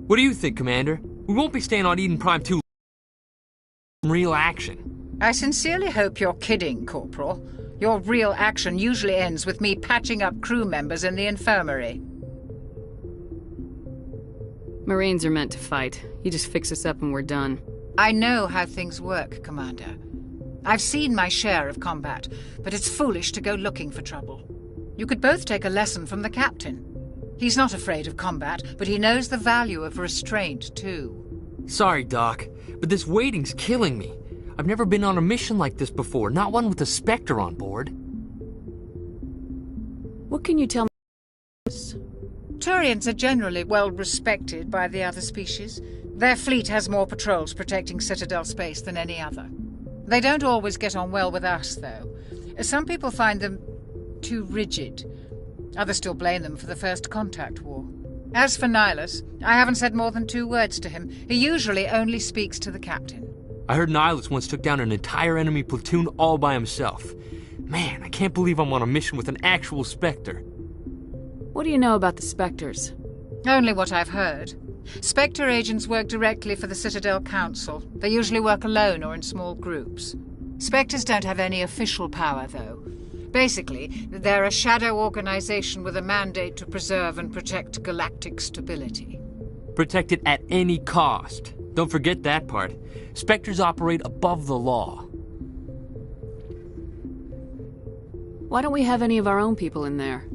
What do you think, Commander? We won't be staying on Eden Prime too long. Real action. I sincerely hope you're kidding, Corporal. Your real action usually ends with me patching up crew members in the infirmary. Marines are meant to fight. You just fix us up and we're done. I know how things work, Commander. I've seen my share of combat, but it's foolish to go looking for trouble. You could both take a lesson from the captain. He's not afraid of combat, but he knows the value of restraint, too. Sorry, Doc, but this waiting's killing me. I've never been on a mission like this before, not one with a Spectre on board. What can you tell me? Turians are generally well respected by the other species. Their fleet has more patrols protecting Citadel space than any other. They don't always get on well with us, though. Some people find them too rigid. Others still blame them for the First Contact War. As for Nihilus, I haven't said more than 2 words to him. He usually only speaks to the captain. I heard Nihilus once took down an entire enemy platoon all by himself. Man, I can't believe I'm on a mission with an actual Spectre. What do you know about the Spectres? Only what I've heard. Spectre agents work directly for the Citadel Council. They usually work alone or in small groups. Spectres don't have any official power, though. Basically, they're a shadow organization with a mandate to preserve and protect galactic stability. Protect it at any cost. Don't forget that part. Spectres operate above the law. Why don't we have any of our own people in there?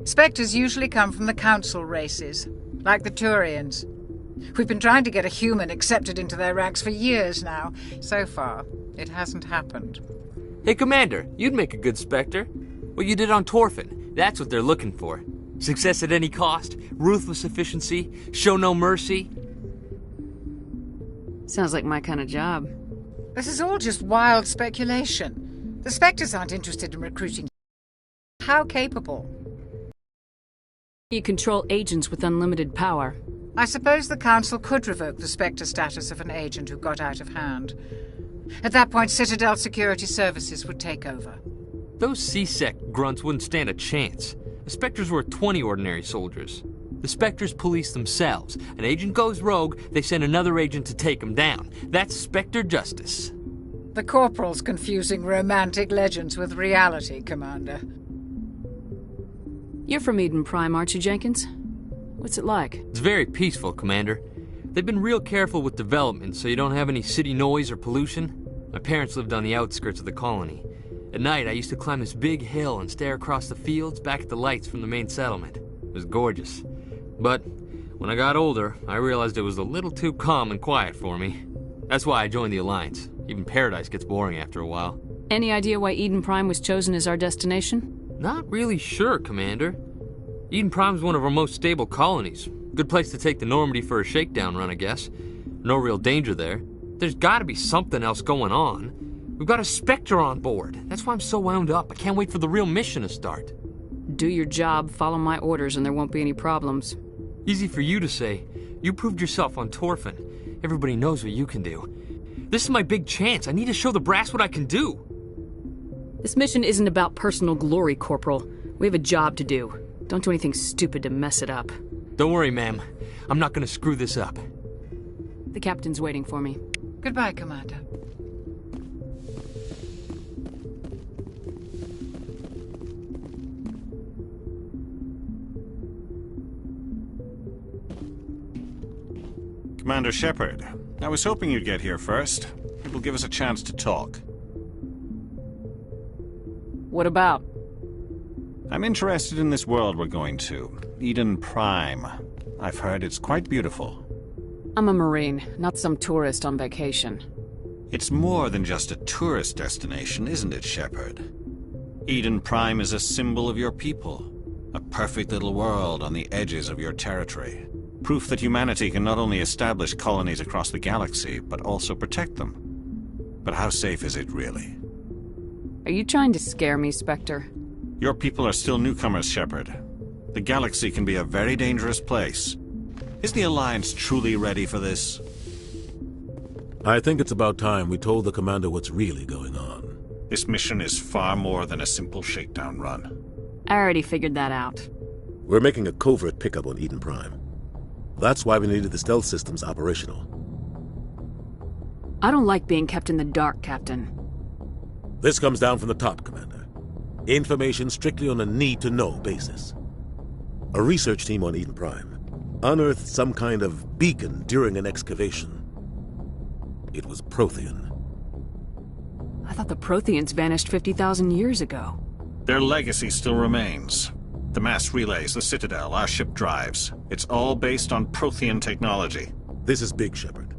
Spectres usually come from the Council races, like the Turians. We've been trying to get a human accepted into their ranks for years now. So far, it hasn't happened. Hey, Commander, you'd make a good Spectre. What you did on Torfin, that's what they're looking for. Success at any cost, ruthless efficiency, show no mercy. Sounds like my kind of job. This is all just wild speculation. The Spectres aren't interested in recruiting. How capable? You control agents with unlimited power. I suppose the Council could revoke the Spectre status of an agent who got out of hand. At that point, Citadel Security Services would take over. Those C-Sec grunts wouldn't stand a chance. The Spectres were 20 ordinary soldiers. The Spectres police themselves. An agent goes rogue, they send another agent to take him down. That's Spectre justice. The Corporal's confusing romantic legends with reality, Commander. You're from Eden Prime, aren't you, Jenkins? What's it like? It's very peaceful, Commander. They've been real careful with development so you don't have any city noise or pollution. My parents lived on the outskirts of the colony. At night, I used to climb this big hill and stare across the fields back at the lights from the main settlement. It was gorgeous. But when I got older, I realized it was a little too calm and quiet for me. That's why I joined the Alliance. Even Paradise gets boring after a while. Any idea why Eden Prime was chosen as our destination? Not really sure, Commander. Eden Prime's one of our most stable colonies. Good place to take the Normandy for a shakedown run, I guess. No real danger there. There's gotta be something else going on. We've got a Spectre on board. That's why I'm so wound up. I can't wait for the real mission to start. Do your job, follow my orders, and there won't be any problems. Easy for you to say. You proved yourself on Torfin. Everybody knows what you can do. This is my big chance. I need to show the brass what I can do. This mission isn't about personal glory, Corporal. We have a job to do. Don't do anything stupid to mess it up. Don't worry, ma'am. I'm not gonna screw this up. The captain's waiting for me. Goodbye, Commander. Commander Shepard, I was hoping you'd get here first. It will give us a chance to talk. What about? I'm interested in this world we're going to, Eden Prime. I've heard it's quite beautiful. I'm a Marine, not some tourist on vacation. It's more than just a tourist destination, isn't it, Shepard? Eden Prime is a symbol of your people. A perfect little world on the edges of your territory. Proof that humanity can not only establish colonies across the galaxy, but also protect them. But how safe is it, really? Are you trying to scare me, Spectre? Your people are still newcomers, Shepard. The galaxy can be a very dangerous place. Is the Alliance truly ready for this? I think it's about time we told the Commander what's really going on. This mission is far more than a simple shakedown run. I already figured that out. We're making a covert pickup on Eden Prime. That's why we needed the stealth systems operational. I don't like being kept in the dark, Captain. This comes down from the top, Commander. Information strictly on a need-to-know basis. A research team on Eden Prime unearthed some kind of beacon during an excavation. It was Prothean. I thought the Protheans vanished 50,000 years ago. Their legacy still remains. The mass relays, the Citadel, our ship drives. It's all based on Prothean technology. This is big, Shepard.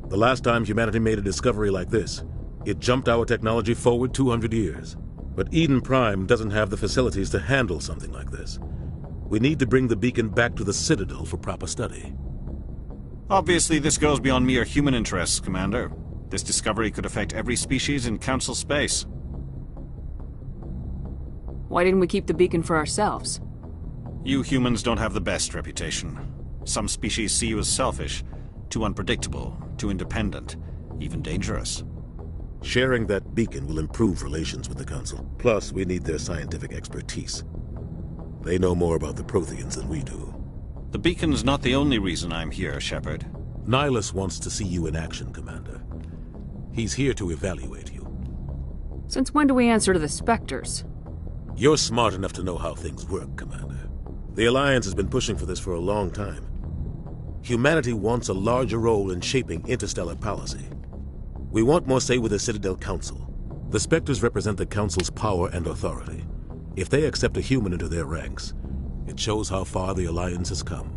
The last time humanity made a discovery like this, it jumped our technology forward 200 years. But Eden Prime doesn't have the facilities to handle something like this. We need to bring the beacon back to the Citadel for proper study. Obviously, this goes beyond mere human interests, Commander. This discovery could affect every species in Council space. Why didn't we keep the beacon for ourselves? You humans don't have the best reputation. Some species see you as selfish, too unpredictable, too independent, even dangerous. Sharing that beacon will improve relations with the Council. Plus, we need their scientific expertise. They know more about the Protheans than we do. The beacon's not the only reason I'm here, Shepard. Nihilus wants to see you in action, Commander. He's here to evaluate you. Since when do we answer to the Spectres? You're smart enough to know how things work, Commander. The Alliance has been pushing for this for a long time. Humanity wants a larger role in shaping interstellar policy. We want more say with the Citadel Council. The Spectres represent the Council's power and authority. If they accept a human into their ranks, it shows how far the Alliance has come.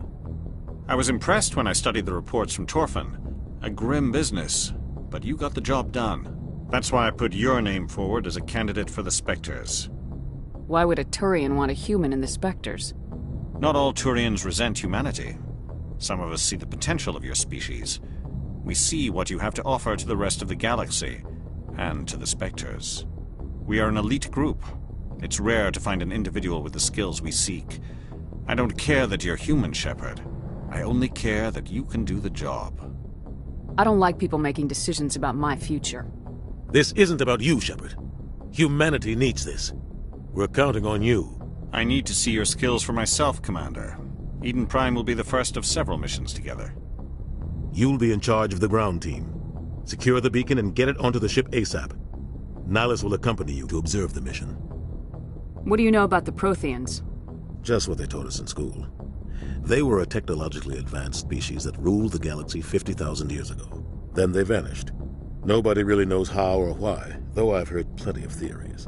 I was impressed when I studied the reports from Torfin. A grim business, but you got the job done. That's why I put your name forward as a candidate for the Spectres. Why would a Turian want a human in the Spectres? Not all Turians resent humanity. Some of us see the potential of your species. We see what you have to offer to the rest of the galaxy, and to the Spectres. We are an elite group. It's rare to find an individual with the skills we seek. I don't care that you're human, Shepard. I only care that you can do the job. I don't like people making decisions about my future. This isn't about you, Shepard. Humanity needs this. We're counting on you. I need to see your skills for myself, Commander. Eden Prime will be the first of several missions together. You'll be in charge of the ground team. Secure the beacon and get it onto the ship ASAP. Nihilus will accompany you to observe the mission. What do you know about the Protheans? Just what they taught us in school. They were a technologically advanced species that ruled the galaxy 50,000 years ago. Then they vanished. Nobody really knows how or why, though I've heard plenty of theories.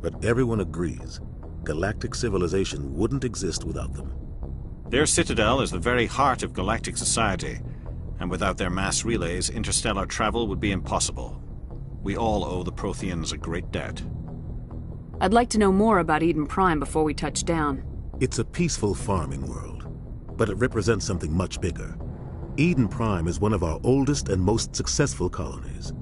But everyone agrees, galactic civilization wouldn't exist without them. Their citadel is the very heart of galactic society, and without their mass relays, interstellar travel would be impossible. We all owe the Protheans a great debt. I'd like to know more about Eden Prime before we touch down. It's a peaceful farming world, but it represents something much bigger. Eden Prime is one of our oldest and most successful colonies.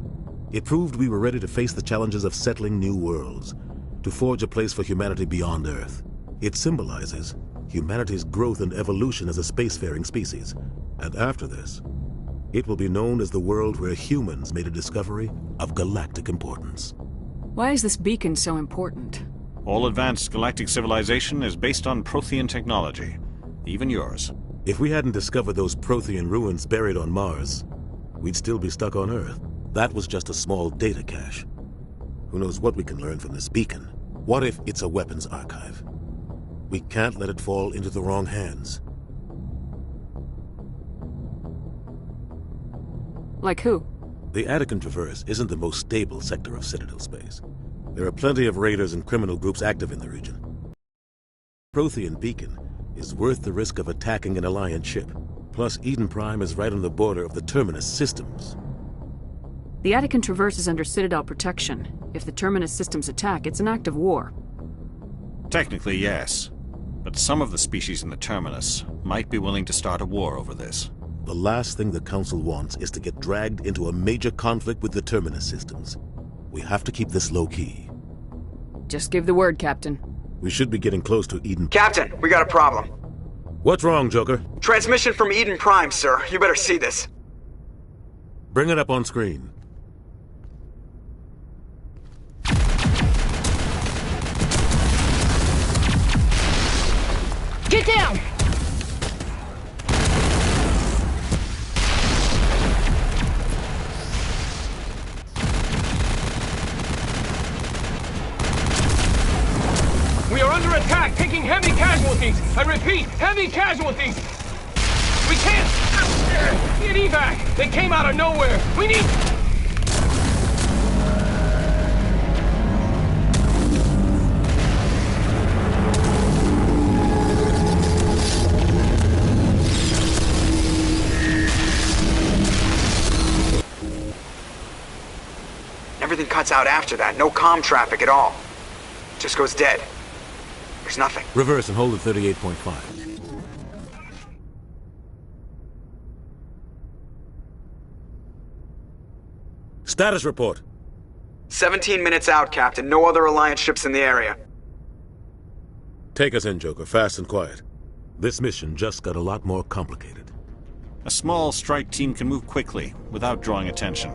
It proved we were ready to face the challenges of settling new worlds, to forge a place for humanity beyond Earth. It symbolizes humanity's growth and evolution as a spacefaring species. And after this, it will be known as the world where humans made a discovery of galactic importance. Why is this beacon so important? All advanced galactic civilization is based on Prothean technology, even yours. If we hadn't discovered those Prothean ruins buried on Mars, we'd still be stuck on Earth. That was just a small data cache. Who knows what we can learn from this beacon? What if it's a weapons archive? We can't let it fall into the wrong hands. Like who? The Attican Traverse isn't the most stable sector of Citadel space. There are plenty of raiders and criminal groups active in the region. Prothean beacon is worth the risk of attacking an Alliance ship. Plus, Eden Prime is right on the border of the Terminus systems. The Attican Traverse is under Citadel protection. If the Terminus systems attack, it's an act of war. Technically, yes. But some of the species in the Terminus might be willing to start a war over this. The last thing the Council wants is to get dragged into a major conflict with the Terminus systems. We have to keep this low-key. Just give the word, Captain. We should be getting close to Eden... Captain, we got a problem. What's wrong, Joker? Transmission from Eden Prime, sir. You better see this. Bring it up on screen. Get down! We are under attack, taking heavy casualties. I repeat, heavy casualties. We can't get evac. They came out of nowhere. We need... Everything cuts out after that. No comm traffic at all. Just goes dead. There's nothing. Reverse and hold at 38.5. Status report. 17 minutes out, Captain. No other Alliance ships in the area. Take us in, Joker, fast and quiet. This mission just got a lot more complicated. A small strike team can move quickly, without drawing attention.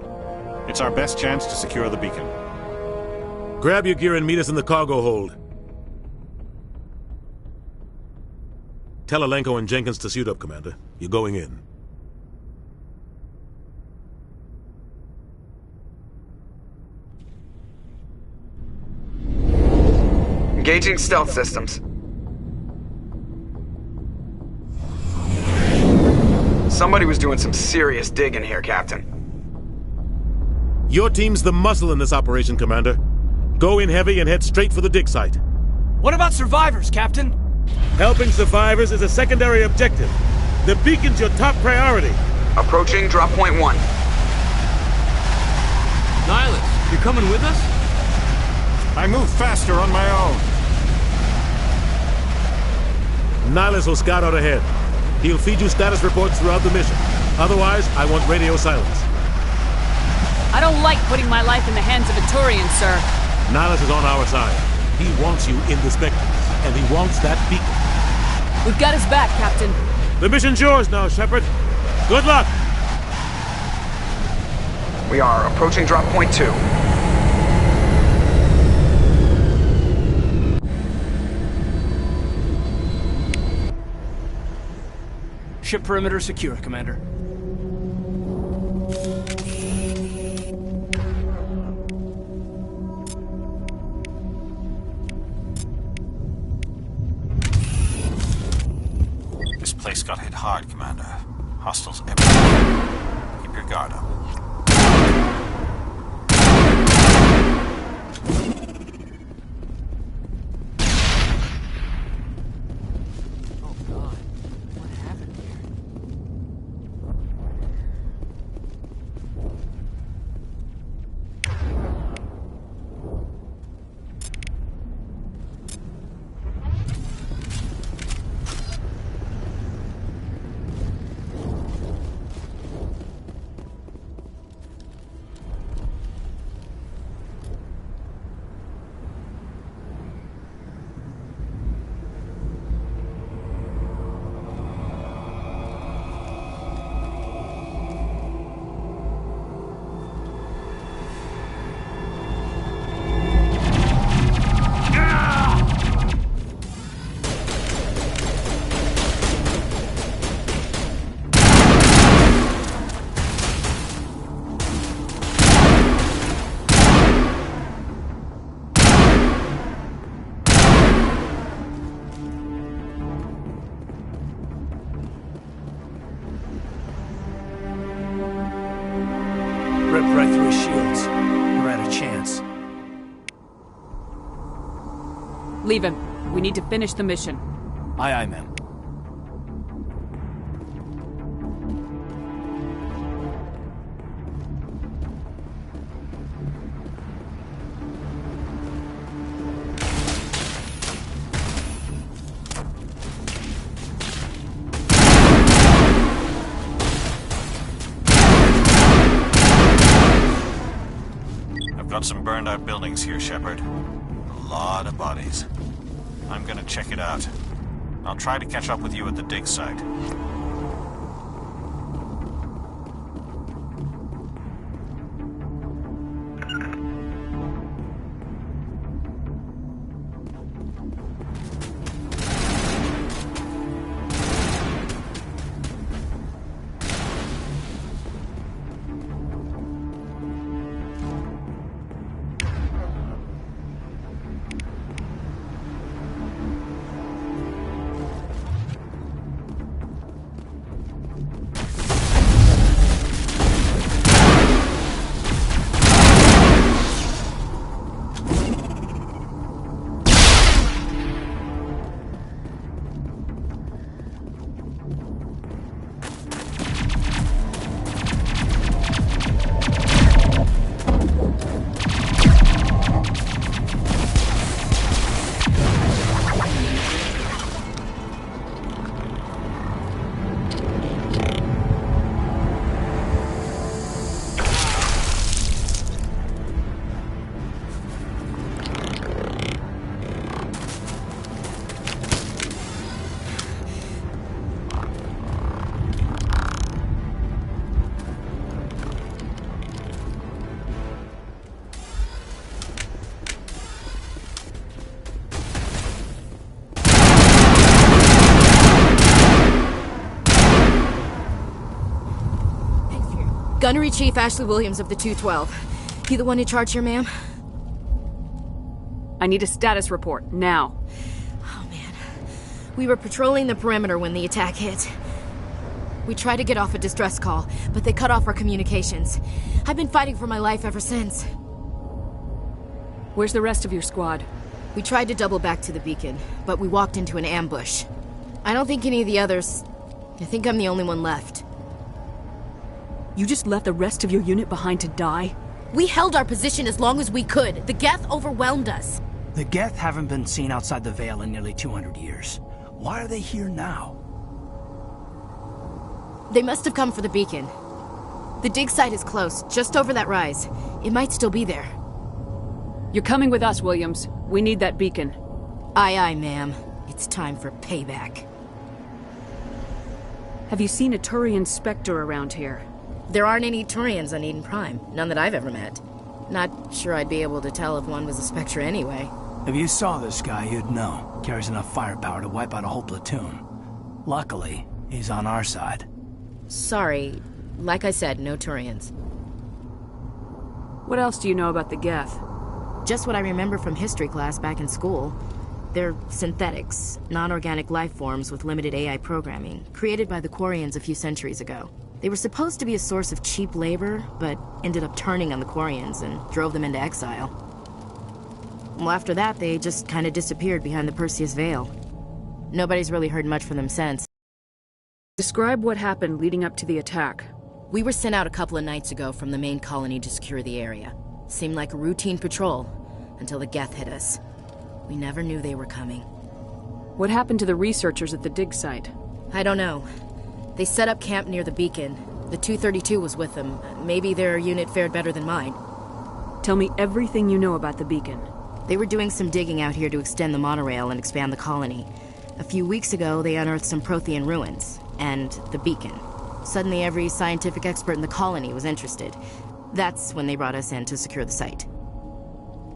It's our best chance to secure the beacon. Grab your gear and meet us in the cargo hold. Tell Alenko and Jenkins to suit up, Commander. You're going in. Engaging stealth systems. Somebody was doing some serious digging here, Captain. Your team's the muscle in this operation, Commander. Go in heavy and head straight for the dig site. What about survivors, Captain? Helping survivors is a secondary objective. The beacon's your top priority. Approaching drop point 1. Nihilus, you coming with us? I move faster on my own. Nihilus will scout out ahead. He'll feed you status reports throughout the mission. Otherwise, I want radio silence. I don't like putting my life in the hands of a Turian, sir. Nihilus is on our side. He wants you in the Spectre, and he wants that beacon. We've got his back, Captain. The mission's yours now, Shepard. Good luck! We are approaching drop point 2. Ship perimeter secure, Commander. This place got hit hard, Commander. Hostiles everywhere. Keep your guard up. Oh God, what happened here? Ripped right through his shields. We're out of chance. Leave him. We need to finish the mission. Aye, aye, ma'am. I've got some burned out buildings here, Shepard. A lot of bodies. I'm gonna check it out. I'll try to catch up with you at the dig site. Gunnery Chief Ashley Williams of the 212. You the one in charge here, ma'am? I need a status report, now. Oh, man. We were patrolling the perimeter when the attack hit. We tried to get off a distress call, but they cut off our communications. I've been fighting for my life ever since. Where's the rest of your squad? We tried to double back to the beacon, but we walked into an ambush. I don't think any of the others... I think I'm the only one left. You just left the rest of your unit behind to die? We held our position as long as we could. The Geth overwhelmed us. The Geth haven't been seen outside the Veil in nearly 200 years. Why are they here now? They must have come for the beacon. The dig site is close, just over that rise. It might still be there. You're coming with us, Williams. We need that beacon. Aye, aye, ma'am. It's time for payback. Have you seen a Turian Spectre around here? There aren't any Turians on Eden Prime. None that I've ever met. Not sure I'd be able to tell if one was a Spectre anyway. If you saw this guy, you'd know. Carries enough firepower to wipe out a whole platoon. Luckily, he's on our side. Sorry. Like I said, no Turians. What else do you know about the Geth? Just what I remember from history class back in school. They're synthetics, non-organic life forms with limited AI programming, created by the Quarians a few centuries ago. They were supposed to be a source of cheap labor, but ended up turning on the Quarians and drove them into exile. Well, after that, they just kind of disappeared behind the Perseus Veil. Nobody's really heard much from them since. Describe what happened leading up to the attack. We were sent out a couple of nights ago from the main colony to secure the area. Seemed like a routine patrol, until the Geth hit us. We never knew they were coming. What happened to the researchers at the dig site? I don't know. They set up camp near the beacon. The 232 was with them. Maybe their unit fared better than mine. Tell me everything you know about the beacon. They were doing some digging out here to extend the monorail and expand the colony. A few weeks ago, they unearthed some Prothean ruins, and the beacon. Suddenly, every scientific expert in the colony was interested. That's when they brought us in to secure the site.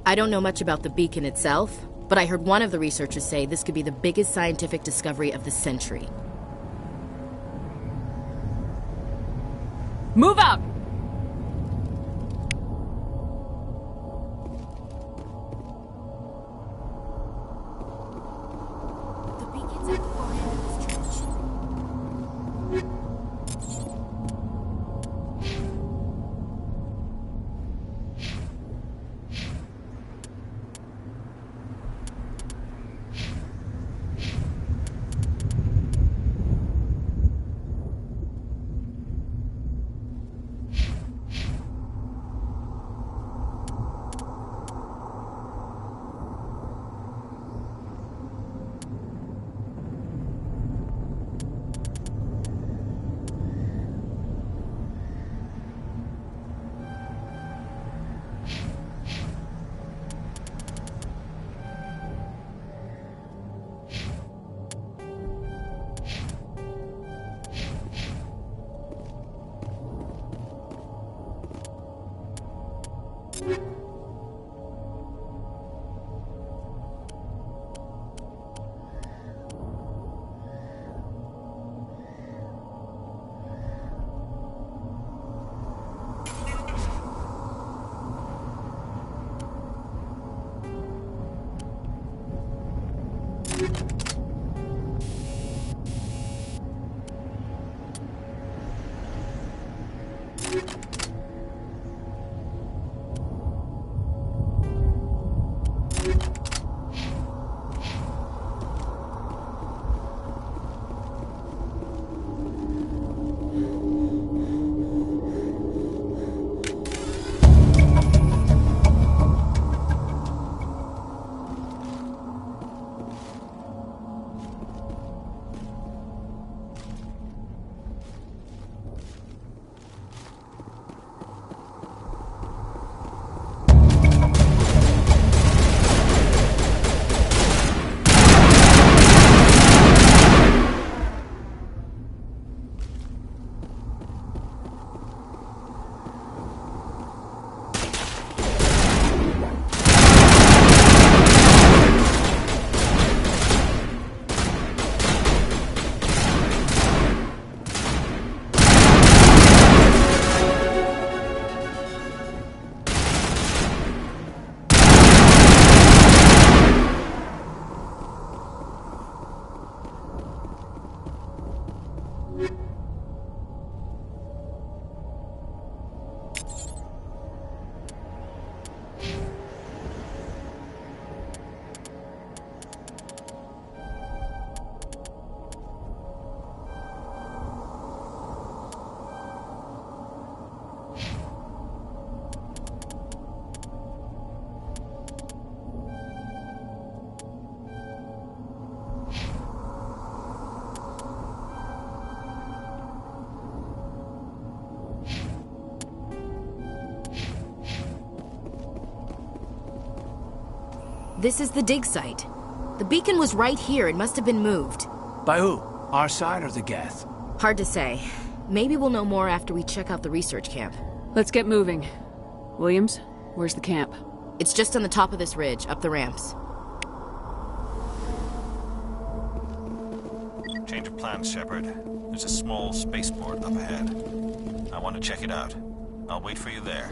I don't know much about the beacon itself, but I heard one of the researchers say this could be the biggest scientific discovery of the century. Move out! The beacon's at the far end of this church. This is the dig site. The beacon was right here. It must have been moved. By who? Our side or the Geth? Hard to say. Maybe we'll know more after we check out the research camp. Let's get moving. Williams, where's the camp? It's just on the top of this ridge, up the ramps. Change of plans, Shepard. There's a small spaceport up ahead. I want to check it out. I'll wait for you there.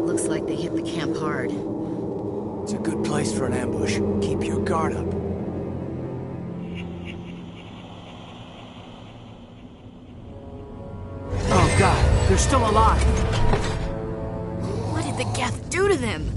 Looks like they hit the camp hard. It's a good place for an ambush. Keep your guard up. Oh God, they're still alive! What did the Geth do to them?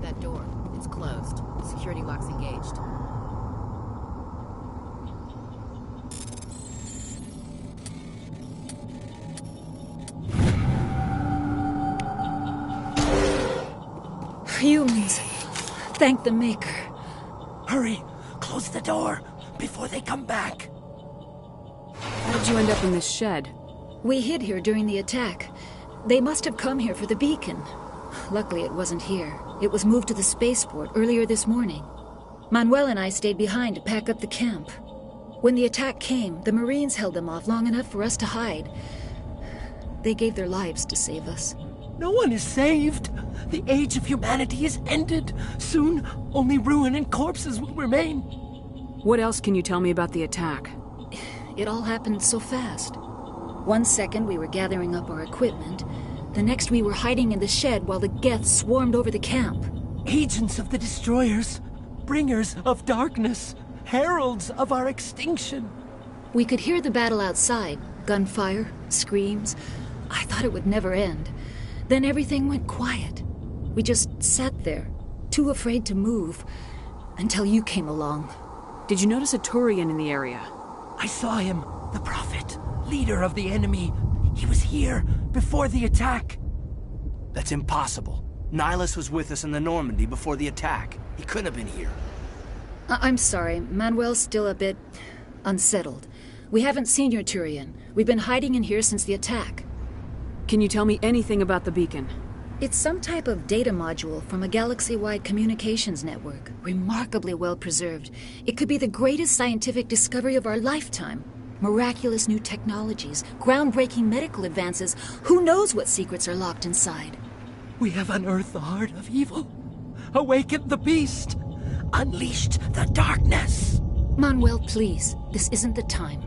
That door, it's closed. Security lock's engaged. Humans. Thank the Maker. Hurry! Close the door before they come back! How did you end up in this shed? We hid here during the attack. They must have come here for the beacon. Luckily, it wasn't here. It was moved to the spaceport earlier this morning. Manuel and I stayed behind to pack up the camp. When the attack came, the Marines held them off long enough for us to hide. They gave their lives to save us. No one is saved! The age of humanity is ended! Soon, only ruin and corpses will remain! What else can you tell me about the attack? It all happened so fast. 1 second we were gathering up our equipment. The next we were hiding in the shed while the Geth swarmed over the camp. Agents of the Destroyers, bringers of darkness, heralds of our extinction. We could hear the battle outside. Gunfire, screams. I thought it would never end. Then everything went quiet. We just sat there, too afraid to move, until you came along. Did you notice a Turian in the area? I saw him, the Prophet, leader of the enemy. He was here, before the attack. That's impossible. Nihilus was with us in the Normandy before the attack. He couldn't have been here. I'm sorry, Manuel's still a bit unsettled. We haven't seen your Turian. We've been hiding in here since the attack. Can you tell me anything about the beacon? It's some type of data module from a galaxy-wide communications network. Remarkably well preserved. It could be the greatest scientific discovery of our lifetime. Miraculous new technologies, groundbreaking medical advances. Who knows what secrets are locked inside? We have unearthed the heart of evil, awakened the beast, unleashed the darkness. Manuel, please. This isn't the time.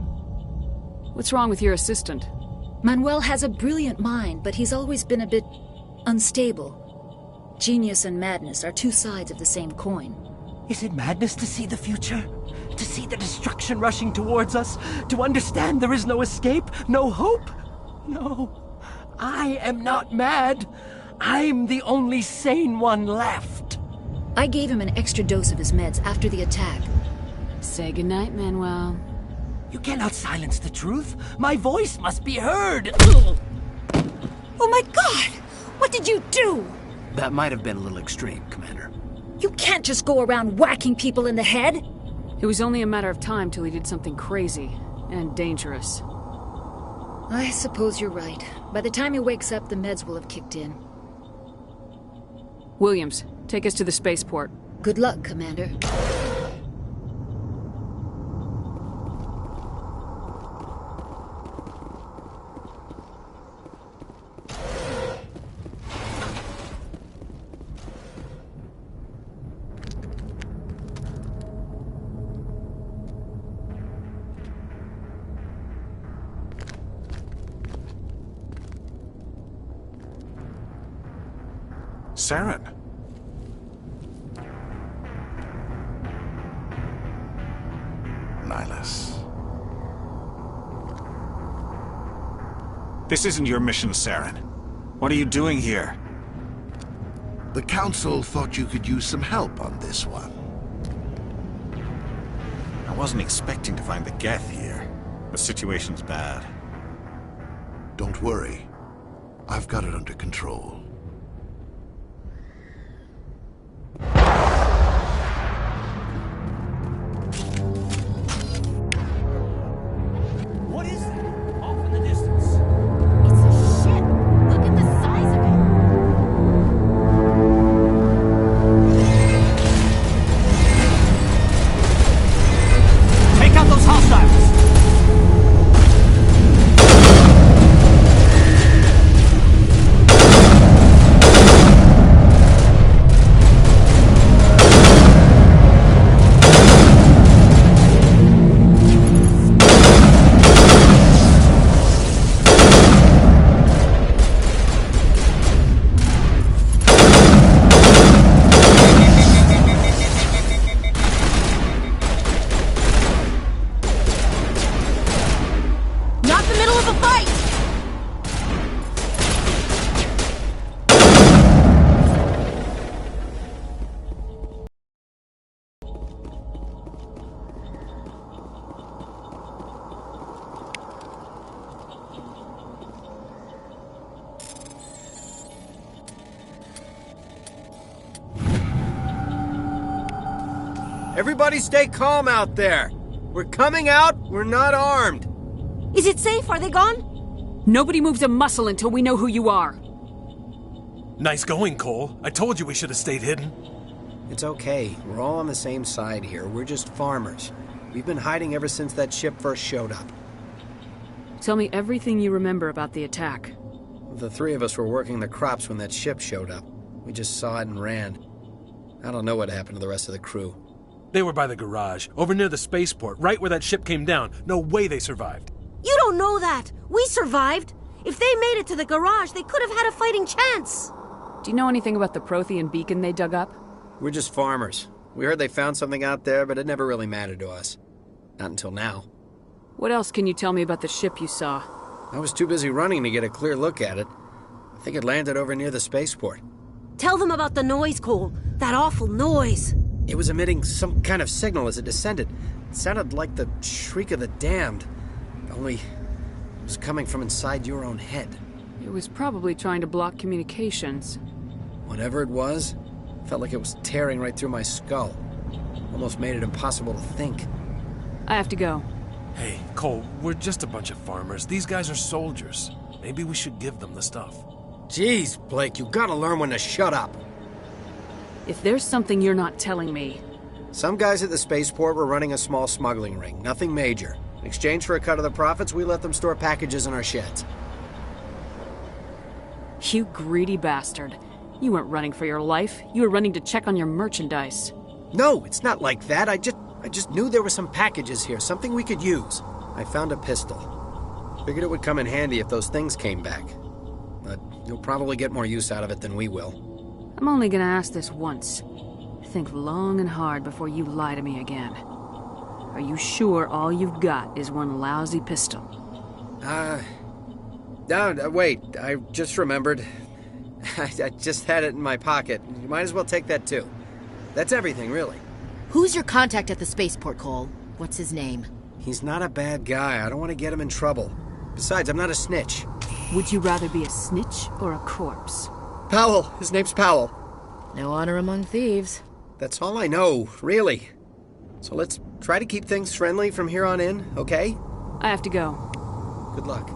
What's wrong with your assistant? Manuel has a brilliant mind, but he's always been a bit unstable. Genius and madness are two sides of the same coin. Is it madness to see the future? To see the destruction rushing towards us? To understand there is no escape? No hope? No. I am not mad. I'm the only sane one left. I gave him an extra dose of his meds after the attack. Say goodnight, Manuel. You cannot silence the truth. My voice must be heard. Oh my God! What did you do? That might have been a little extreme, Commander. You can't just go around whacking people in the head! It was only a matter of time till he did something crazy and dangerous. I suppose you're right. By the time he wakes up, the meds will have kicked in. Williams, take us to the spaceport. Good luck, Commander. Saren. Nihilus. This isn't your mission, Saren. What are you doing here? The Council thought you could use some help on this one. I wasn't expecting to find the Geth here. The situation's bad. Don't worry. I've got it under control. What is that? Off in the distance. It's a ship. Look at the size of it. Take out those hostiles! Everybody stay calm out there. We're coming out, we're not armed. Is it safe? Are they gone? Nobody moves a muscle until we know who you are. Nice going, Cole. I told you we should have stayed hidden. It's okay. We're all on the same side here. We're just farmers. We've been hiding ever since that ship first showed up. Tell me everything you remember about the attack. The three of us were working the crops when that ship showed up. We just saw it and ran. I don't know what happened to the rest of the crew. They were by the garage, over near the spaceport, right where that ship came down. No way they survived. You don't know that. We survived. If they made it to the garage, they could have had a fighting chance. Do you know anything about the Prothean beacon they dug up? We're just farmers. We heard they found something out there, but it never really mattered to us. Not until now. What else can you tell me about the ship you saw? I was too busy running to get a clear look at it. I think it landed over near the spaceport. Tell them about the noise, Cole. That awful noise. It was emitting some kind of signal as it descended. It sounded like the shriek of the damned. Only it was coming from inside your own head. It was probably trying to block communications. Whatever it was, felt like it was tearing right through my skull. Almost made it impossible to think. I have to go. Hey, Cole, we're just a bunch of farmers. These guys are soldiers. Maybe we should give them the stuff. Jeez, Blake, you gotta learn when to shut up. If there's something you're not telling me... Some guys at the spaceport were running a small smuggling ring, nothing major. In exchange for a cut of the profits, we let them store packages in our sheds. You greedy bastard. You weren't running for your life. You were running to check on your merchandise. No, it's not like that. I just knew there were some packages here, something we could use. I found a pistol. Figured it would come in handy if those things came back. But you'll probably get more use out of it than we will. I'm only gonna ask this once. Think long and hard before you lie to me again. Are you sure all you've got is one lousy pistol? No, wait. I just remembered. I just had it in my pocket. You might as well take that too. That's everything, really. Who's your contact at the spaceport, Cole? What's his name? He's not a bad guy. I don't want to get him in trouble. Besides, I'm not a snitch. Would you rather be a snitch or a corpse? Powell. His name's Powell. No honor among thieves. That's all I know, really. So let's try to keep things friendly from here on in, okay? I have to go. Good luck.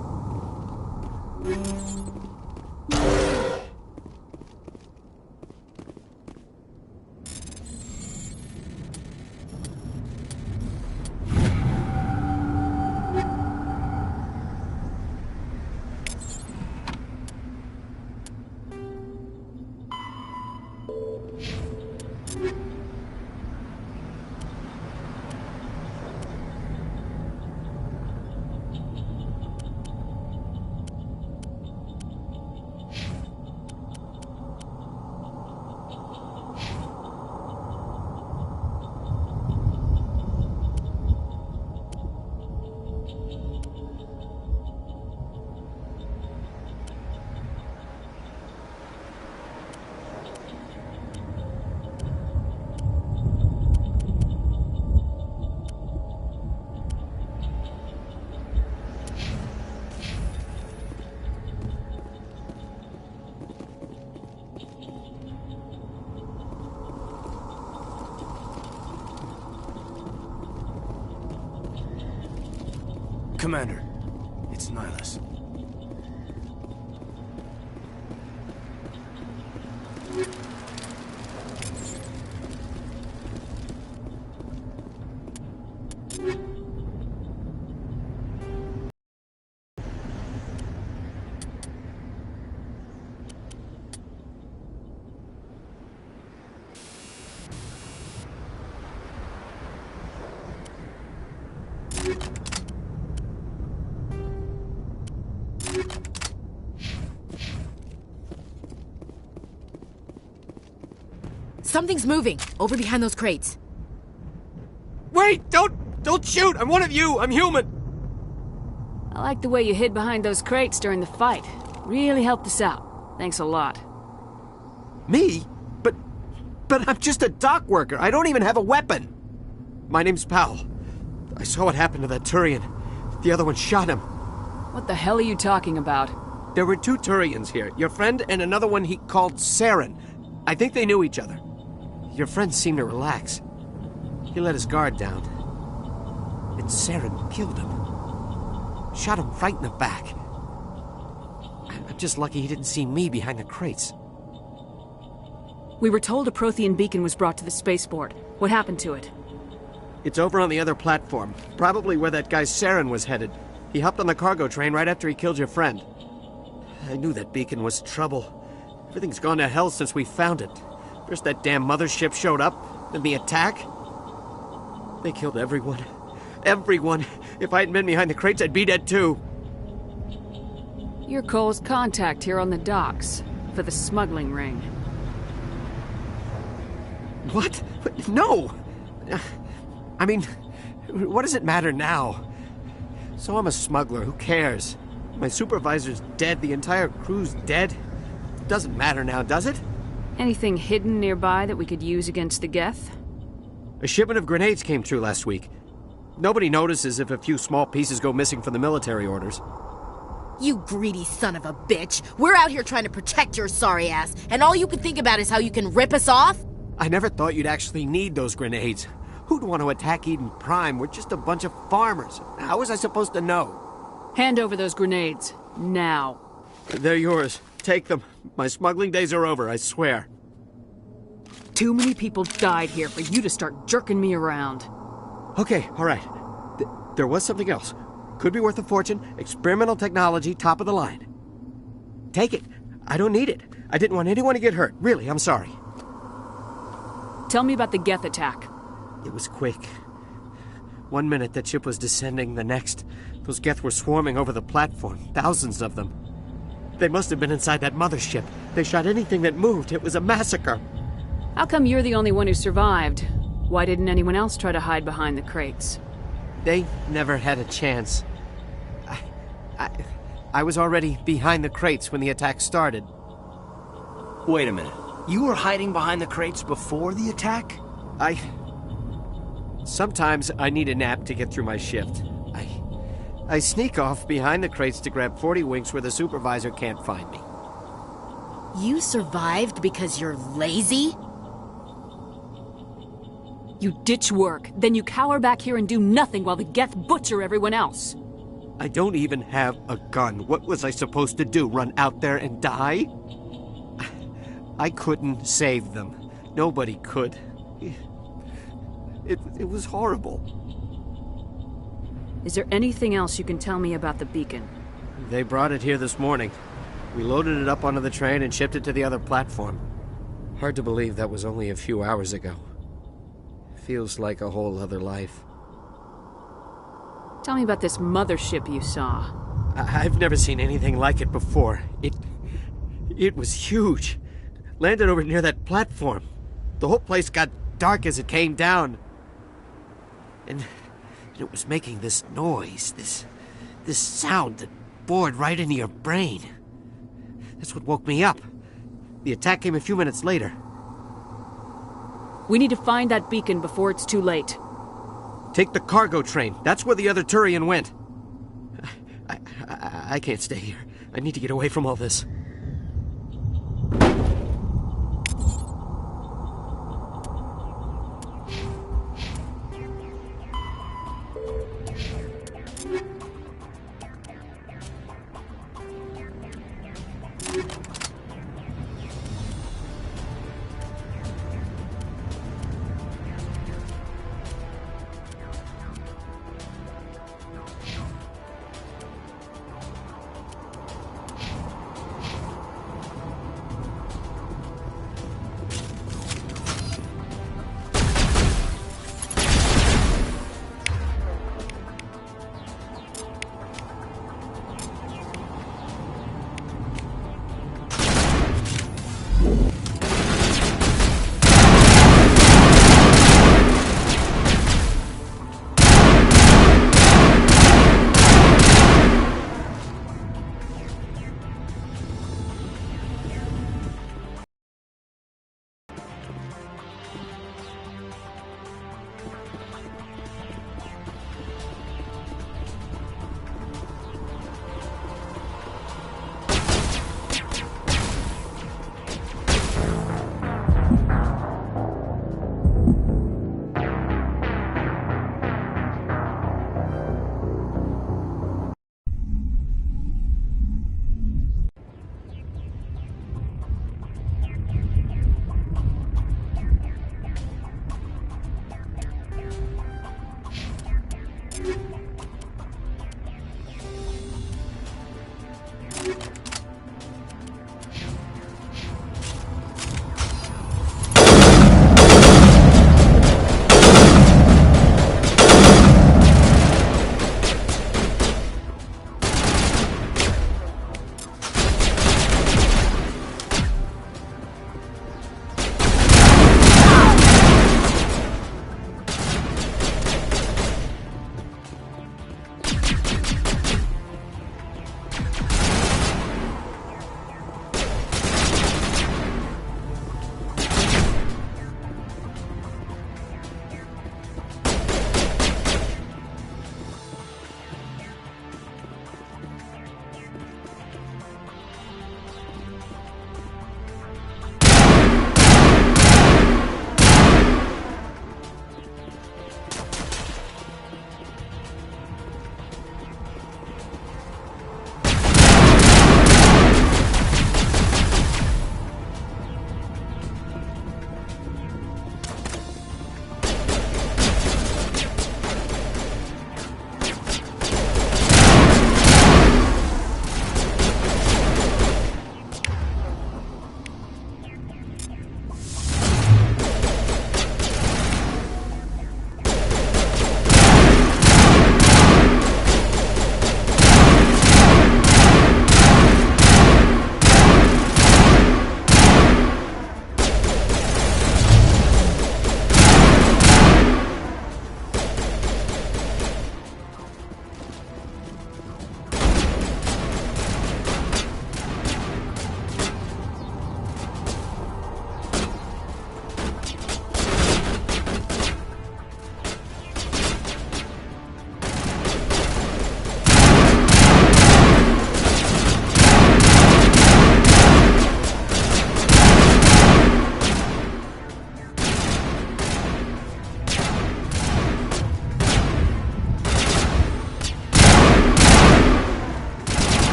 Commander, it's Nihilus. Something's moving, over behind those crates. Wait! Don't shoot! I'm one of you! I'm human! I like the way you hid behind those crates during the fight. Really helped us out. Thanks a lot. Me? But I'm just a dock worker. I don't even have a weapon. My name's Powell. I saw what happened to that Turian. The other one shot him. What the hell are you talking about? There were two Turians here. Your friend and another one he called Saren. I think they knew each other. Your friend seemed to relax. He let his guard down. And Saren killed him. Shot him right in the back. I'm just lucky he didn't see me behind the crates. We were told a Prothean beacon was brought to the spaceport. What happened to it? It's over on the other platform. Probably where that guy Saren was headed. He hopped on the cargo train right after he killed your friend. I knew that beacon was trouble. Everything's gone to hell since we found it. First that damn mothership showed up, then the attack. They killed everyone. Everyone. If I hadn't been behind the crates, I'd be dead too. You're Cole's contact here on the docks, for the smuggling ring. What? No! I mean, what does it matter now? So I'm a smuggler, who cares? My supervisor's dead, the entire crew's dead. It doesn't matter now, does it? Anything hidden nearby that we could use against the Geth? A shipment of grenades came through last week. Nobody notices if a few small pieces go missing from the military orders. You greedy son of a bitch! We're out here trying to protect your sorry ass, and all you can think about is how you can rip us off? I never thought you'd actually need those grenades. Who'd want to attack Eden Prime? We're just a bunch of farmers. How was I supposed to know? Hand over those grenades. Now. They're yours. Take them. My smuggling days are over, I swear. Too many people died here for you to start jerking me around. Okay, all right. There was something else. Could be worth a fortune. Experimental technology, top of the line. Take it. I don't need it. I didn't want anyone to get hurt. Really, I'm sorry. Tell me about the Geth attack. It was quick. 1 minute that ship was descending, the next, those Geth were swarming over the platform. Thousands of them. They must have been inside that mothership. They shot anything that moved. It was a massacre. How come you're the only one who survived? Why didn't anyone else try to hide behind the crates? They never had a chance. I was already behind the crates when the attack started. Wait a minute. You were hiding behind the crates before the attack? Sometimes I need a nap to get through my shift. I sneak off behind the crates to grab 40 winks where the supervisor can't find me. You survived because you're lazy? You ditch work, then you cower back here and do nothing while the Geth butcher everyone else. I don't even have a gun. What was I supposed to do, run out there and die? I couldn't save them. Nobody could. It was horrible. Is there anything else you can tell me about the beacon? They brought it here this morning. We loaded it up onto the train and shipped it to the other platform. Hard to believe that was only a few hours ago. Feels like a whole other life. Tell me about this mothership you saw. I've never seen anything like it before. It was huge. Landed over near that platform. The whole place got dark as it came down. And it was making this noise, this sound that bored right into your brain. That's what woke me up. The attack came a few minutes later. We need to find that beacon before it's too late. Take the cargo train. That's where the other Turian went. I can't stay here. I need to get away from all this.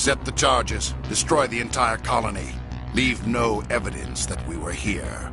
Accept the charges. Destroy the entire colony. Leave no evidence that we were here.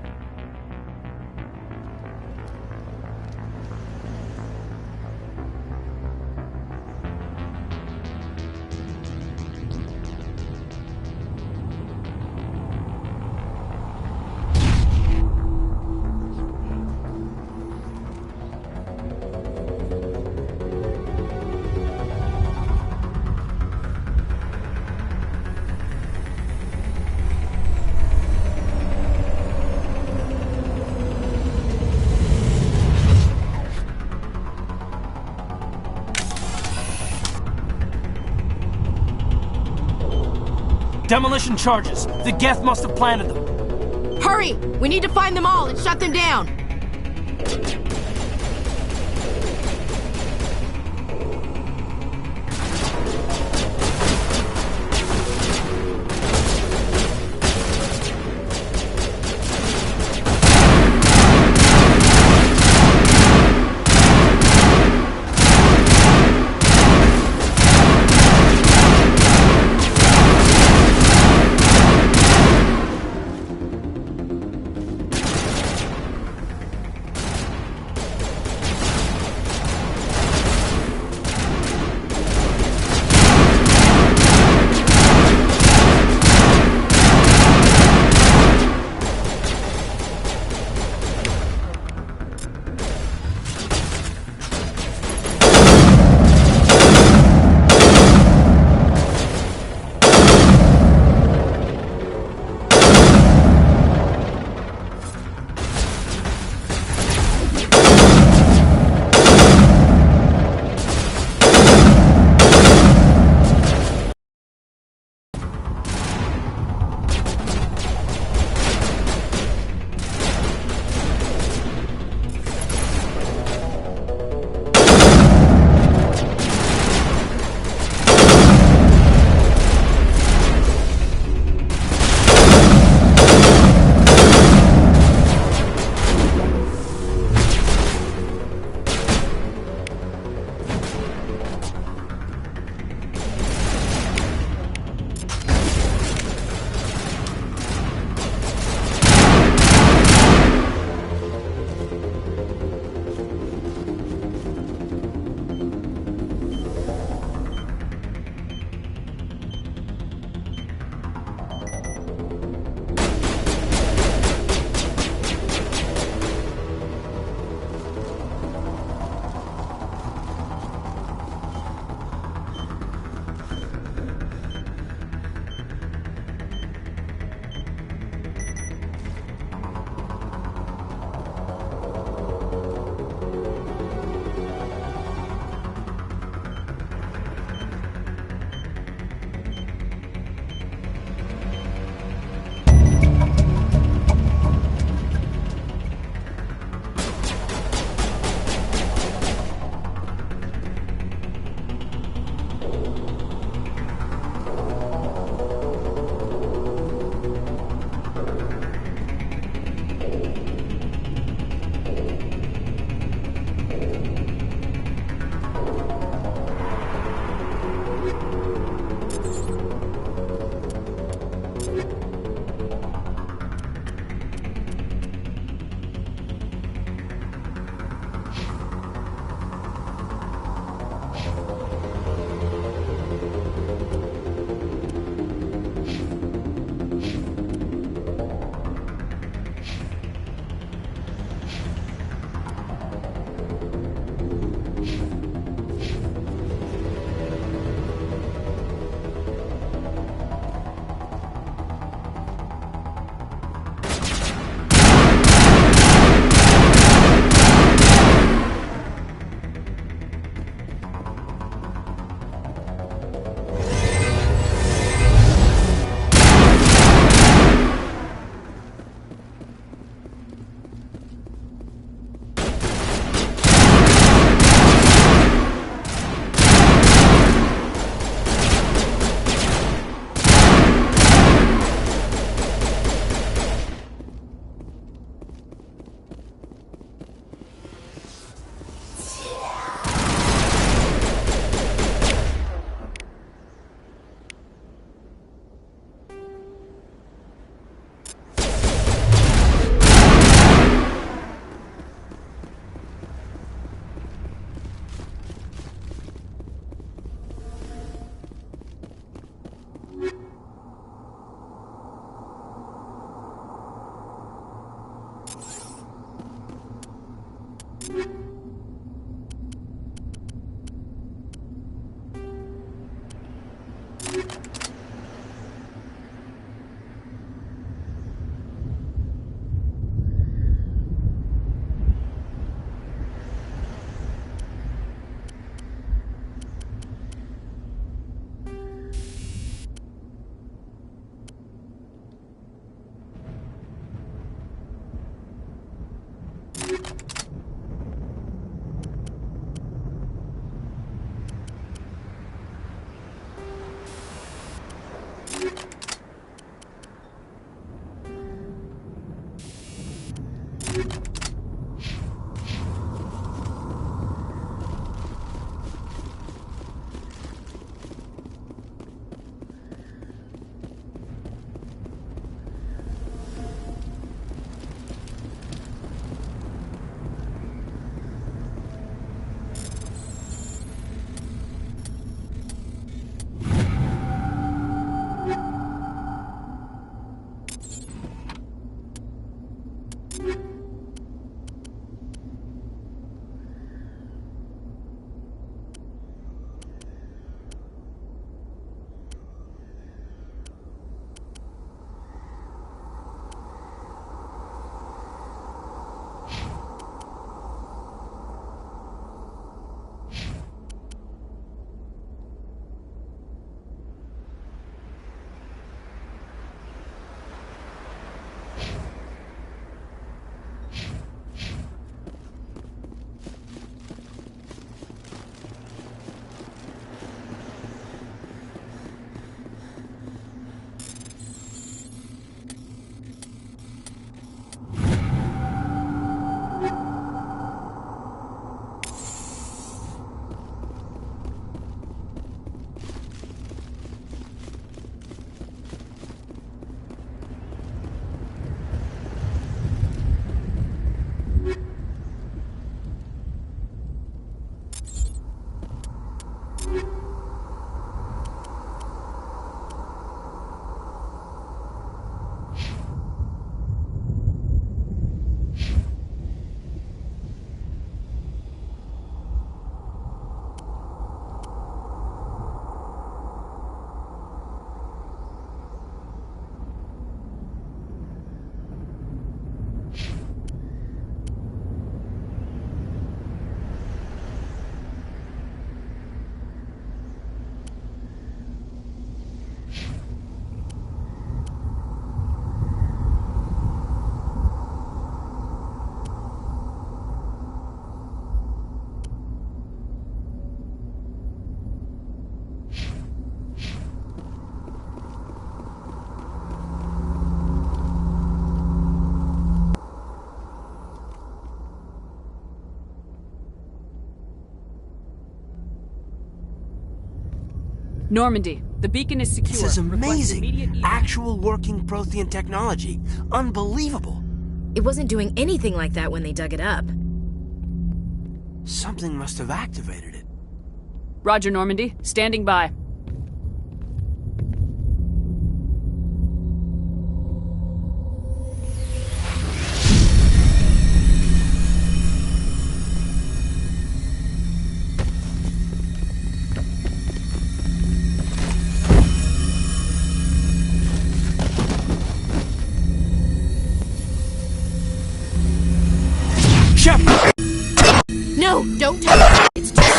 Demolition charges. The Geth must have planted them. Hurry! We need to find them all and shut them down! Normandy, the beacon is secure. This is Request immediate amazing. Actual working Prothean technology. Unbelievable. It wasn't doing anything like that when they dug it up. Something must have activated it. Roger, Normandy. Standing by. No, don't touch it. It's just...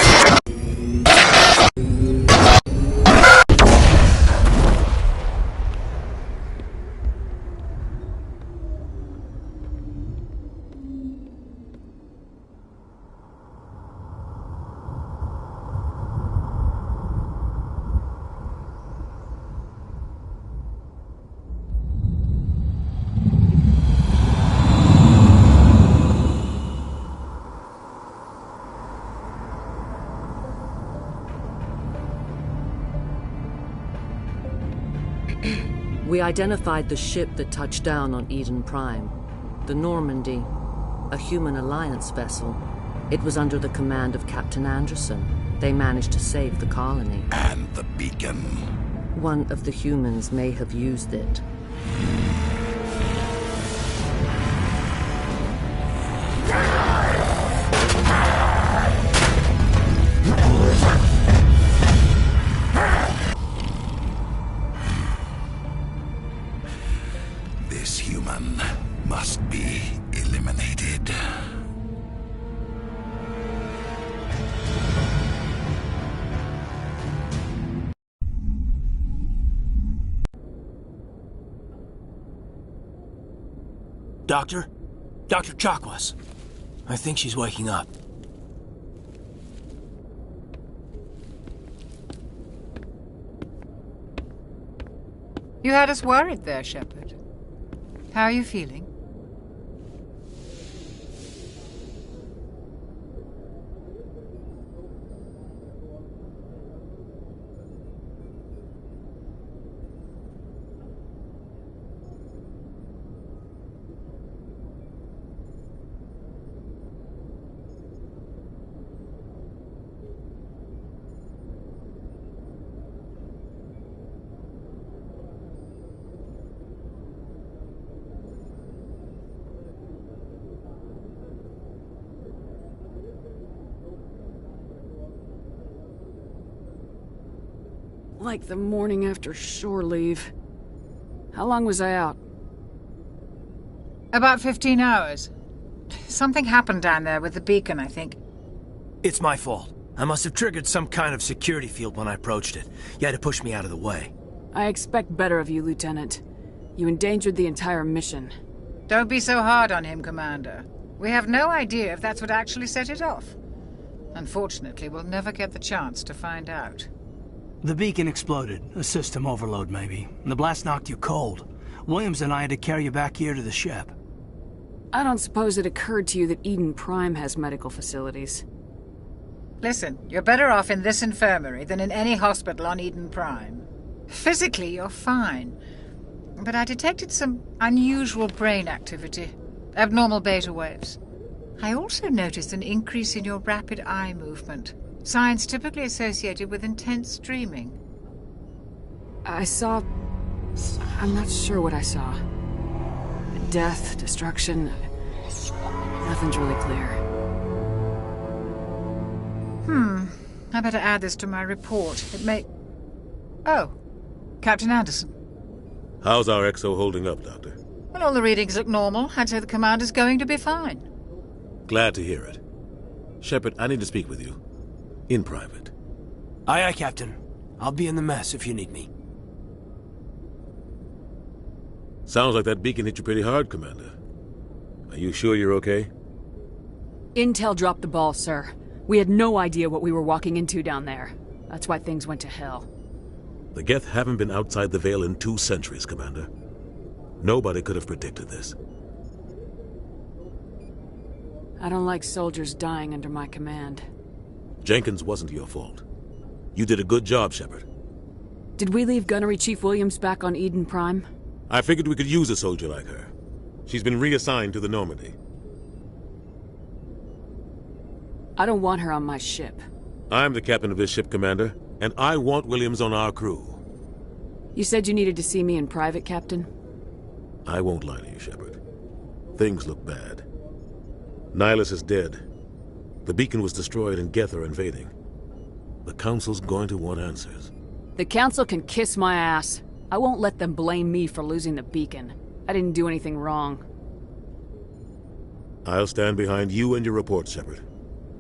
We identified the ship that touched down on Eden Prime, the Normandy, a human alliance vessel. It was under the command of Captain Anderson. They managed to save the colony. And the beacon. One of the humans may have used it. This human must be eliminated. Doctor? Dr. Chakwas. I think she's waking up. You had us worried there, Shepard. How are you feeling? Like the morning after shore leave. How long was I out? About 15 hours. Something happened down there with the beacon, I think. It's my fault. I must have triggered some kind of security field when I approached it. You had to push me out of the way. I expect better of you, Lieutenant. You endangered the entire mission. Don't be so hard on him, Commander. We have no idea if that's what actually set it off. Unfortunately, we'll never get the chance to find out. The beacon exploded. A system overload, maybe. The blast knocked you cold. Williams and I had to carry you back here to the ship. I don't suppose it occurred to you that Eden Prime has medical facilities. Listen, you're better off in this infirmary than in any hospital on Eden Prime. Physically, you're fine. But I detected some unusual brain activity. Abnormal beta waves. I also noticed an increase in your rapid eye movement. Signs typically associated with intense dreaming. I saw... I'm not sure what I saw. Death, destruction... Nothing's really clear. I better add this to my report. It may... Oh, Captain Anderson. How's our XO holding up, Doctor? Well, all the readings look normal. I'd say the commander's going to be fine. Glad to hear it. Shepard, I need to speak with you. In private. Aye, aye, Captain. I'll be in the mess if you need me. Sounds like that beacon hit you pretty hard, Commander. Are you sure you're okay? Intel dropped the ball, sir. We had no idea what we were walking into down there. That's why things went to hell. The Geth haven't been outside the Veil in 2 centuries, Commander. Nobody could have predicted this. I don't like soldiers dying under my command. Jenkins wasn't your fault. You did a good job, Shepard. Did we leave Gunnery Chief Williams back on Eden Prime? I figured we could use a soldier like her. She's been reassigned to the Normandy. I don't want her on my ship. I'm the captain of this ship, Commander, and I want Williams on our crew. You said you needed to see me in private, Captain? I won't lie to you, Shepard. Things look bad. Nihilus is dead. The beacon was destroyed and Geth are invading. The Council's going to want answers. The Council can kiss my ass. I won't let them blame me for losing the beacon. I didn't do anything wrong. I'll stand behind you and your report, Shepard.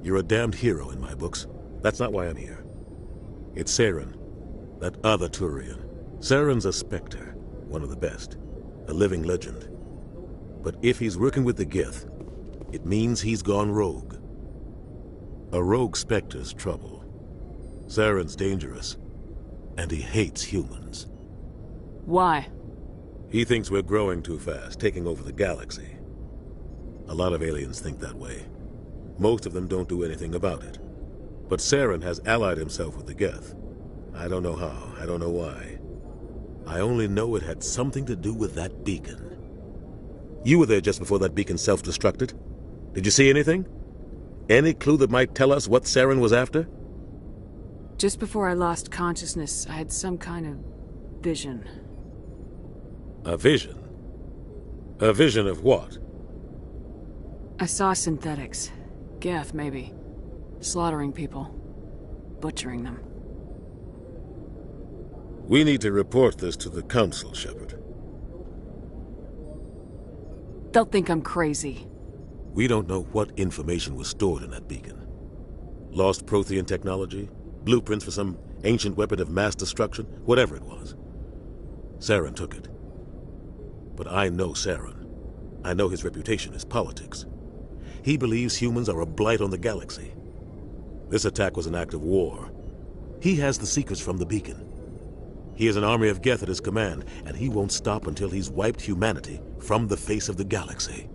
You're a damned hero in my books. That's not why I'm here. It's Saren, that other Turian. Saren's a Spectre, one of the best. A living legend. But if he's working with the Geth, it means he's gone rogue. A rogue Spectre's trouble. Saren's dangerous, and he hates humans. Why? He thinks we're growing too fast, taking over the galaxy. A lot of aliens think that way. Most of them don't do anything about it. But Saren has allied himself with the Geth. I don't know how, I don't know why. I only know it had something to do with that beacon. You were there just before that beacon self-destructed. Did you see anything? Any clue that might tell us what Saren was after? Just before I lost consciousness, I had some kind of vision. A vision? A vision of what? I saw synthetics. Geth, maybe. Slaughtering people. Butchering them. We need to report this to the Council, Shepard. They'll think I'm crazy. We don't know what information was stored in that beacon. Lost Prothean technology? Blueprints for some ancient weapon of mass destruction? Whatever it was. Saren took it. But I know Saren. I know his reputation is politics. He believes humans are a blight on the galaxy. This attack was an act of war. He has the secrets from the beacon. He has an army of Geth at his command, and he won't stop until he's wiped humanity from the face of the galaxy.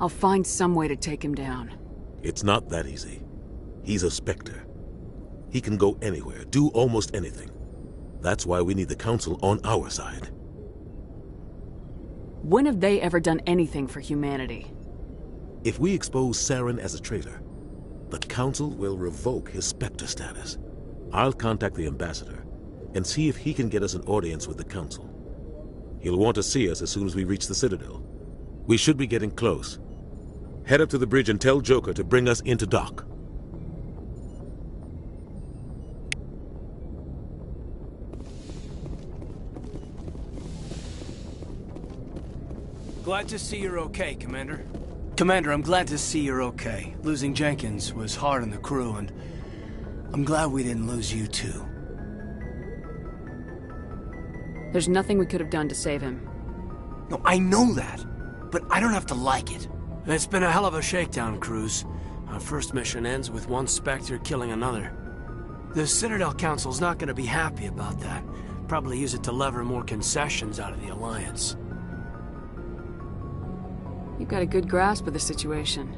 I'll find some way to take him down. It's not that easy. He's a Spectre. He can go anywhere, do almost anything. That's why we need the Council on our side. When have they ever done anything for humanity? If we expose Saren as a traitor, the Council will revoke his Spectre status. I'll contact the Ambassador and see if he can get us an audience with the Council. He'll want to see us as soon as we reach the Citadel. We should be getting close. Head up to the bridge and tell Joker to bring us into dock. Glad to see you're okay, Commander. Commander, I'm glad to see you're okay. Losing Jenkins was hard on the crew, and I'm glad we didn't lose you too. There's nothing we could have done to save him. No, I know that, but I don't have to like it. It's been a hell of a shakedown, Cruz. Our first mission ends with one Spectre killing another. The Citadel Council's not gonna be happy about that. Probably use it to lever more concessions out of the Alliance. You've got a good grasp of the situation.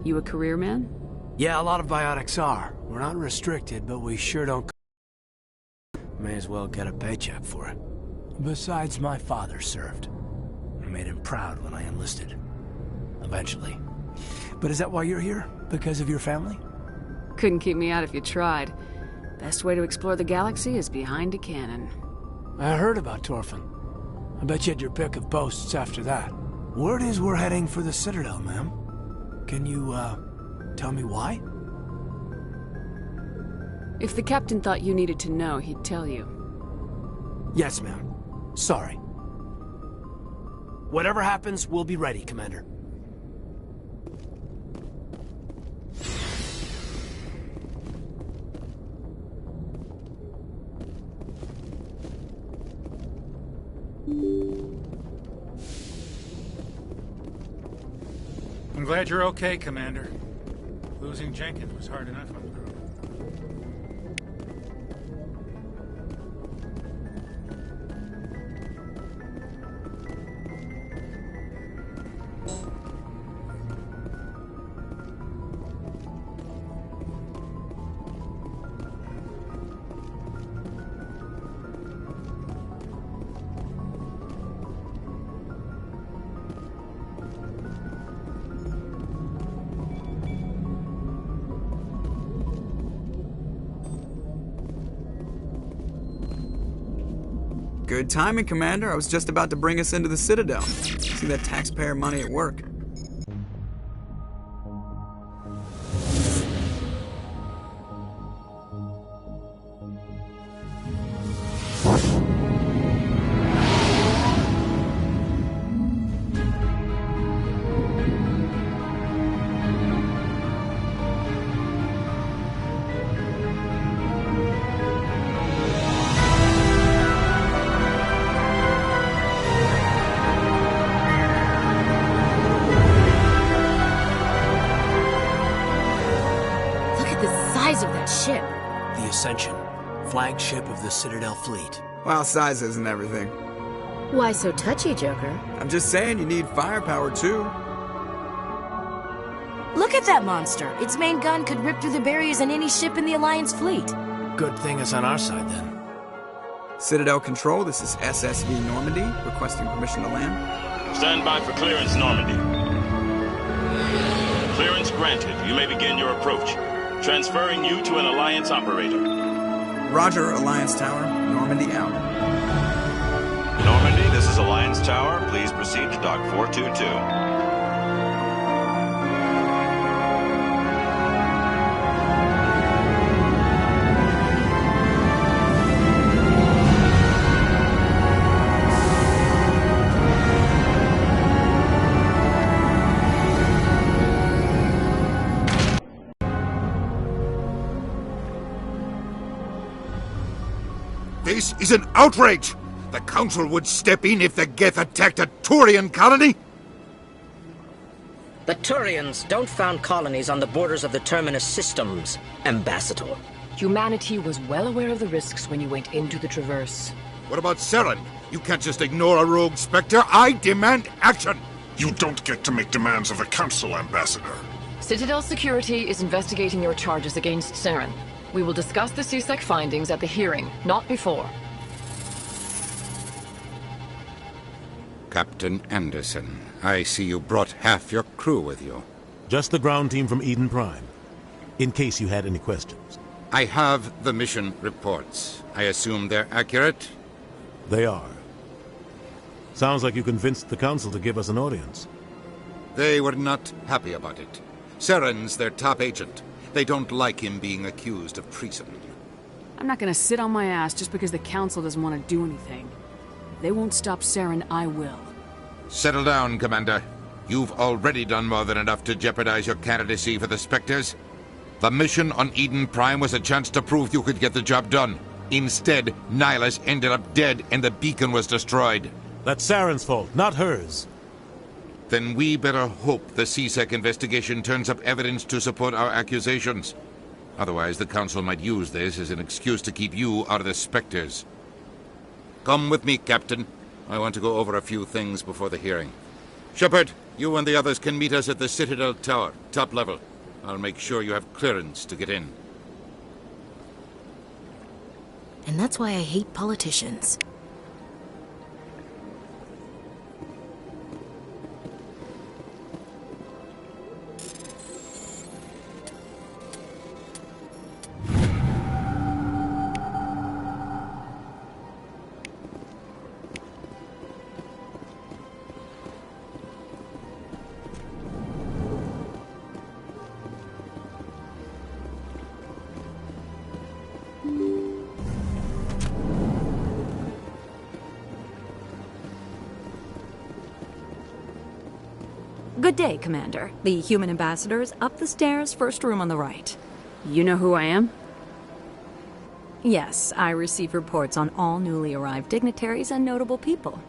You a career man? Yeah, a lot of biotics are. We're not restricted, but we sure don't... May as well get a paycheck for it. Besides, my father served. I made him proud when I enlisted. Eventually. But is that why you're here? Because of your family? Couldn't keep me out if you tried. Best way to explore the galaxy is behind a cannon. I heard about Torfin. I bet you had your pick of posts after that. Word is we're heading for the Citadel, ma'am. Can you, tell me why? If the captain thought you needed to know, he'd tell you. Yes, ma'am. Sorry. Whatever happens, we'll be ready, Commander. I'm glad you're okay, Commander. Losing Jenkins was hard enough on the crew. Good timing, Commander. I was just about to bring us into the Citadel. See that taxpayer money at work. Of that ship. The Ascension, flagship of the Citadel fleet. Well, size isn't everything. Why so touchy, Joker? I'm just saying you need firepower, too. Look at that monster. Its main gun could rip through the barriers in any ship in the Alliance fleet. Good thing it's on our side, then. Citadel Control, this is SSV Normandy, requesting permission to land. Stand by for clearance, Normandy. Clearance granted. You may begin your approach. Transferring you to an Alliance operator. Roger, Alliance Tower. Normandy out. Normandy, this is Alliance Tower. Please proceed to Dock 422. This is an outrage! The Council would step in if the Geth attacked a Turian colony? The Turians don't found colonies on the borders of the Terminus systems, Ambassador. Humanity was well aware of the risks when you went into the Traverse. What about Saren? You can't just ignore a rogue Spectre. I demand action! You don't get to make demands of the Council, Ambassador. Citadel Security is investigating your charges against Saren. We will discuss the CSEC findings at the hearing, not before. Captain Anderson, I see you brought half your crew with you. Just the ground team from Eden Prime, in case you had any questions. I have the mission reports. I assume they're accurate? They are. Sounds like you convinced the Council to give us an audience. They were not happy about it. Saren's their top agent. They don't like him being accused of treason. I'm not gonna sit on my ass just because the Council doesn't want to do anything. If they won't stop Saren, I will. Settle down, Commander. You've already done more than enough to jeopardize your candidacy for the Spectres. The mission on Eden Prime was a chance to prove you could get the job done. Instead, Nihilus ended up dead and the beacon was destroyed. That's Saren's fault, not hers. Then we better hope the CSEC investigation turns up evidence to support our accusations. Otherwise, the Council might use this as an excuse to keep you out of the Spectres. Come with me, Captain. I want to go over a few things before the hearing. Shepard, you and the others can meet us at the Citadel Tower, top level. I'll make sure you have clearance to get in. And that's why I hate politicians. Good day, Commander. The human ambassador is up the stairs, first room on the right. You know who I am? Yes, I receive reports on all newly arrived dignitaries and notable people.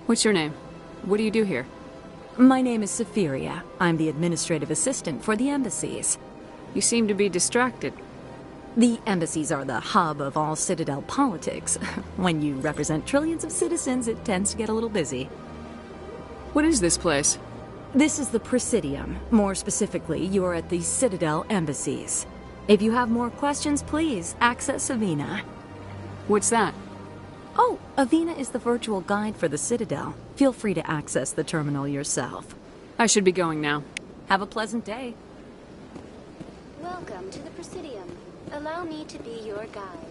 What's your name? What do you do here? My name is Safiria. I'm the administrative assistant for the embassies. You seem to be distracted. The embassies are the hub of all Citadel politics. When you represent trillions of citizens, it tends to get a little busy. What is this place? This is the Presidium. More specifically, you are at the Citadel embassies. If you have more questions, please access Avina. What's that? Oh, Avina is the virtual guide for the Citadel. Feel free to access the terminal yourself. I should be going now. Have a pleasant day. Welcome to the Presidium. Allow me to be your guide.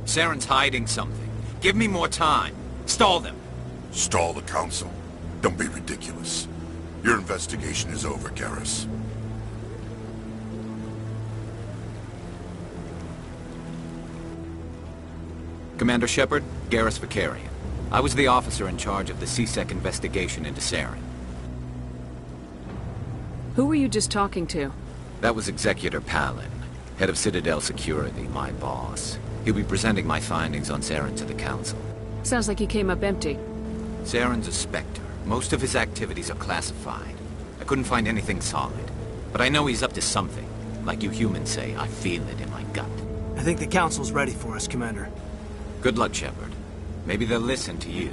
Saren's hiding something. Give me more time. Stall them. Stall the Council? Don't be ridiculous. Your investigation is over, Garrus. Commander Shepard, Garrus Vicarian. I was the officer in charge of the CSEC investigation into Saren. Who were you just talking to? That was Executor Palin, head of Citadel Security, my boss. He'll be presenting my findings on Saren to the Council. Sounds like he came up empty. Saren's a Spectre. Most of his activities are classified. I couldn't find anything solid. But I know he's up to something. Like you humans say, I feel it in my gut. I think the Council's ready for us, Commander. Good luck, Shepard. Maybe they'll listen to you.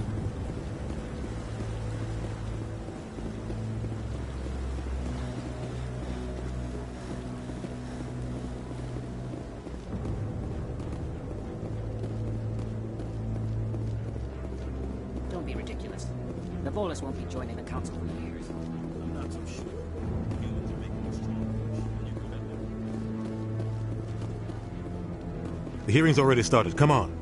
Don't be ridiculous. The Volus won't be joining the Council for years. I'm not so sure. The hearing's already started. Come on.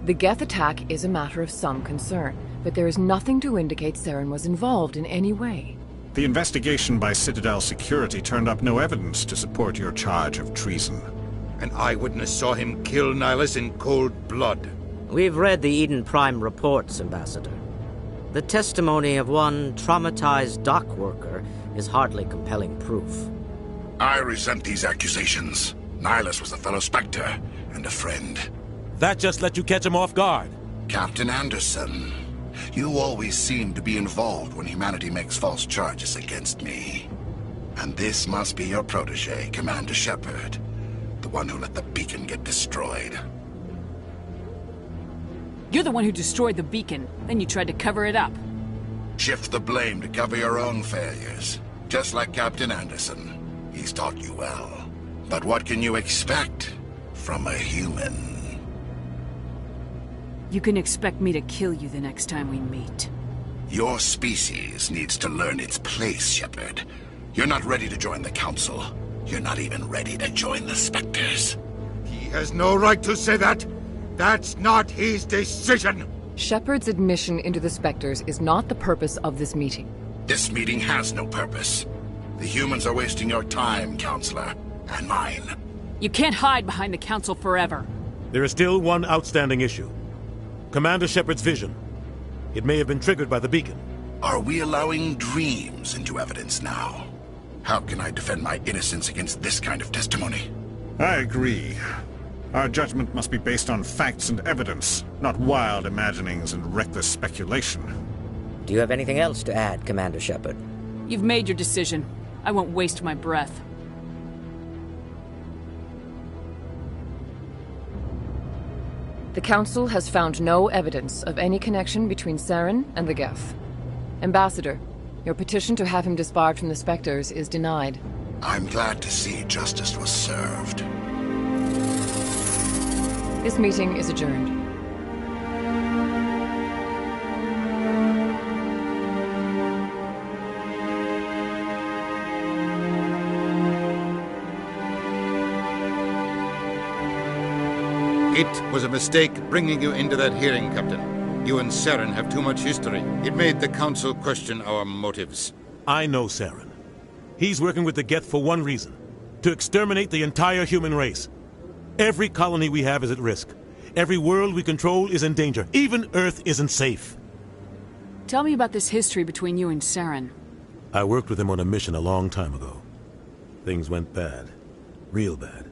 The Geth attack is a matter of some concern, but there is nothing to indicate Saren was involved in any way. The investigation by Citadel Security turned up no evidence to support your charge of treason. An eyewitness saw him kill Nihilus in cold blood. We've read the Eden Prime reports, Ambassador. The testimony of one traumatized dock worker is hardly compelling proof. I resent these accusations. Nihilus was a fellow Spectre and a friend. That just let you catch him off guard. Captain Anderson, you always seem to be involved when humanity makes false charges against me. And this must be your protege, Commander Shepard, the one who let the beacon get destroyed. You're the one who destroyed the beacon, then you tried to cover it up. Shift the blame to cover your own failures. Just like Captain Anderson. He's taught you well. But what can you expect from a human? You can expect me to kill you the next time we meet. Your species needs to learn its place, Shepard. You're not ready to join the Council. You're not even ready to join the Spectres. He has no right to say that. That's not his decision. Shepard's admission into the Spectres is not the purpose of this meeting. This meeting has no purpose. The humans are wasting your time, Counselor, and mine. You can't hide behind the Council forever. There is still one outstanding issue. Commander Shepard's vision. It may have been triggered by the beacon. Are we allowing dreams into evidence now? How can I defend my innocence against this kind of testimony? I agree. Our judgment must be based on facts and evidence, not wild imaginings and reckless speculation. Do you have anything else to add, Commander Shepard? You've made your decision. I won't waste my breath. The Council has found no evidence of any connection between Saren and the Geth. Ambassador, your petition to have him disbarred from the Spectres is denied. I'm glad to see justice was served. This meeting is adjourned. It was a mistake bringing you into that hearing, Captain. You and Saren have too much history. It made the Council question our motives. I know Saren. He's working with the Geth for one reason. To exterminate the entire human race. Every colony we have is at risk. Every world we control is in danger. Even Earth isn't safe. Tell me about this history between you and Saren. I worked with him on a mission a long time ago. Things went bad. Real bad.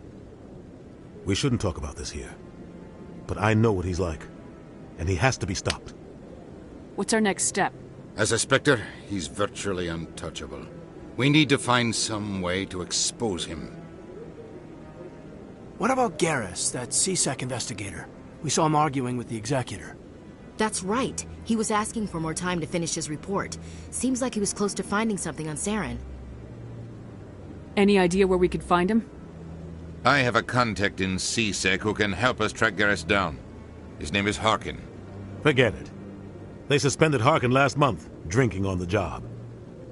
We shouldn't talk about this here. But I know what he's like. And he has to be stopped. What's our next step? As a Spectre, he's virtually untouchable. We need to find some way to expose him. What about Garrus, that CSEC investigator? We saw him arguing with the Executor. That's right. He was asking for more time to finish his report. Seems like he was close to finding something on Saren. Any idea where we could find him? I have a contact in CSEC who can help us track Garrus down. His name is Harkin. Forget it. They suspended Harkin last month, drinking on the job.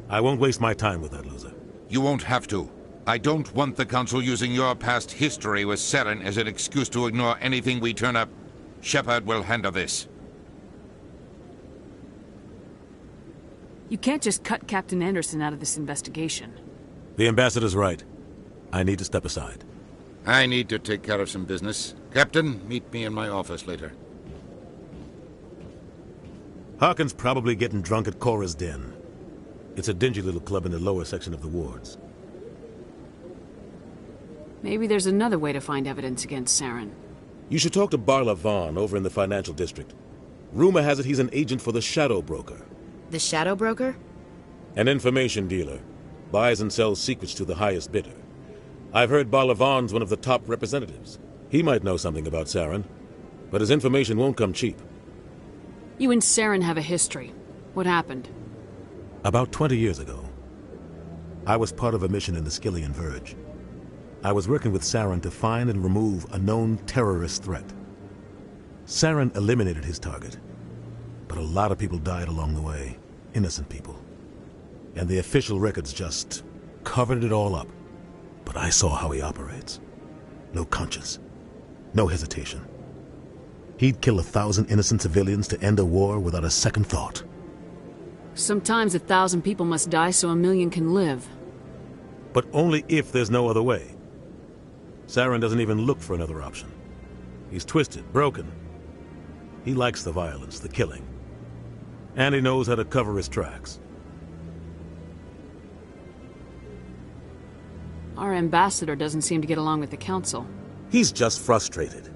I won't waste my time with that loser. You won't have to. I don't want the Council using your past history with Saren as an excuse to ignore anything we turn up. Shepard will handle this. You can't just cut Captain Anderson out of this investigation. The Ambassador's right. I need to step aside. I need to take care of some business. Captain, meet me in my office later. Harkin's probably getting drunk at Cora's Den. It's a dingy little club in the lower section of the wards. Maybe there's another way to find evidence against Saren. You should talk to Barla Vaughn over in the financial district. Rumor has it he's an agent for the Shadow Broker. The Shadow Broker? An information dealer. Buys and sells secrets to the highest bidder. I've heard Barla Vaughn's one of the top representatives. He might know something about Saren, but his information won't come cheap. You and Saren have a history. What happened? About 20 years ago, I was part of a mission in the Skillian Verge. I was working with Saren to find and remove a known terrorist threat. Saren eliminated his target, but a lot of people died along the way, innocent people. And the official records just covered it all up. But I saw how he operates. No conscience, no hesitation. He'd kill 1,000 innocent civilians to end a war without a second thought. Sometimes 1,000 people must die so 1,000,000 can live. But only if there's no other way. Saren doesn't even look for another option. He's twisted, broken. He likes the violence, the killing. And he knows how to cover his tracks. Our ambassador doesn't seem to get along with the Council. He's just frustrated.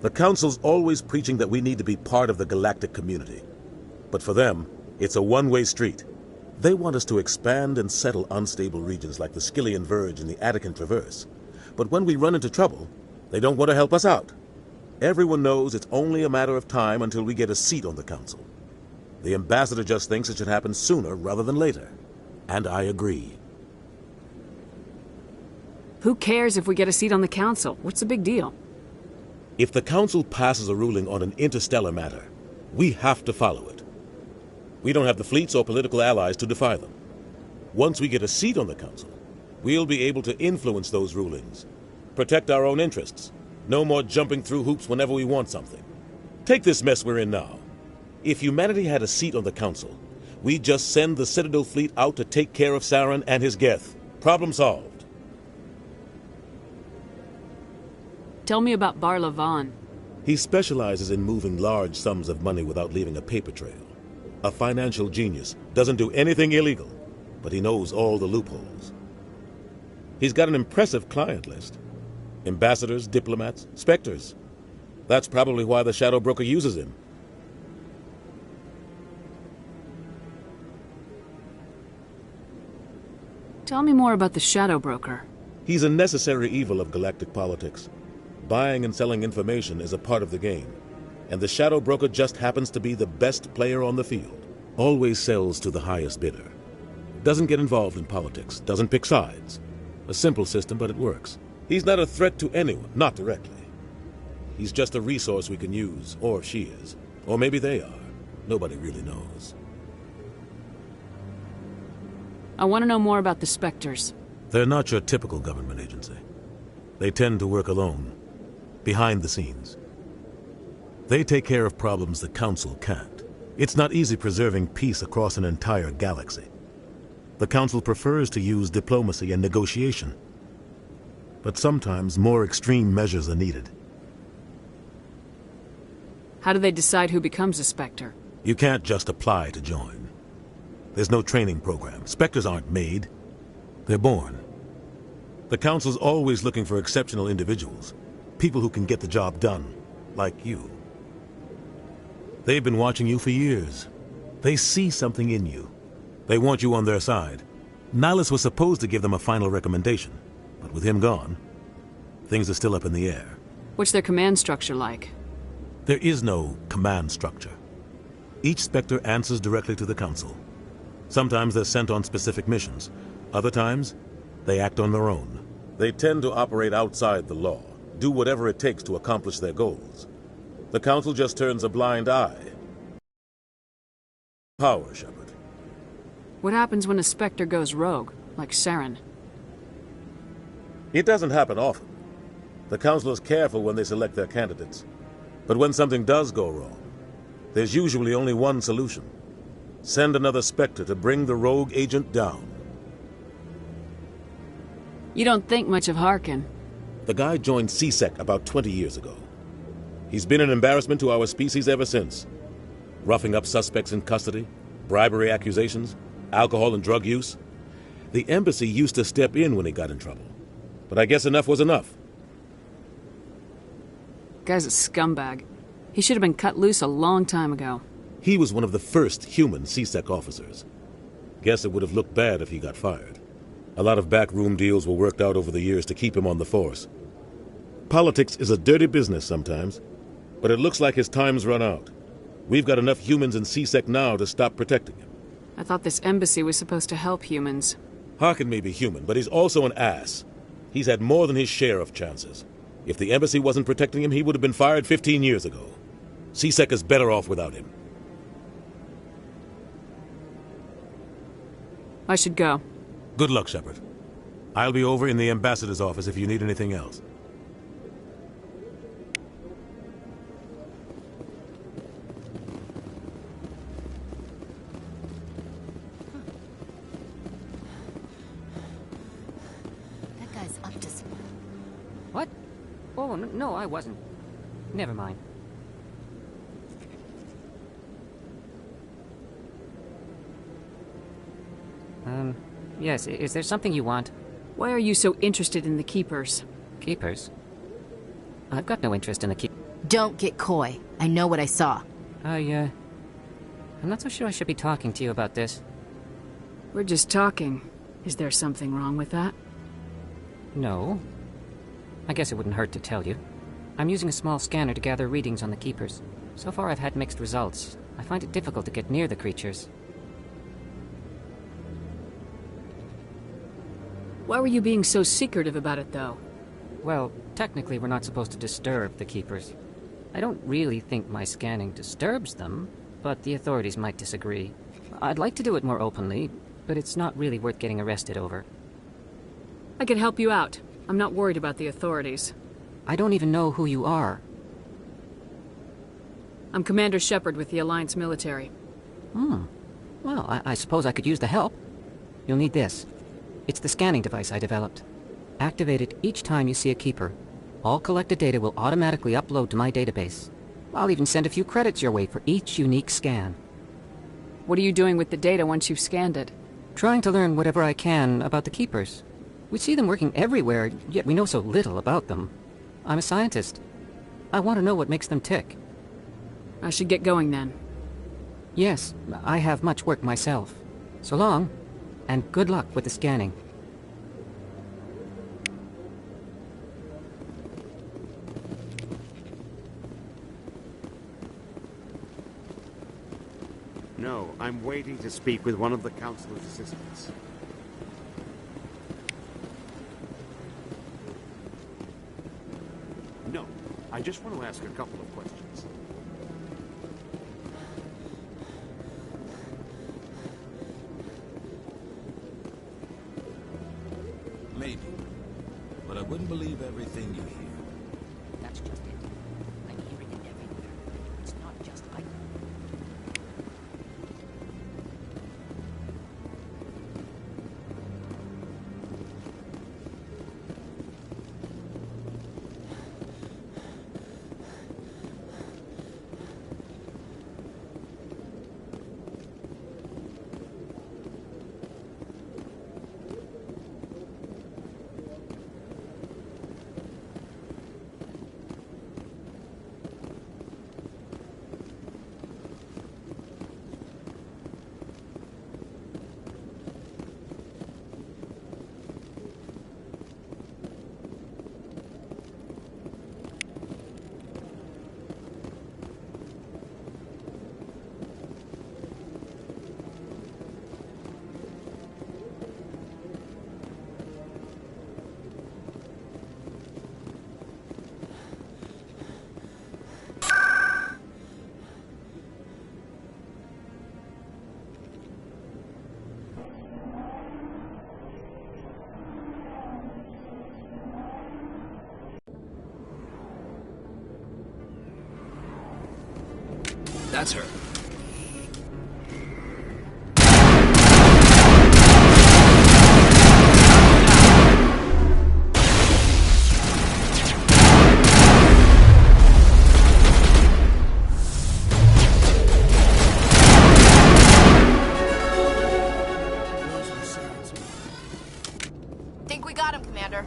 The Council's always preaching that we need to be part of the galactic community. But for them, it's a one-way street. They want us to expand and settle unstable regions like the Skillian Verge and the Attican Traverse. But when we run into trouble, they don't want to help us out. Everyone knows it's only a matter of time until we get a seat on the Council. The ambassador just thinks it should happen sooner rather than later. And I agree. Who cares if we get a seat on the Council? What's the big deal? If the Council passes a ruling on an interstellar matter, we have to follow it. We don't have the fleets or political allies to defy them. Once we get a seat on the Council, we'll be able to influence those rulings, protect our own interests. No more jumping through hoops whenever we want something. Take this mess we're in now. If humanity had a seat on the Council, we'd just send the Citadel fleet out to take care of Saren and his Geth. Problem solved. Tell me about Barla Vaughn. He specializes in moving large sums of money without leaving a paper trail. A financial genius, doesn't do anything illegal, but he knows all the loopholes. He's got an impressive client list. Ambassadors, diplomats, specters. That's probably why the Shadow Broker uses him. Tell me more about the Shadow Broker. He's a necessary evil of galactic politics. Buying and selling information is a part of the game, and the Shadow Broker just happens to be the best player on the field. Always sells to the highest bidder. Doesn't get involved in politics, doesn't pick sides. A simple system, but it works. He's not a threat to anyone, not directly. He's just a resource we can use, or she is. Or maybe they are. Nobody really knows. I want to know more about the Spectres. They're not your typical government agency. They tend to work alone, behind the scenes. They take care of problems the Council can't. It's not easy preserving peace across an entire galaxy. The Council prefers to use diplomacy and negotiation. But sometimes more extreme measures are needed. How do they decide who becomes a Spectre? You can't just apply to join. There's no training program. Spectres aren't made. They're born. The Council's always looking for exceptional individuals. People who can get the job done, like you. They've been watching you for years. They see something in you. They want you on their side. Nihilus was supposed to give them a final recommendation, but with him gone, things are still up in the air. What's their command structure like? There is no command structure. Each Spectre answers directly to the Council. Sometimes they're sent on specific missions. Other times, they act on their own. They tend to operate outside the law, do whatever it takes to accomplish their goals. The Council just turns a blind eye. Power, Shepard. What happens when a Spectre goes rogue, like Saren? It doesn't happen often. The Council is careful when they select their candidates. But when something does go wrong, there's usually only one solution. Send another Spectre to bring the rogue agent down. You don't think much of Harkin. The guy joined CSEC about 20 years ago. He's been an embarrassment to our species ever since. Roughing up suspects in custody, bribery accusations, alcohol and drug use. The embassy used to step in when he got in trouble. But I guess enough was enough. Guy's a scumbag. He should have been cut loose a long time ago. He was one of the first human CSEC officers. Guess it would have looked bad if he got fired. A lot of backroom deals were worked out over the years to keep him on the force. Politics is a dirty business sometimes, but it looks like his time's run out. We've got enough humans in CSEC now to stop protecting him. I thought this embassy was supposed to help humans. Harkin may be human, but he's also an ass. He's had more than his share of chances. If the embassy wasn't protecting him, he would have been fired 15 years ago. CSEC is better off without him. I should go. Good luck, Shepard. I'll be over in the ambassador's office if you need anything else. Oh, no, I wasn't. Never mind. Yes, is there something you want? Why are you so interested in the Keepers? Keepers? I've got no interest in the Keepers. Don't get coy. I know what I saw. I'm not so sure I should be talking to you about this. We're just talking. Is there something wrong with that? No. I guess it wouldn't hurt to tell you. I'm using a small scanner to gather readings on the Keepers. So far I've had mixed results. I find it difficult to get near the creatures. Why were you being so secretive about it, though? Well, technically we're not supposed to disturb the Keepers. I don't really think my scanning disturbs them, but the authorities might disagree. I'd like to do it more openly, but it's not really worth getting arrested over. I could help you out. I'm not worried about the authorities. I don't even know who you are. I'm Commander Shepard with the Alliance military. Well, I suppose I could use the help. You'll need this. It's the scanning device I developed. Activate it each time you see a Keeper. All collected data will automatically upload to my database. I'll even send a few credits your way for each unique scan. What are you doing with the data once you've scanned it? Trying to learn whatever I can about the Keepers. We see them working everywhere, yet we know so little about them. I'm a scientist. I want to know what makes them tick. I should get going then. Yes, I have much work myself. So long, and good luck with the scanning. No, I'm waiting to speak with one of the Councilor's assistants. No, I just want to ask a couple of questions. Maybe. But I wouldn't believe everything you hear. That's just it. I'm hearing it everywhere. It's not just like... That's her. Think we got him, Commander.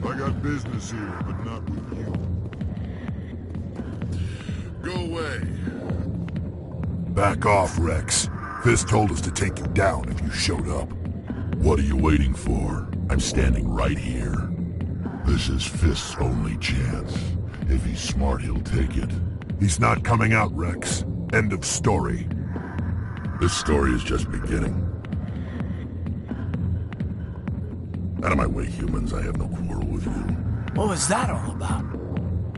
I got business here, but not with you. Go away. Back off, Rex. Fist told us to take you down if you showed up. What are you waiting for? I'm standing right here. This is Fist's only chance. If he's smart, he'll take it. He's not coming out, Rex. End of story. This story is just beginning. Out of my way, humans. I have no quarrel with you. What was that all about?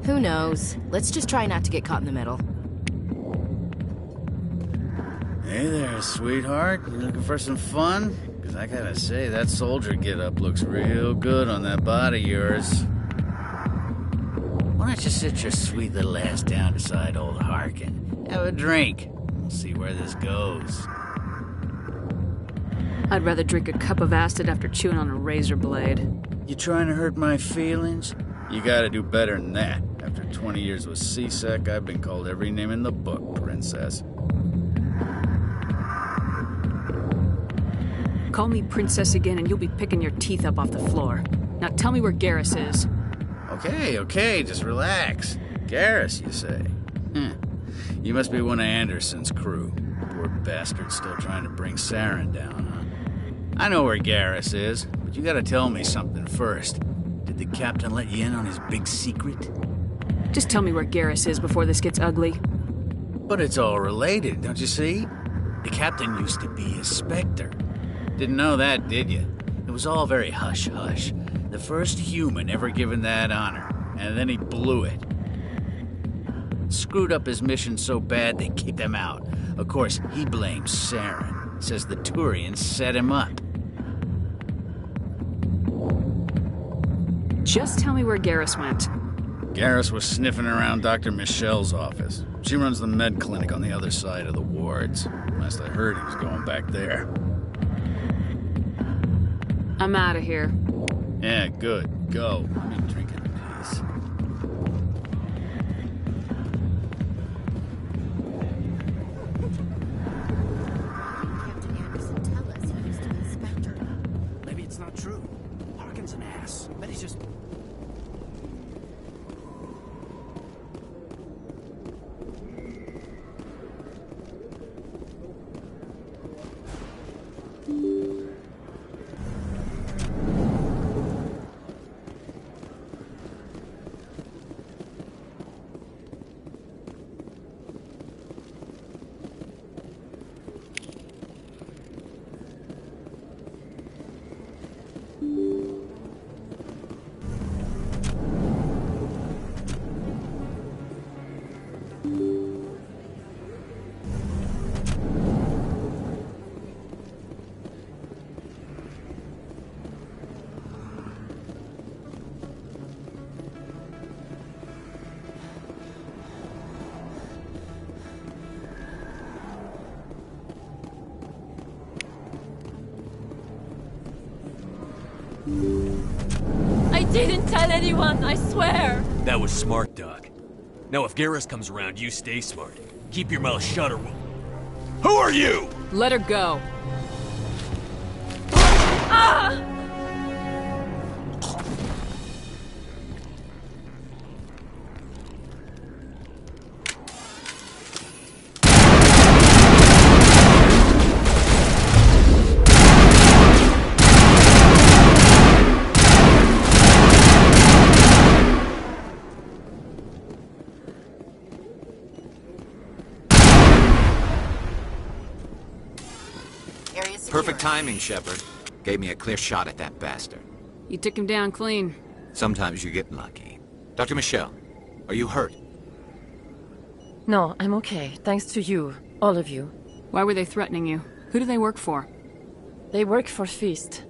Who knows? Let's just try not to get caught in the middle. Hey there, sweetheart. You looking for some fun? Because I gotta say, that soldier get-up looks real good on that body of yours. Why don't you sit your sweet little ass down beside old Harkin? Have a drink. We'll see where this goes. I'd rather drink a cup of acid after chewing on a razor blade. You trying to hurt my feelings? You gotta do better than that. After 20 years with C-Sec, I've been called every name in the book, princess. Call me princess again and you'll be picking your teeth up off the floor. Now tell me where Garrus is. Okay, just relax. Garrus, you say? You must be one of Anderson's crew. Poor bastard still trying to bring Saren down, huh? I know where Garrus is, but you gotta tell me something first. Did the captain let you in on his big secret? Just tell me where Garrus is before this gets ugly. But it's all related, don't you see? The captain used to be a Spectre. Didn't know that, did you? It was all very hush-hush. The first human ever given that honor, and then he blew it. Screwed up his mission so bad they kicked him out. Of course, he blames Saren. Says the Turians set him up. Just tell me where Garrus went. Garrus was sniffing around Dr. Michelle's office. She runs the med clinic on the other side of the wards. Last I heard, he was going back there. I'm out of here. Yeah, good. Go. Let me drink in peace. Captain Anderson tell us he used to be a Spectre. Maybe it's not true. Harkin's an ass. Bet he's just... I didn't tell anyone, I swear! That was smart, Doc. Now if Garrus comes around, you stay smart. Keep your mouth shut or we'll... Who are you? Let her go. Ah! Perfect timing, Shepard. Gave me a clear shot at that bastard. You took him down clean. Sometimes you get lucky. Dr. Michelle, are you hurt? No, I'm okay. Thanks to you. All of you. Why were they threatening you? Who do they work for? They work for Feast.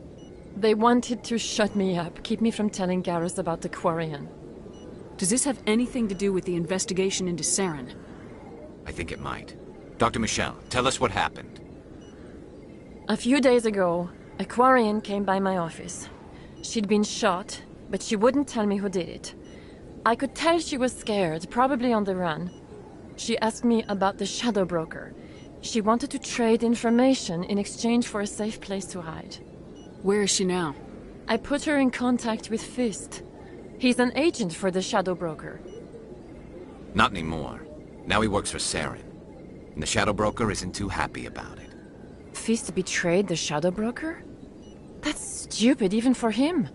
They wanted to shut me up, keep me from telling Garrus about the Quarian. Does this have anything to do with the investigation into Saren? I think it might. Dr. Michelle, tell us what happened. A few days ago, a Quarian came by my office. She'd been shot, but she wouldn't tell me who did it. I could tell she was scared, probably on the run. She asked me about the Shadow Broker. She wanted to trade information in exchange for a safe place to hide. Where is she now? I put her in contact with Fist. He's an agent for the Shadow Broker. Not anymore. Now he works for Saren. and the Shadow Broker isn't too happy about it. Fist betrayed the Shadow Broker? That's stupid even for him.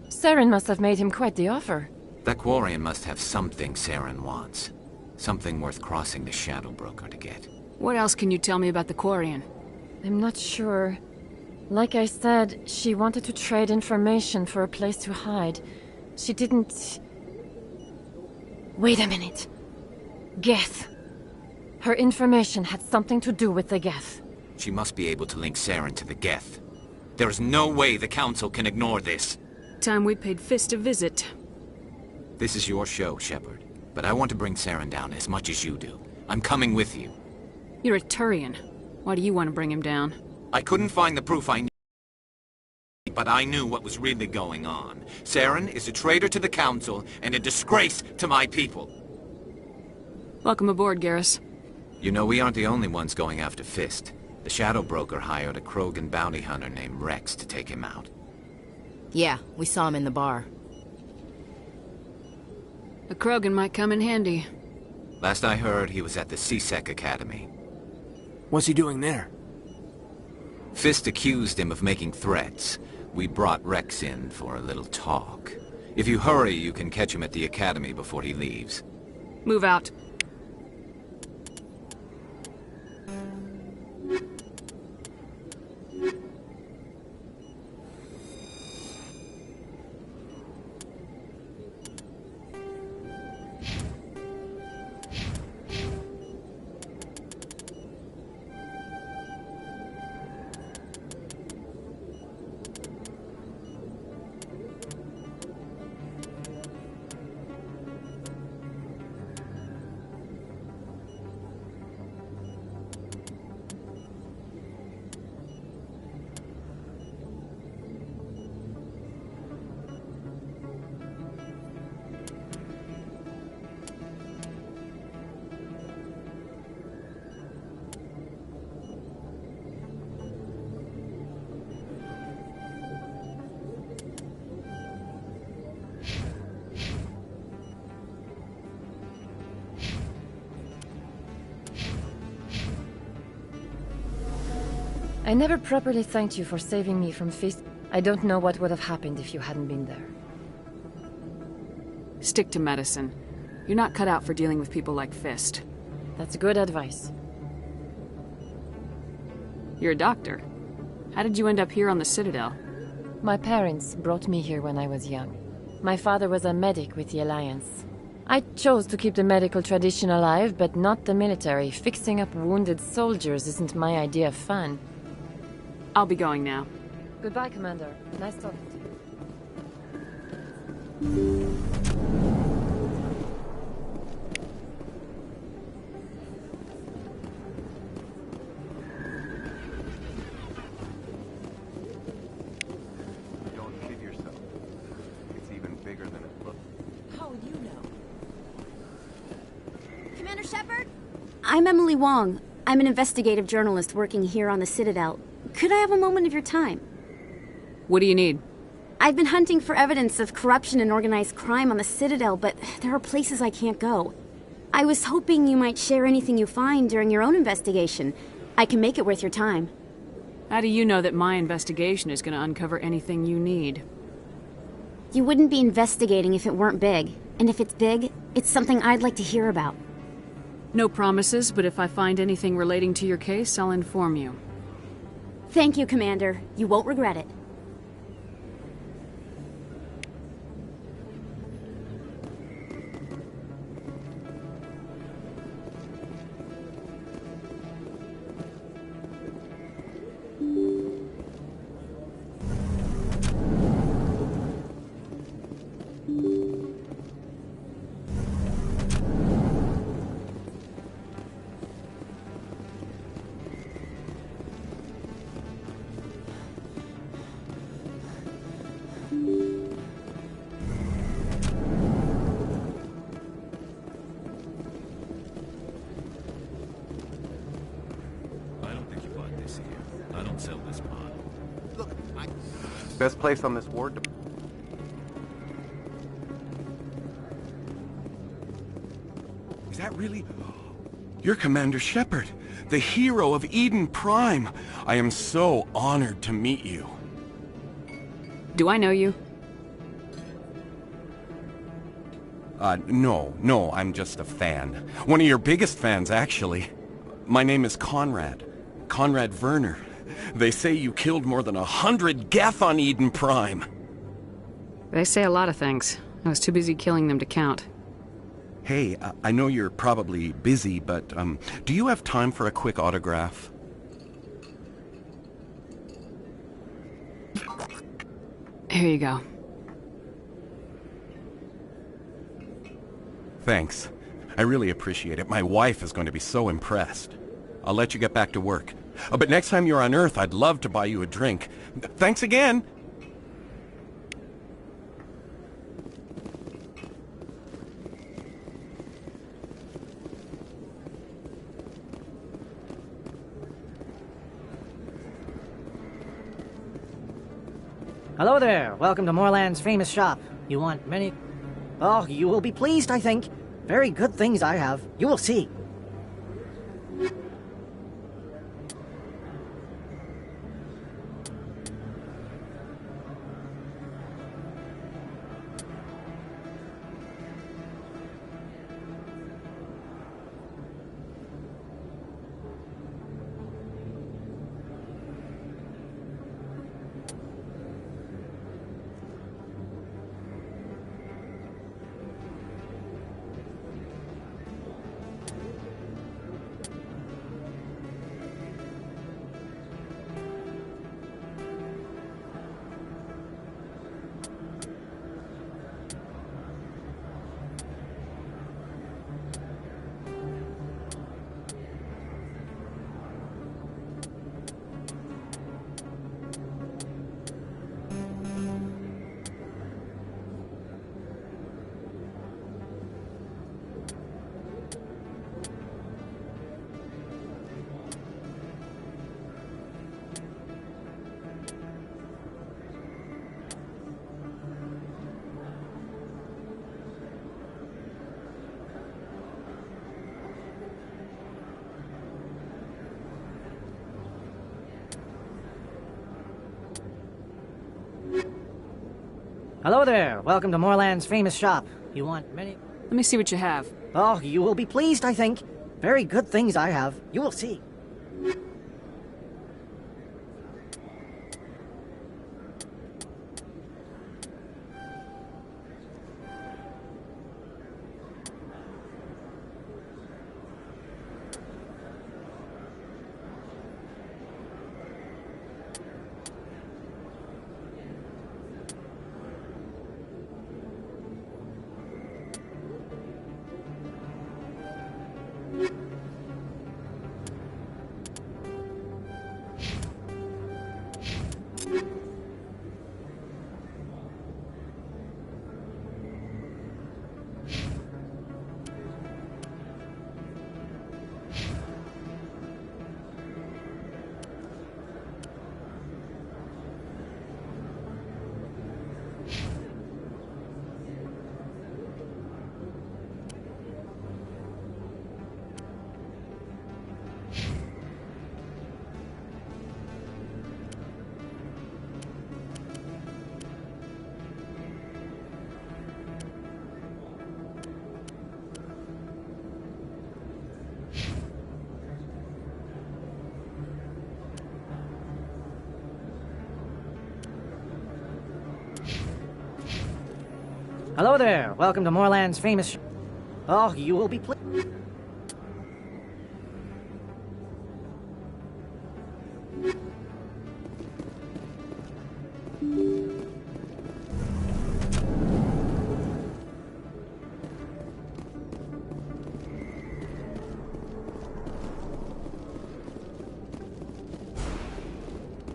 Saren must have made him quite the offer. That Quarian must have something Saren wants. Something worth crossing the Shadow Broker to get. What else can you tell me about the Quarian? I'm not sure. Like I said, she wanted to trade information for a place to hide. She didn't... Wait a minute. Geth. Her information had something to do with the Geth. She must be able to link Saren to the Geth. There is no way the Council can ignore this. Time we paid Fist a visit. This is your show, Shepard. But I want to bring Saren down as much as you do. I'm coming with you. You're a Turian. Why do you want to bring him down? I couldn't find the proof I needed, but I knew what was really going on. Saren is a traitor to the Council and a disgrace to my people. Welcome aboard, Garrus. You know, we aren't the only ones going after Fist. The Shadow Broker hired a Krogan bounty hunter named Rex to take him out. Yeah, we saw him in the bar. A Krogan might come in handy. Last I heard, he was at the C-Sec Academy. What's he doing there? Fist accused him of making threats. We brought Rex in for a little talk. If you hurry, you can catch him at the Academy before he leaves. Move out. I never properly thanked you for saving me from Fist. I don't know what would have happened if you hadn't been there. Stick to medicine. You're not cut out for dealing with people like Fist. That's good advice. You're a doctor. How did you end up here on the Citadel? My parents brought me here when I was young. My father was a medic with the Alliance. I chose to keep the medical tradition alive, but not the military. Fixing up wounded soldiers isn't my idea of fun. I'll be going now. Goodbye, Commander. Nice talking to you. Don't kid yourself. It's even bigger than it looks. How would you know? Commander Shepard? I'm Emily Wong. I'm an investigative journalist working here on the Citadel. Could I have a moment of your time? What do you need? I've been hunting for evidence of corruption and organized crime on the Citadel, but there are places I can't go. I was hoping you might share anything you find during your own investigation. I can make it worth your time. How do you know that my investigation is going to uncover anything you need? You wouldn't be investigating if it weren't big. And if it's big, it's something I'd like to hear about. No promises, but if I find anything relating to your case, I'll inform you. Thank you, Commander. You won't regret it. Best place on this ward. Is that really... You're Commander Shepard, the hero of Eden Prime. I am so honored to meet you. Do I know you? No, I'm just a fan. One of your biggest fans, actually. My name is Conrad. Conrad Werner. They say you killed more than 100 Geth on Eden Prime. They say a lot of things. I was too busy killing them to count. Hey, I know you're probably busy, but, do you have time for a quick autograph? Here you go. Thanks. I really appreciate it. My wife is going to be so impressed. I'll let you get back to work. But next time you're on Earth, I'd love to buy you a drink. Thanks again! Hello there. Welcome to Moorland's famous shop. You want many... Oh, you will be pleased, I think. Very good things I have. You will see. Hello there. Welcome to Moorland's famous shop. You want many... Let me see what you have. Oh, you will be pleased, I think. Very good things I have. You will see. Hello there. Welcome to Moorland's famous... Oh, you will be pleased.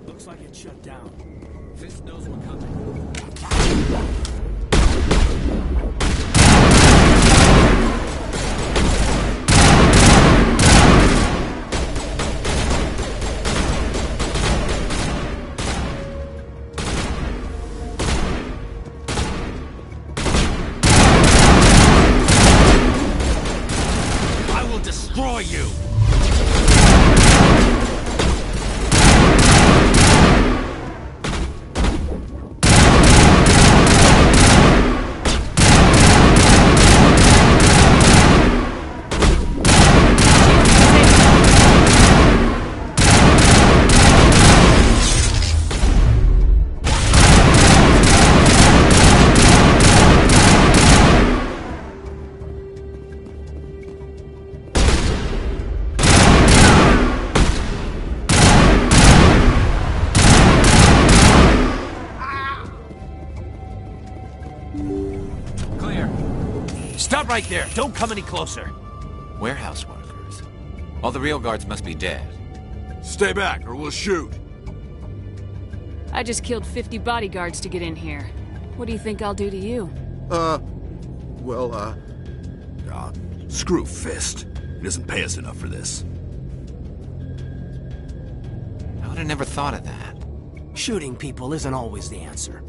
Looks like it's shut down. Fist knows we're coming. I will destroy destroy you! Stop right there! Don't come any closer! Warehouse workers? All the real guards must be dead. Stay back, or we'll shoot. I just killed 50 bodyguards to get in here. What do you think I'll do to you? Screw Fist. He doesn't pay us enough for this. I would have never thought of that. Shooting people isn't always the answer.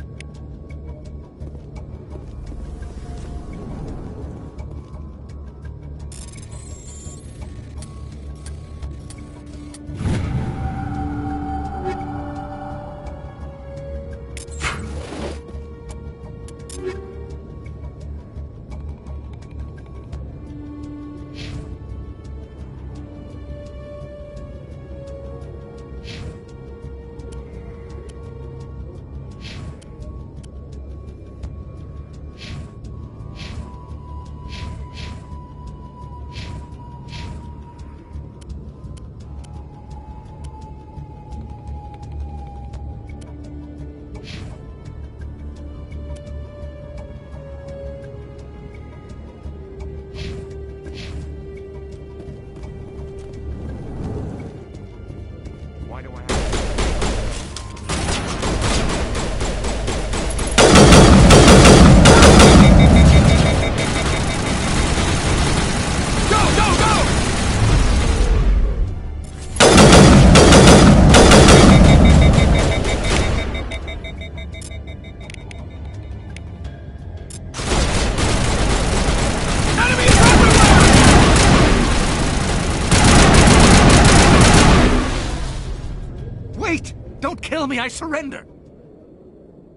I surrender!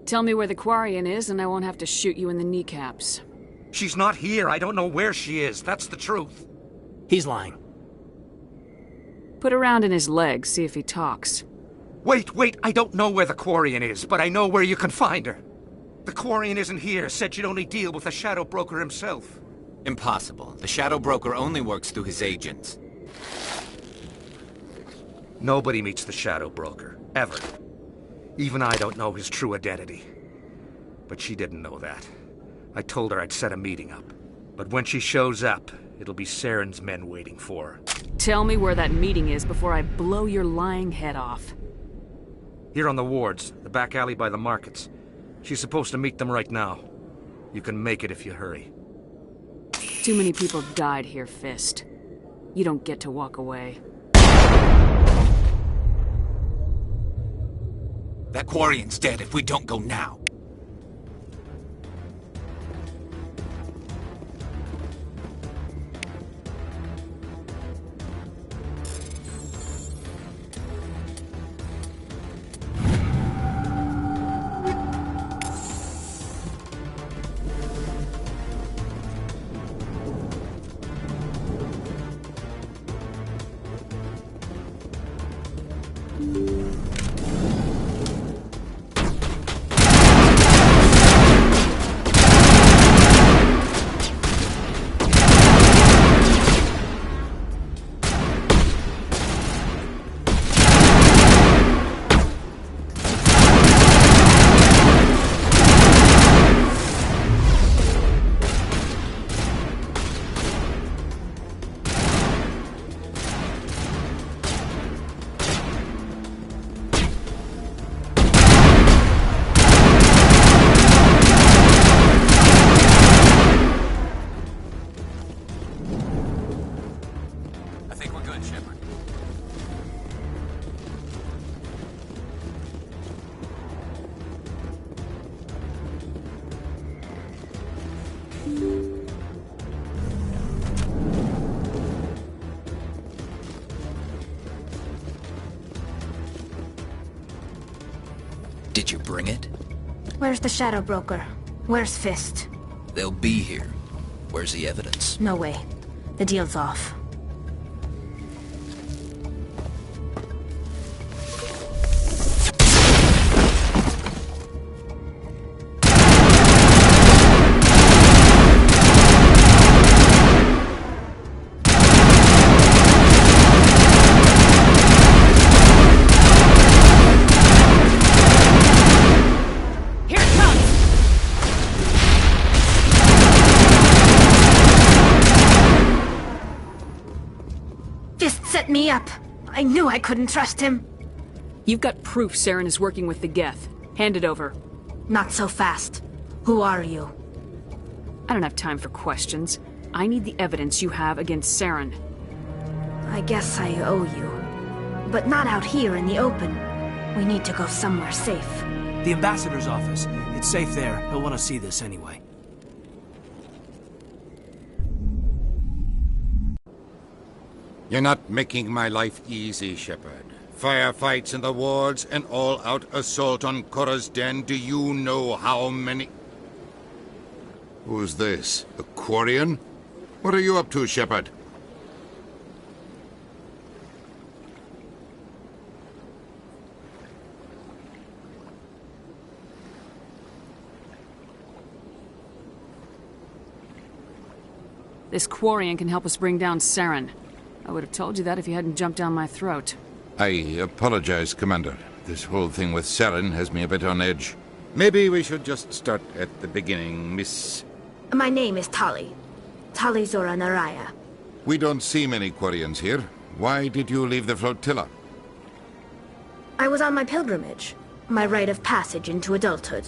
Tell me where the Quarian is, and I won't have to shoot you in the kneecaps. She's not here. I don't know where she is. That's the truth. He's lying. Put a round in his leg, see if he talks. Wait, I don't know where the Quarian is, but I know where you can find her. The Quarian isn't here, said she'd only deal with the Shadow Broker himself. Impossible. The Shadow Broker only works through his agents. Nobody meets the Shadow Broker, ever. Even I don't know his true identity. But she didn't know that. I told her I'd set a meeting up. But when she shows up, it'll be Saren's men waiting for her. Tell me where that meeting is before I blow your lying head off. Here on the wards, the back alley by the markets. She's supposed to meet them right now. You can make it if you hurry. Too many people died here, Fist. You don't get to walk away. That Quarian's dead if we don't go now. bring it? Where's the Shadow Broker? Where's Fist? They'll be here. Where's the evidence? No way. The deal's off. Me up. I knew I couldn't trust him. You've got proof Saren is working with the Geth. Hand it over. Not so fast. Who are you? I don't have time for questions. I need the evidence you have against Saren. I guess I owe you. But not out here in the open. We need to go somewhere safe. The ambassador's office. It's safe there. He'll want to see this anyway. You're not making my life easy, Shepard. Firefights in the wards, an all-out assault on Korra's den. Do you know how many... Who's this? A Quarian? What are you up to, Shepard? This Quarian can help us bring down Saren. I would have told you that if you hadn't jumped down my throat. I apologize, Commander. This whole thing with Saren has me a bit on edge. Maybe we should just start at the beginning, Miss... My name is Tali. Tali Zora Naraya. We don't see many Quarians here. Why did you leave the flotilla? I was on my pilgrimage. My rite of passage into adulthood.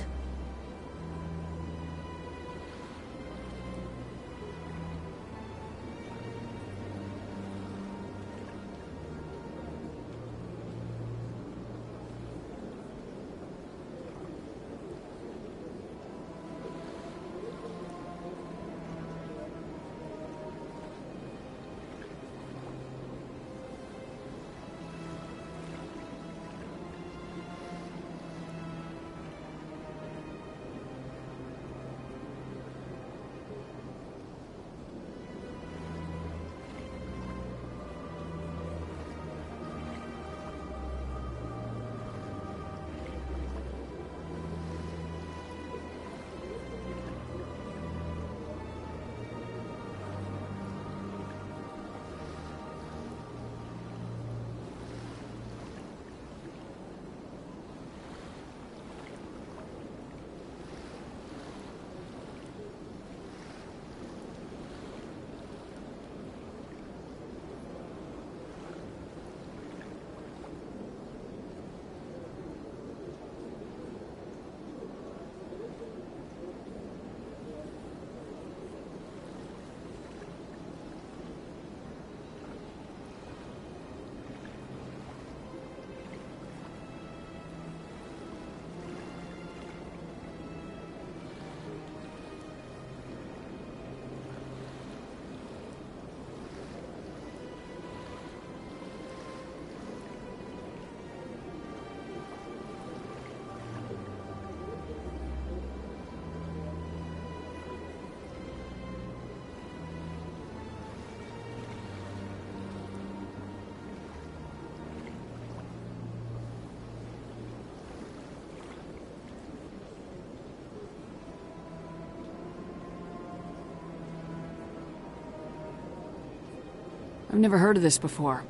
I've never heard of this before.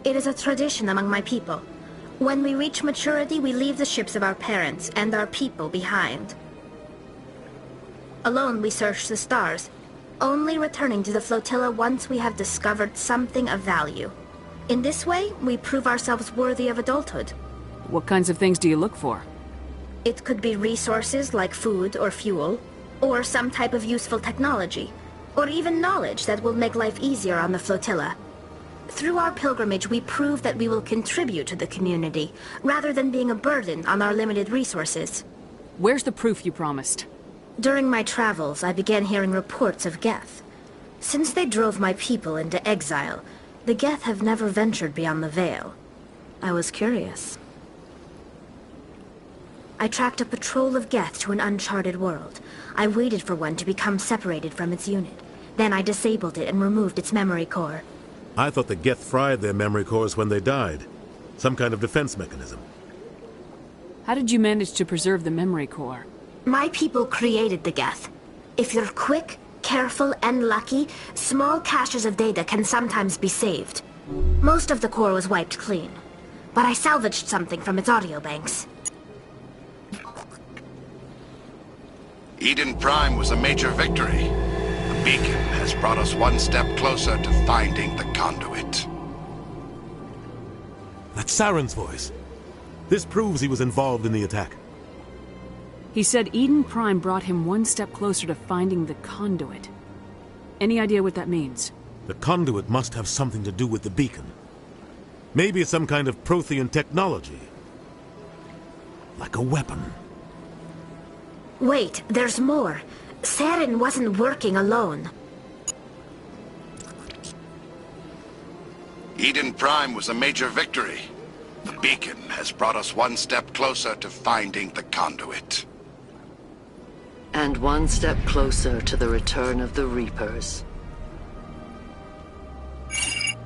It is a tradition among my people. When we reach maturity, we leave the ships of our parents and our people behind. Alone, we search the stars, only returning to the flotilla once we have discovered something of value. In this way, we prove ourselves worthy of adulthood. What kinds of things do you look for? It could be resources like food or fuel, or some type of useful technology, or even knowledge that will make life easier on the flotilla. Through our pilgrimage, we prove that we will contribute to the community, rather than being a burden on our limited resources. Where's the proof you promised? During my travels, I began hearing reports of Geth. Since they drove my people into exile, the Geth have never ventured beyond the Veil. I was curious. I tracked a patrol of Geth to an uncharted world. I waited for one to become separated from its unit. Then I disabled it and removed its memory core. I thought the Geth fried their memory cores when they died. Some kind of defense mechanism. How did you manage to preserve the memory core? My people created the Geth. If you're quick, careful, and lucky, small caches of data can sometimes be saved. Most of the core was wiped clean, but I salvaged something from its audio banks. Eden Prime was a major victory. The beacon has brought us one step closer to finding the conduit. That's Saren's voice. This proves he was involved in the attack. He said Eden Prime brought him one step closer to finding the conduit. Any idea what that means? The conduit must have something to do with the beacon. Maybe it's some kind of Prothean technology. Like a weapon. Wait, there's more. Saren wasn't working alone. Eden Prime was a major victory. The beacon has brought us one step closer to finding the conduit. And one step closer to the return of the Reapers.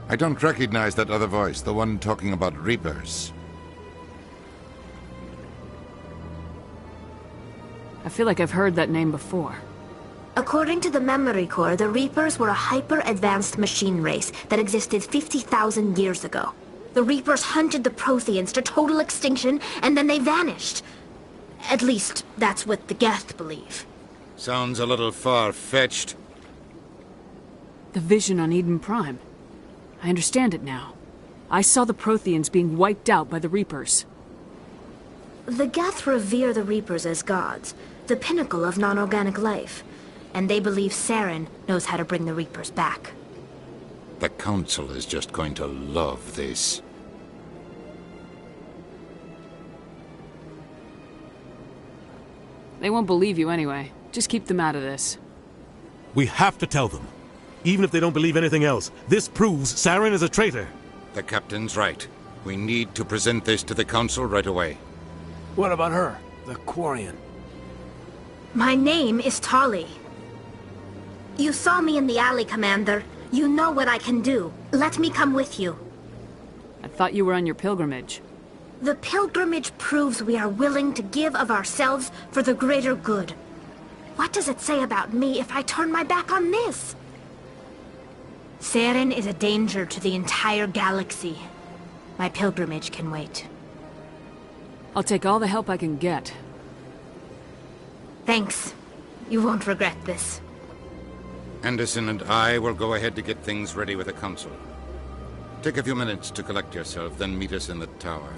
I don't recognize that other voice, the one talking about Reapers. I feel like I've heard that name before. According to the memory core, the Reapers were a hyper-advanced machine race that existed 50,000 years ago. The Reapers hunted the Protheans to total extinction, and then they vanished. At least, that's what the Geth believe. Sounds a little far-fetched. The vision on Eden Prime. I understand it now. I saw the Protheans being wiped out by the Reapers. The Geth revere the Reapers as gods, the pinnacle of non-organic life. And they believe Saren knows how to bring the Reapers back. The Council is just going to love this. They won't believe you anyway. Just keep them out of this. We have to tell them. Even if they don't believe anything else, this proves Saren is a traitor. The Captain's right. We need to present this to the Council right away. What about her? The Quarian? My name is Tali. You saw me in the alley, Commander. You know what I can do. Let me come with you. I thought you were on your pilgrimage. The pilgrimage proves we are willing to give of ourselves for the greater good. What does it say about me if I turn my back on this? Saren is a danger to the entire galaxy. My pilgrimage can wait. I'll take all the help I can get. Thanks. You won't regret this. Anderson and I will go ahead to get things ready with the Council. Take a few minutes to collect yourself, then meet us in the tower.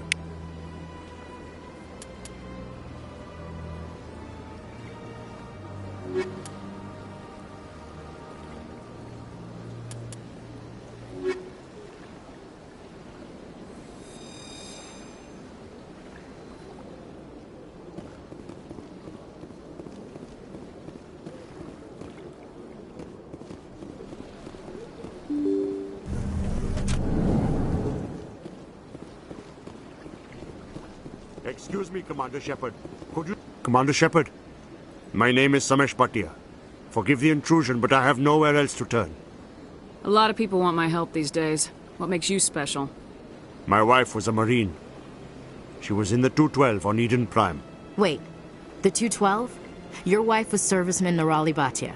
Excuse me, Commander Shepard. Could you... Commander Shepard, my name is Samesh Bhatia. Forgive the intrusion, but I have nowhere else to turn. A lot of people want my help these days. What makes you special? My wife was a Marine. She was in the 212 on Eden Prime. Wait, the 212? Your wife was serviceman Nirali Bhatia.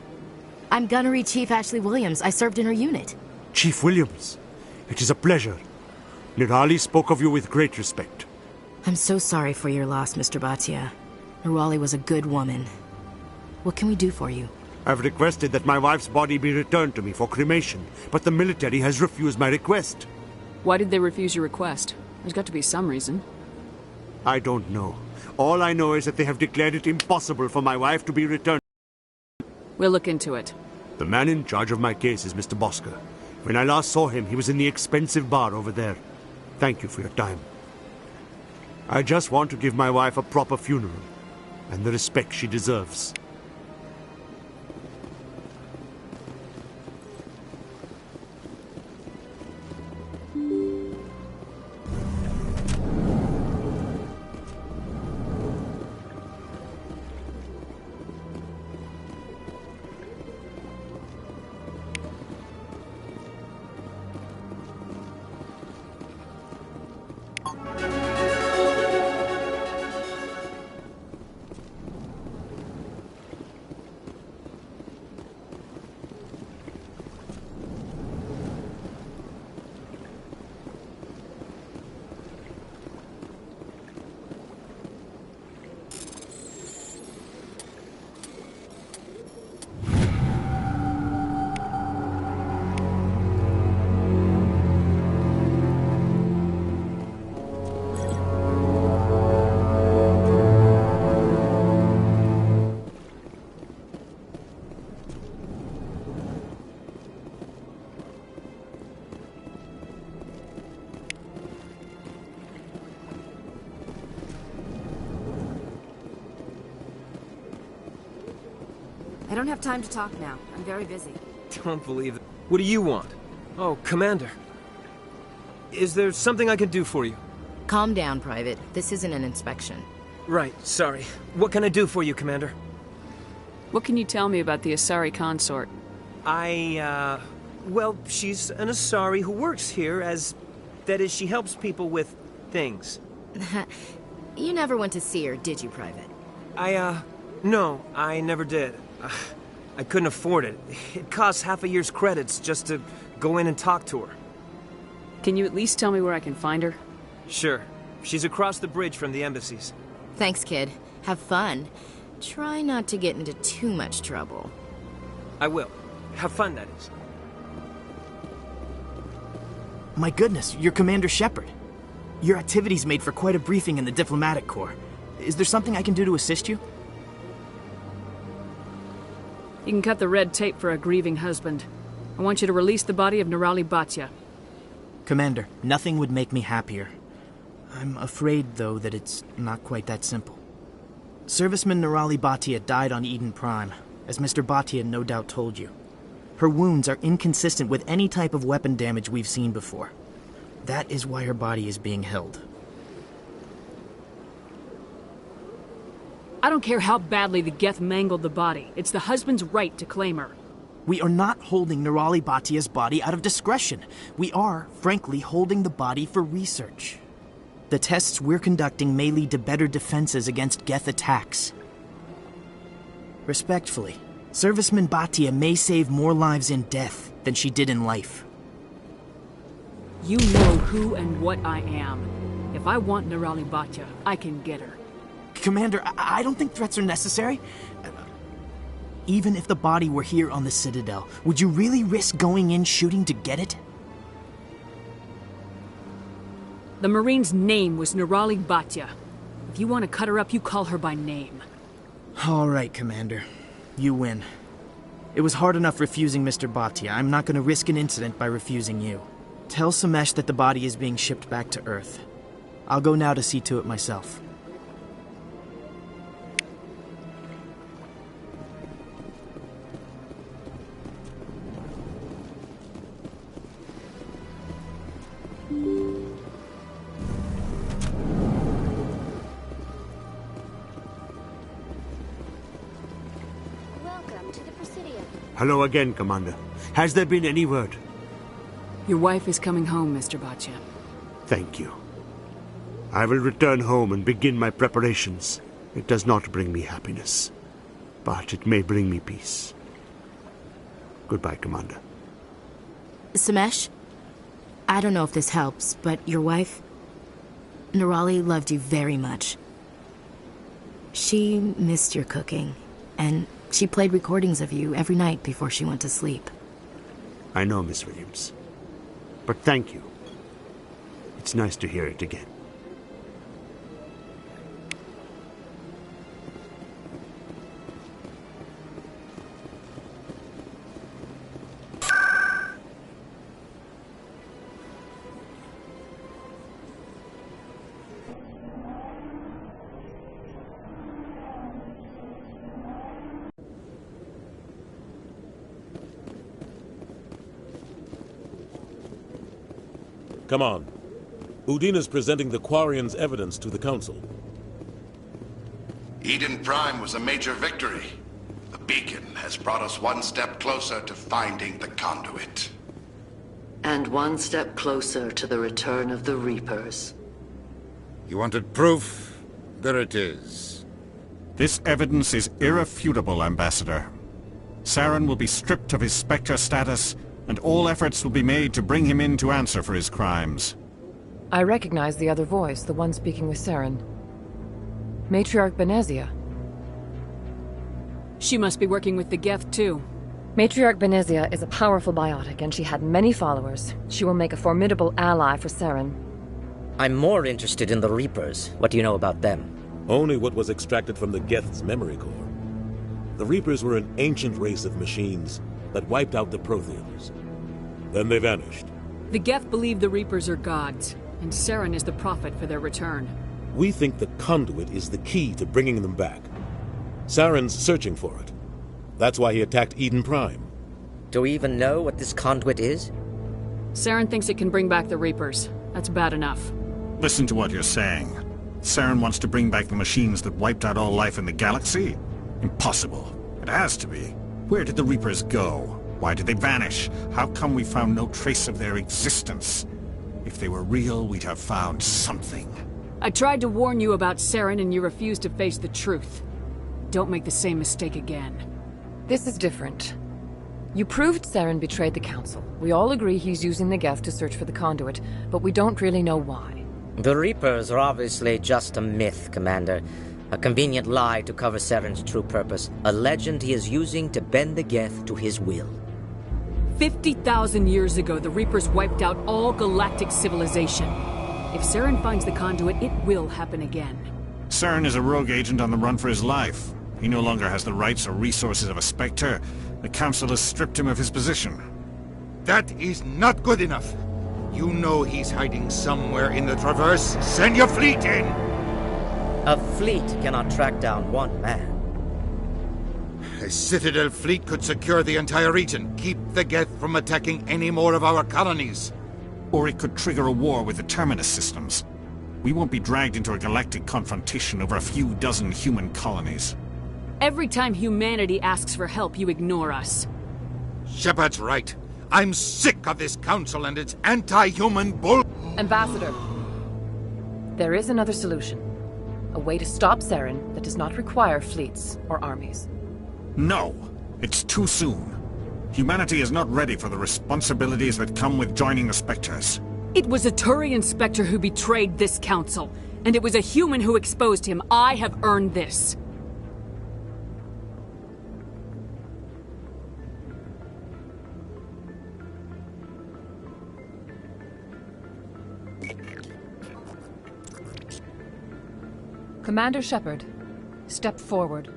I'm Gunnery Chief Ashley Williams. I served in her unit. Chief Williams, it is a pleasure. Nirali spoke of you with great respect. I'm so sorry for your loss, Mr. Bhatia. Nirali was a good woman. What can we do for you? I've requested that my wife's body be returned to me for cremation, but the military has refused my request. Why did they refuse your request? There's got to be some reason. I don't know. All I know is that they have declared it impossible for my wife to be returned. We'll look into it. The man in charge of my case is Mr. Bosker. When I last saw him, he was in the expensive bar over there. Thank you for your time. I just want to give my wife a proper funeral, and the respect she deserves. don't have time to talk now. I'm very busy. Don't believe it. What do you want? Oh, Commander. Is there something I can do for you? Calm down, Private. This isn't an inspection. Right, sorry. What can I do for you, Commander? What can you tell me about the Asari consort? Well, she's an Asari who works here as... That is, she helps people with things. You never went to see her, did you, Private? No, I never did. I couldn't afford it. It costs half a year's credits just to go in and talk to her. Can you at least tell me where I can find her? Sure. She's across the bridge from the embassies. Thanks, kid. Have fun. Try not to get into too much trouble. I will. Have fun, that is. My goodness, you're Commander Shepard. Your activities made for quite a briefing in the Diplomatic Corps. Is there something I can do to assist you? You can cut the red tape for a grieving husband. I want you to release the body of Nirali Bhatia. Commander, nothing would make me happier. I'm afraid, though, that it's not quite that simple. Serviceman Nirali Bhatia died on Eden Prime, as Mr. Bhatia no doubt told you. Her wounds are inconsistent with any type of weapon damage we've seen before. That is why her body is being held. I don't care how badly the Geth mangled the body. It's the husband's right to claim her. We are not holding Nirali Bhatia's body out of discretion. We are, frankly, holding the body for research. The tests we're conducting may lead to better defenses against Geth attacks. Respectfully, Serviceman Bhatia may save more lives in death than she did in life. You know who and what I am. If I want Nirali Bhatia, I can get her. Commander, I don't think threats are necessary. Even if the body were here on the Citadel, would you really risk going in shooting to get it? The Marine's name was Nirali Bhatia. If you want to cut her up, you call her by name. All right, Commander. You win. It was hard enough refusing Mr. Bhatia. I'm not going to risk an incident by refusing you. Tell Samesh that the body is being shipped back to Earth. I'll go now to see to it myself. Hello again, Commander. Has there been any word? Your wife is coming home, Mr. Bhatia. Thank you. I will return home and begin my preparations. It does not bring me happiness, but it may bring me peace. Goodbye, Commander. Samesh, I don't know if this helps, but your wife, Nirali, loved you very much. She missed your cooking, and she played recordings of you every night before she went to sleep. I know, Miss Williams. But thank you. It's nice to hear it again. Come on. Udina's presenting the Quarian's evidence to the Council. Eden Prime was a major victory. The beacon has brought us one step closer to finding the conduit. And one step closer to the return of the Reapers. You wanted proof? There it is. This evidence is irrefutable, Ambassador. Saren will be stripped of his Spectre status, and all efforts will be made to bring him in to answer for his crimes. I recognize the other voice, the one speaking with Saren. Matriarch Benezia. She must be working with the Geth, too. Matriarch Benezia is a powerful biotic, and she had many followers. She will make a formidable ally for Saren. I'm more interested in the Reapers. What do you know about them? Only what was extracted from the Geth's memory core. The Reapers were an ancient race of machines that wiped out the Protheans. Then they vanished. The Geth believe the Reapers are gods, and Saren is the prophet for their return. We think the conduit is the key to bringing them back. Saren's searching for it. That's why he attacked Eden Prime. Do we even know what this conduit is? Saren thinks it can bring back the Reapers. That's bad enough. Listen to what you're saying. Saren wants to bring back the machines that wiped out all life in the galaxy? Impossible. It has to be. Where did the Reapers go? Why did they vanish? How come we found no trace of their existence? If they were real, we'd have found something. I tried to warn you about Saren and you refused to face the truth. Don't make the same mistake again. This is different. You proved Saren betrayed the Council. We all agree he's using the Geth to search for the conduit, but we don't really know why. The Reapers are obviously just a myth, Commander. A convenient lie to cover Saren's true purpose. A legend he is using to bend the Geth to his will. 50,000 years ago, the Reapers wiped out all galactic civilization. If Saren finds the conduit, it will happen again. Saren is a rogue agent on the run for his life. He no longer has the rights or resources of a Spectre. The Council has stripped him of his position. That is not good enough. You know he's hiding somewhere in the Traverse. Send your fleet in! A fleet cannot track down one man. A Citadel fleet could secure the entire region, keep the Geth from attacking any more of our colonies. Or it could trigger a war with the Terminus systems. We won't be dragged into a galactic confrontation over a few dozen human colonies. Every time humanity asks for help, you ignore us. Shepard's right. I'm sick of this council and its anti-human bull... Ambassador, there is another solution. A way to stop Saren that does not require fleets or armies. No! It's too soon. Humanity is not ready for the responsibilities that come with joining the Spectres. It was a Turian Spectre who betrayed this council, and it was a human who exposed him. I have earned this. Commander Shepard, step forward.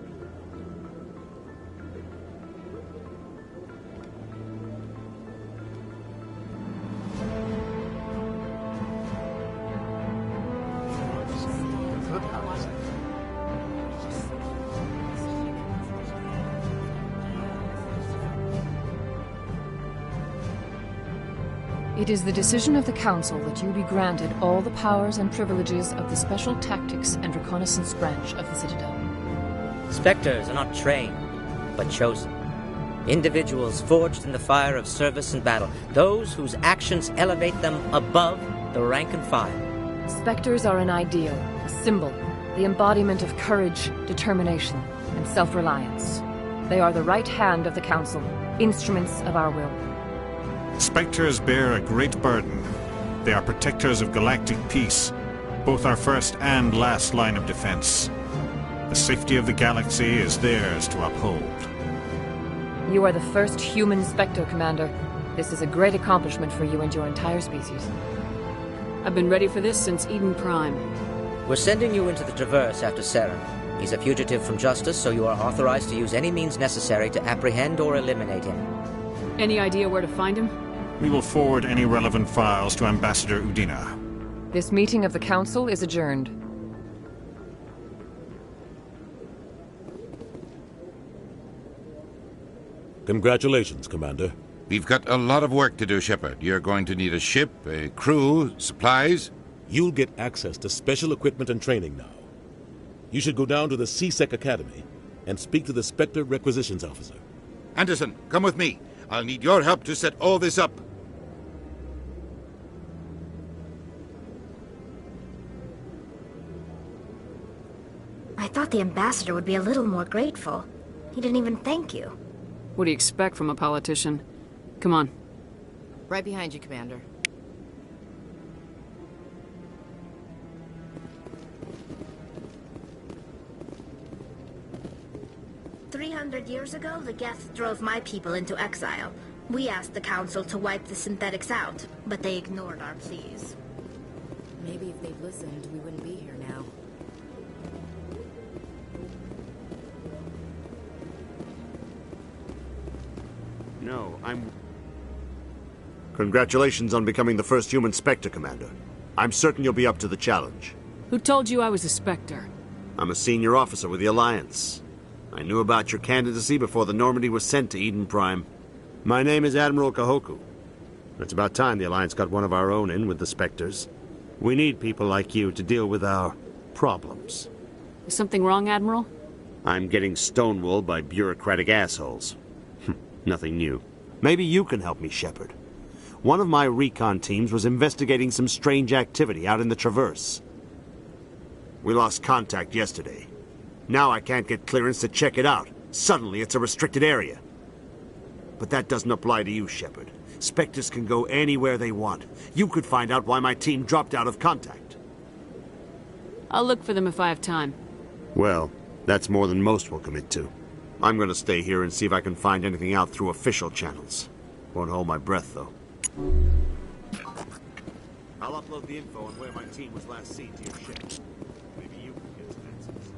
It is the decision of the Council that you be granted all the powers and privileges of the Special Tactics and Reconnaissance Branch of the Citadel. Spectres are not trained, but chosen. Individuals forged in the fire of service and battle. Those whose actions elevate them above the rank and file. Spectres are an ideal, a symbol, the embodiment of courage, determination, and self-reliance. They are the right hand of the Council, instruments of our will. Spectres bear a great burden. They are protectors of galactic peace, both our first and last line of defense. The safety of the galaxy is theirs to uphold. You are the first human Spectre, Commander. This is a great accomplishment for you and your entire species. I've been ready for this since Eden Prime. We're sending you into the Traverse after Saren. He's a fugitive from justice, so you are authorized to use any means necessary to apprehend or eliminate him. Any idea where to find him? We will forward any relevant files to Ambassador Udina. This meeting of the Council is adjourned. Congratulations, Commander. We've got a lot of work to do, Shepard. You're going to need a ship, a crew, supplies. You'll get access to special equipment and training now. You should go down to the CSEC Academy and speak to the Spectre Requisitions Officer. Anderson, come with me. I'll need your help to set all this up. I thought the ambassador would be a little more grateful. He didn't even thank you. What do you expect from a politician? Come on. Right behind you, Commander. Years ago, the Geth drove my people into exile. We asked the Council to wipe the synthetics out, but they ignored our pleas. Maybe if they'd listened, we wouldn't be here now. No, Congratulations on becoming the first human Spectre, Commander. I'm certain you'll be up to the challenge. Who told you I was a Spectre? I'm a senior officer with the Alliance. I knew about your candidacy before the Normandy was sent to Eden Prime. My name is Admiral Kahoku. It's about time the Alliance got one of our own in with the Spectres. We need people like you to deal with our problems. Is something wrong, Admiral? I'm getting stonewalled by bureaucratic assholes. Nothing new. Maybe you can help me, Shepard. One of my recon teams was investigating some strange activity out in the Traverse. We lost contact yesterday. Now I can't get clearance to check it out. Suddenly it's a restricted area. But that doesn't apply to you, Shepard. Spectres can go anywhere they want. You could find out why my team dropped out of contact. I'll look for them if I have time. Well, that's more than most will commit to. I'm gonna stay here and see if I can find anything out through official channels. Won't hold my breath, though. I'll upload the info on where my team was last seen to your ship. Maybe you can get us answers.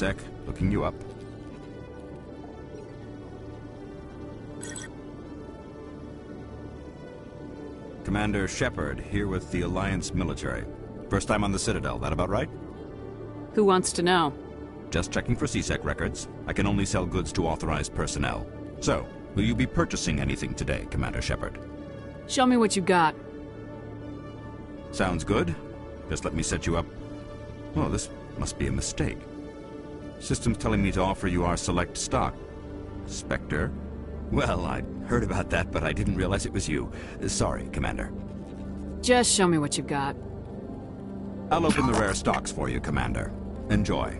C-Sec, looking you up. Commander Shepard, here with the Alliance military. First time on the Citadel, that about right? Who wants to know? Just checking for C-Sec records. I can only sell goods to authorized personnel. So, will you be purchasing anything today, Commander Shepard? Show me what you got. Sounds good. Just let me set you up. Oh, this must be a mistake. System's telling me to offer you our select stock. Spectre? Well, I'd heard about that, but I didn't realize it was you. Sorry, Commander. Just show me what you got. I'll open the rare stocks for you, Commander. Enjoy.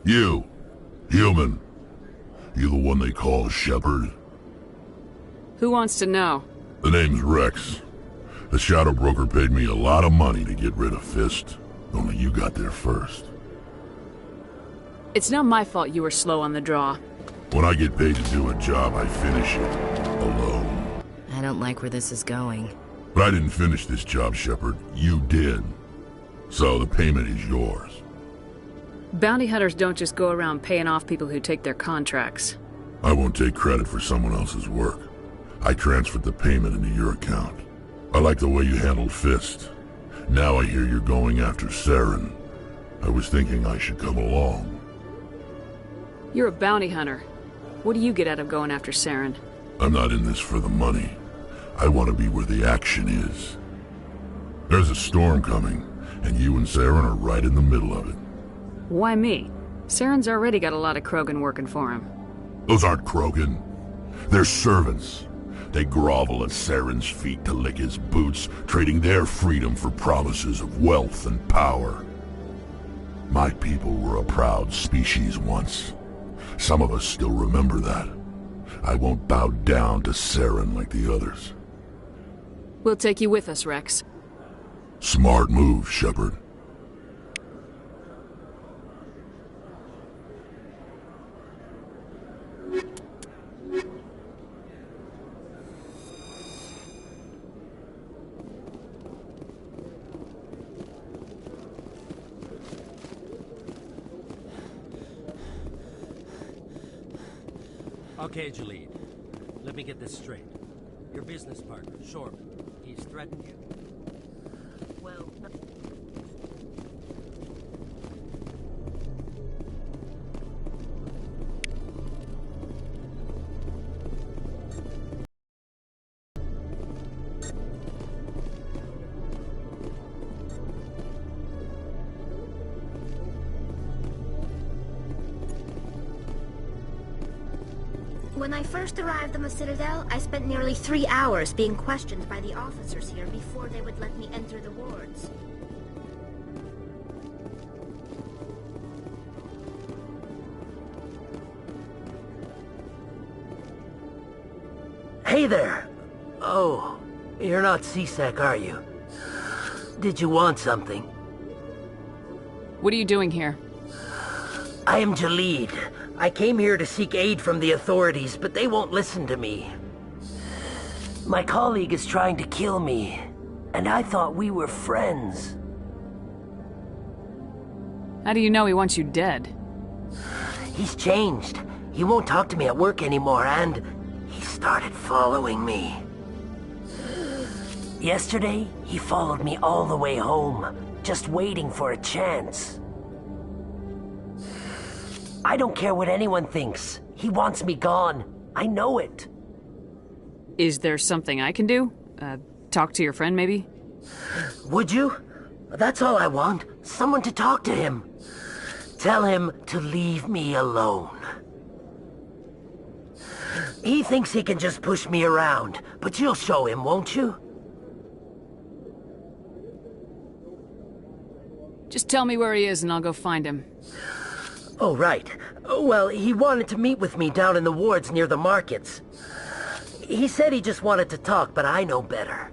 You, human. You the one they call Shepard? Who wants to know? The name's Rex. The Shadow Broker paid me a lot of money to get rid of Fist. Only you got there first. It's not my fault you were slow on the draw. When I get paid to do a job, I finish it. Alone. I don't like where this is going. But I didn't finish this job, Shepard. You did. So the payment is yours. Bounty hunters don't just go around paying off people who take their contracts. I won't take credit for someone else's work. I transferred the payment into your account. I like the way you handled Fist. Now I hear you're going after Saren. I was thinking I should come along. You're a bounty hunter. What do you get out of going after Saren? I'm not in this for the money. I want to be where the action is. There's a storm coming, and you and Saren are right in the middle of it. Why me? Saren's already got a lot of Krogan working for him. Those aren't Krogan. They're servants. They grovel at Saren's feet to lick his boots, trading their freedom for promises of wealth and power. My people were a proud species once. Some of us still remember that. I won't bow down to Saren like the others. We'll take you with us, Rex. Smart move, Shepard. Okay, Jalid. Let me get this straight. Your business partner, Shorman, he's threatened you? Well... When I first arrived on the Citadel, I spent nearly 3 hours being questioned by the officers here before they would let me enter the wards. Hey there! Oh, you're not C-Sec, are you? Did you want something? What are you doing here? I am Jalid. I came here to seek aid from the authorities, but they won't listen to me. My colleague is trying to kill me, and I thought we were friends. How do you know he wants you dead? He's changed. He won't talk to me at work anymore, and he started following me. Yesterday, he followed me all the way home, just waiting for a chance. I don't care what anyone thinks. He wants me gone. I know it. Is there something I can do? Talk to your friend, maybe? Would you? That's all I want. Someone to talk to him. Tell him to leave me alone. He thinks he can just push me around, but you'll show him, won't you? Just tell me where he is and I'll go find him. Oh, right. Well, he wanted to meet with me down in the wards near the markets. He said he just wanted to talk, but I know better.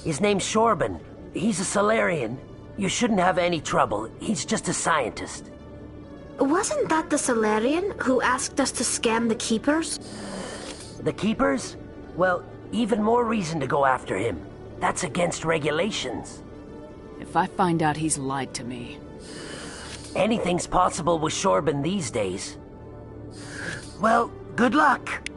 His name's Shorban. He's a Solarian. You shouldn't have any trouble. He's just a scientist. Wasn't that the Solarian who asked us to scam the Keepers? The Keepers? Well, even more reason to go after him. That's against regulations. If I find out he's lied to me... Anything's possible with Shorban these days. Well, good luck.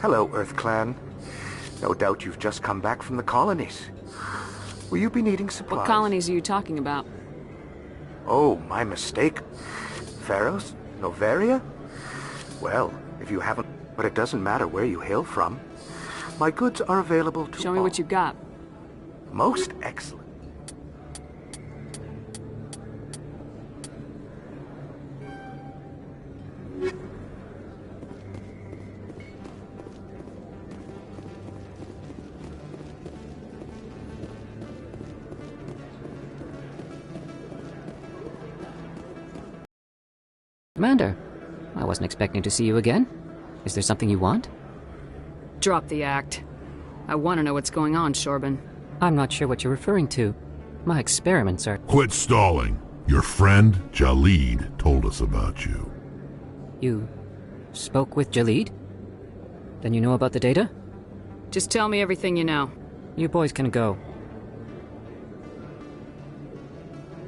Hello, Earth Clan. No doubt you've just come back from the colonies. Will you be needing supplies? What colonies are you talking about? Oh, my mistake. Pharos? Novaria? Well, if you haven't... But it doesn't matter where you hail from. My goods are available to Show me what you got. Most excellent. Commander, I wasn't expecting to see you again. Is there something you want? Drop the act. I want to know what's going on, Shorban. I'm not sure what you're referring to. My experiments are... Quit stalling. Your friend, Jalid, told us about you. You spoke with Jalid? Then you know about the data? Just tell me everything you know. You boys can go.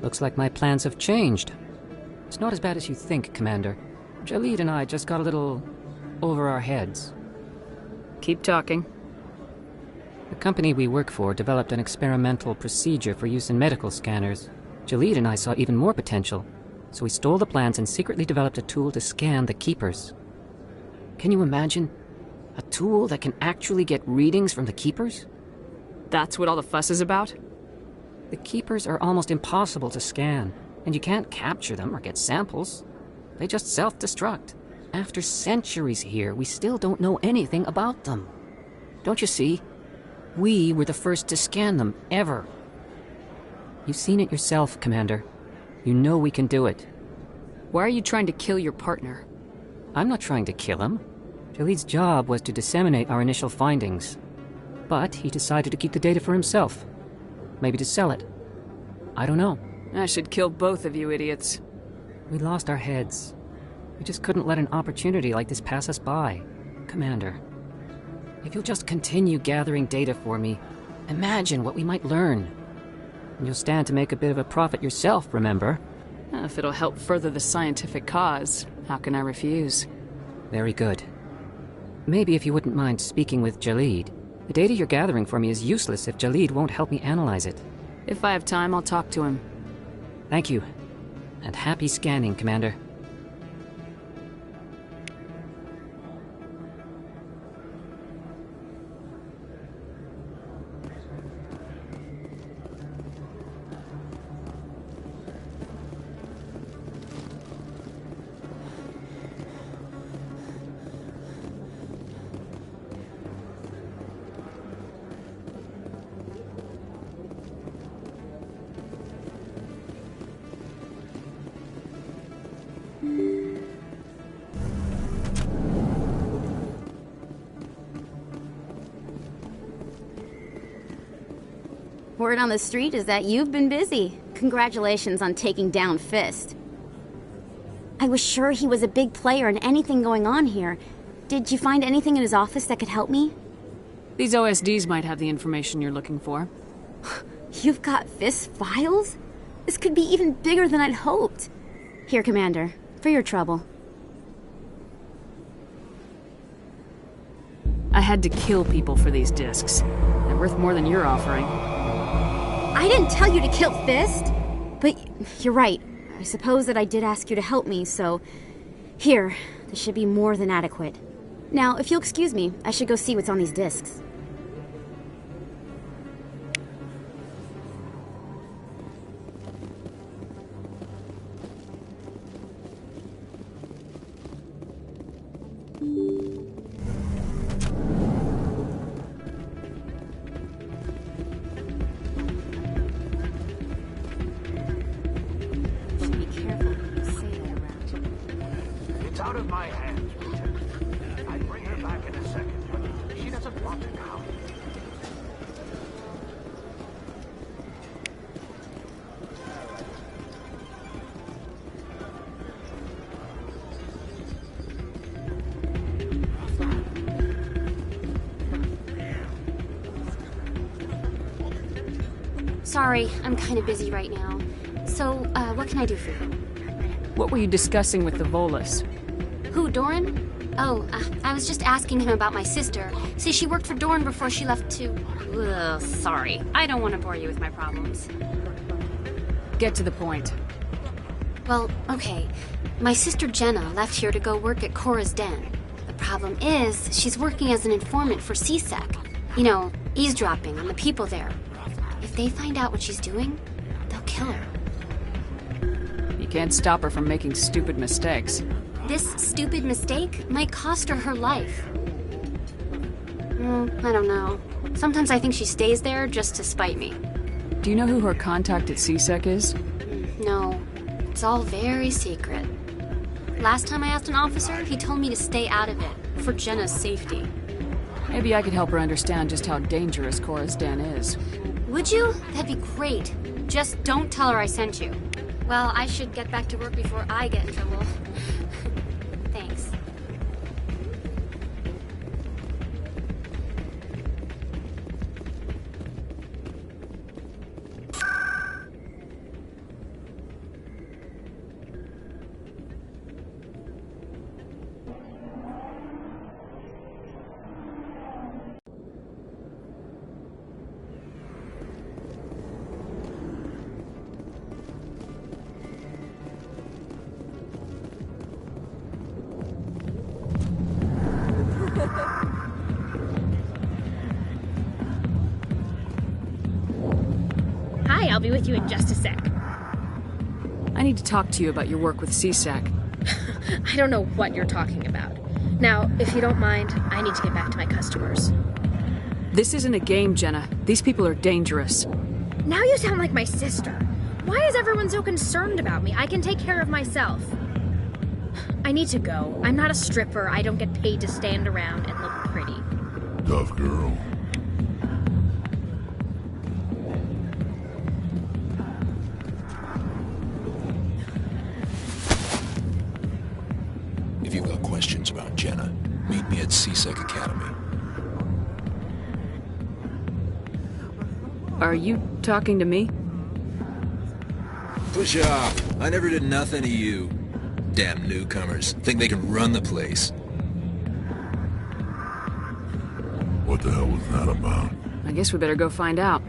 Looks like my plans have changed. It's not as bad as you think, Commander. Jalid and I just got a little over our heads. Keep talking. The company we work for developed an experimental procedure for use in medical scanners. Jalid and I saw even more potential, so we stole the plans and secretly developed a tool to scan the Keepers. Can you imagine? A tool that can actually get readings from the Keepers? That's what all the fuss is about? The Keepers are almost impossible to scan. And you can't capture them or get samples. They just self-destruct. After centuries here, we still don't know anything about them. Don't you see? We were the first to scan them, ever. You've seen it yourself, Commander. You know we can do it. Why are you trying to kill your partner? I'm not trying to kill him. Jalid's job was to disseminate our initial findings. But he decided to keep the data for himself. Maybe to sell it. I don't know. I should kill both of you idiots. We lost our heads. We just couldn't let an opportunity like this pass us by. Commander, if you'll just continue gathering data for me, imagine what we might learn. And you'll stand to make a bit of a profit yourself, remember? If it'll help further the scientific cause, how can I refuse? Very good. Maybe if you wouldn't mind speaking with Jalid. The data you're gathering for me is useless if Jalid won't help me analyze it. If I have time, I'll talk to him. Thank you. And happy scanning, Commander. Word on the street is that you've been busy. Congratulations on taking down Fist. I was sure he was a big player in anything going on here. Did you find anything in his office that could help me? These OSDs might have the information you're looking for. You've got Fist's files? This could be even bigger than I'd hoped. Here, Commander, for your trouble. I had to kill people for these discs. They're worth more than you're offering. I didn't tell you to kill Fist! But you're right. I suppose that I did ask you to help me, so... Here, this should be more than adequate. Now, if you'll excuse me, I should go see what's on these discs. It's out of my hands, Lieutenant. I'd bring her back in a second, but she doesn't want to now. Sorry, I'm kind of busy right now. So, what can I do for you? What were you discussing with the Volus? Who, Doran? Oh, I was just asking him about my sister. See, she worked for Doran before she left to... Ugh, sorry. I don't want to bore you with my problems. Get to the point. Well, okay. My sister Jenna left here to go work at Cora's Den. The problem is, she's working as an informant for CSEC. You know, eavesdropping on the people there. If they find out what she's doing, they'll kill her. You can't stop her from making stupid mistakes. This stupid mistake might cost her her life. I don't know. Sometimes I think she stays there just to spite me. Do you know who her contact at CSEC is? No. It's all very secret. Last time I asked an officer, he told me to stay out of it, for Jenna's safety. Maybe I could help her understand just how dangerous Cora's Den is. Would you? That'd be great. Just don't tell her I sent you. Well, I should get back to work before I get in trouble. Thanks. Hi, I'll be with you in just a sec. I need to talk to you about your work with CSEC. I don't know what you're talking about. Now, if you don't mind, I need to get back to my customers. This isn't a game, Jenna. These people are dangerous. Now you sound like my sister. Why is everyone so concerned about me? I can take care of myself. I need to go. I'm not a stripper. I don't get paid to stand around and look pretty. Tough girl. If you've got questions about Jenna, meet me at CSEC Academy. Are you talking to me? Push off. I never did nothing to you. Damn newcomers. Think they can run the place. What the hell was that about? I guess we better go find out.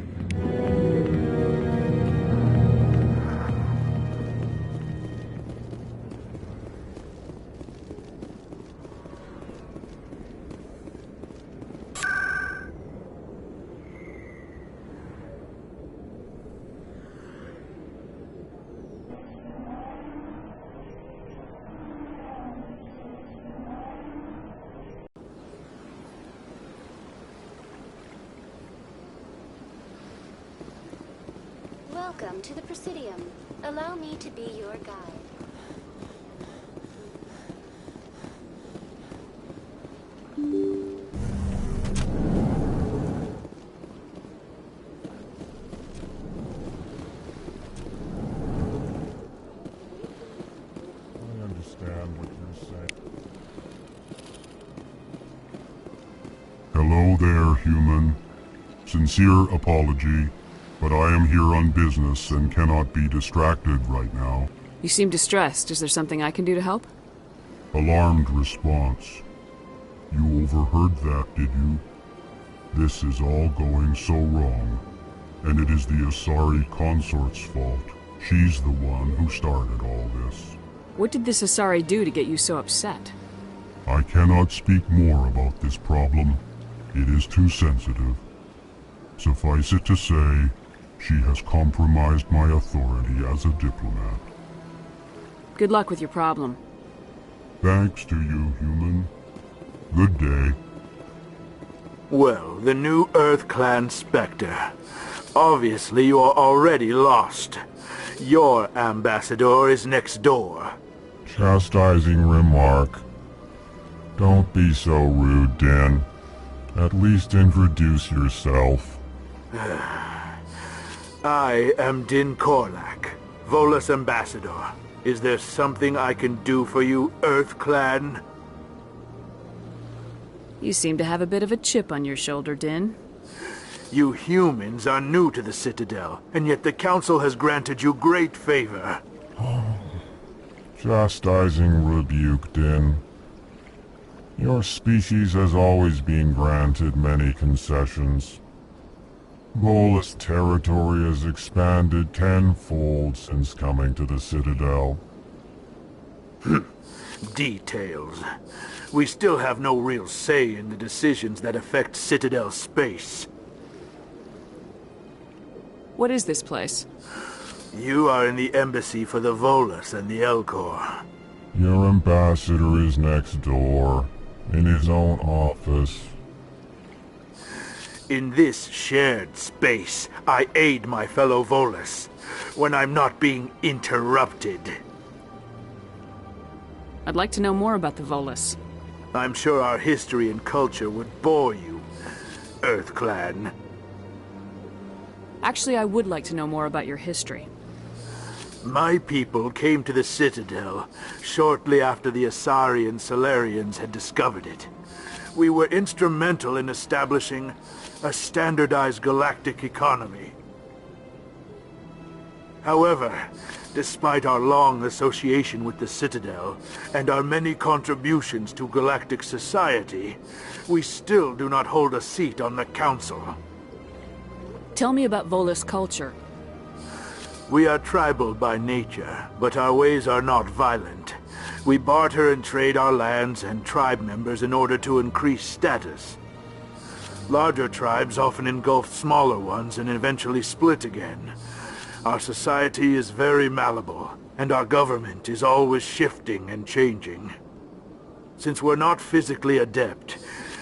Welcome to the Presidium. Allow me to be your guide. I understand what you're saying. Hello there, human. Sincere apology, but I am here on business and cannot be distracted right now. You seem distressed. Is there something I can do to help? Alarmed response. You overheard that, did you? This is all going so wrong, and it is the Asari consort's fault. She's the one who started all this. What did this Asari do to get you so upset? I cannot speak more about this problem. It is too sensitive. Suffice it to say, she has compromised my authority as a diplomat. Good luck with your problem. Thanks to you, human. Good day. Well, the new Earth Clan Spectre. Obviously, you are already lost. Your ambassador is next door. Chastising remark. Don't be so rude, Din. At least introduce yourself. I am Din Korlak, Volus ambassador. Is there something I can do for you, Earth Clan? You seem to have a bit of a chip on your shoulder, Din. You humans are new to the Citadel, and yet the Council has granted you great favor. Chastising rebuke, Din. Your species has always been granted many concessions. Volus territory has expanded tenfold since coming to the Citadel. Details. We still have no real say in the decisions that affect Citadel space. What is this place? You are in the embassy for the Volus and the Elcor. Your ambassador is next door, in his own office. In this shared space, I aid my fellow Volus when I'm not being interrupted. I'd like to know more about the Volus. I'm sure our history and culture would bore you, Earth Clan. Actually, I would like to know more about your history. My people came to the Citadel shortly after the Asari and Solarians had discovered it. We were instrumental in establishing a standardized galactic economy. However, despite our long association with the Citadel and our many contributions to galactic society, we still do not hold a seat on the Council. Tell me about Volus culture. We are tribal by nature, but our ways are not violent. We barter and trade our lands and tribe members in order to increase status. Larger tribes often engulf smaller ones and eventually split again. Our society is very malleable, and our government is always shifting and changing. Since we're not physically adept,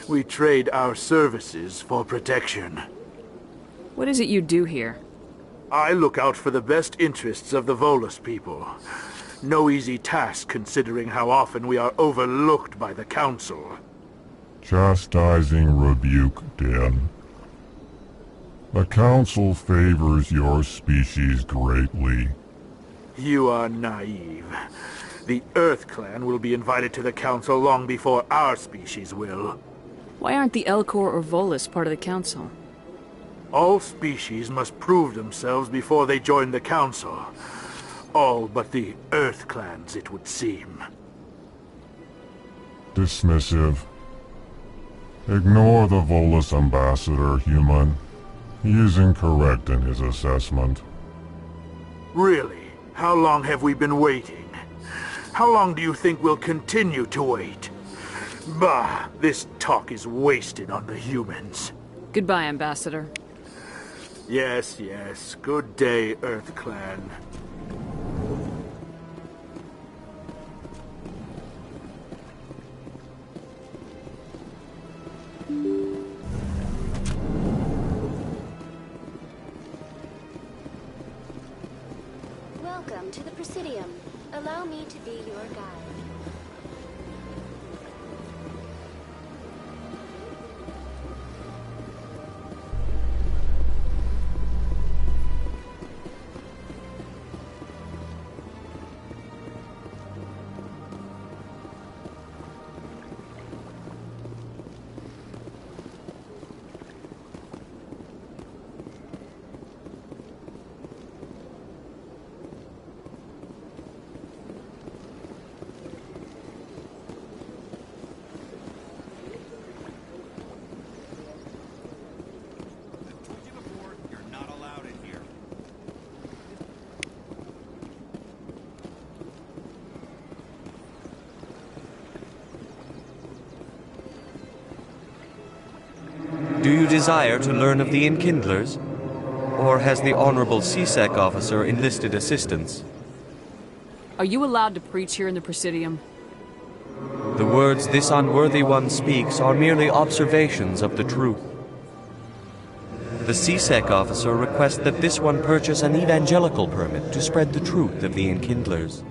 we trade our services for protection. What is it you do here? I look out for the best interests of the Volus people. No easy task considering how often we are overlooked by the Council. Chastising rebuke, Din. The Council favors your species greatly. You are naive. The Earth Clan will be invited to the Council long before our species will. Why aren't the Elcor or Volus part of the Council? All species must prove themselves before they join the Council. All but the Earth Clans, it would seem. Dismissive. Ignore the Volus ambassador, human. He is incorrect in his assessment. Really? How long have we been waiting? How long do you think we'll continue to wait? Bah, this talk is wasted on the humans. Goodbye, Ambassador. Yes, yes. Good day, Earth Clan. Welcome to the Presidium. Allow me to be your guide. desire to learn of the Enkindlers? Or has the Honorable CSEC officer enlisted assistance? Are you allowed to preach here in the Presidium? The words this unworthy one speaks are merely observations of the truth. The CSEC officer requests that this one purchase an evangelical permit to spread the truth of the Enkindlers.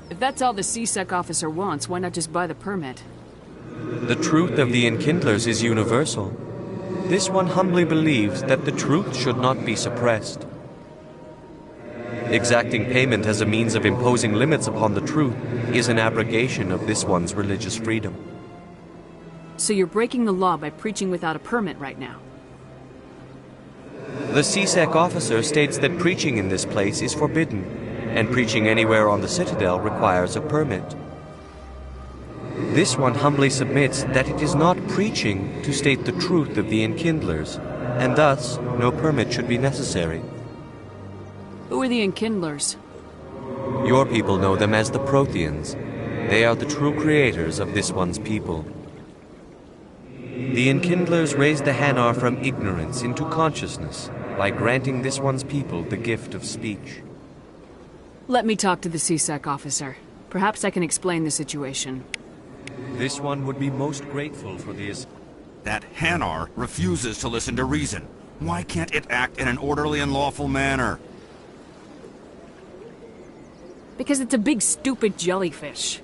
If that's all the CSEC officer wants, why not just buy the permit? The truth of the Enkindlers is universal. This one humbly believes that the truth should not be suppressed. Exacting payment as a means of imposing limits upon the truth is an abrogation of this one's religious freedom. So you're breaking the law by preaching without a permit right now? The CSEC officer states that preaching in this place is forbidden, and preaching anywhere on the Citadel requires a permit. This one humbly submits that it is not preaching to state the truth of the Enkindlers, and thus no permit should be necessary. Who are the Enkindlers? Your people know them as the Protheans. They are the true creators of this one's people. The Enkindlers raised the Hanar from ignorance into consciousness by granting this one's people the gift of speech. Let me talk to the CSEC officer. Perhaps I can explain the situation. This one would be most grateful for this. That Hanar refuses to listen to reason. Why can't it act in an orderly and lawful manner? Because it's a big stupid jellyfish.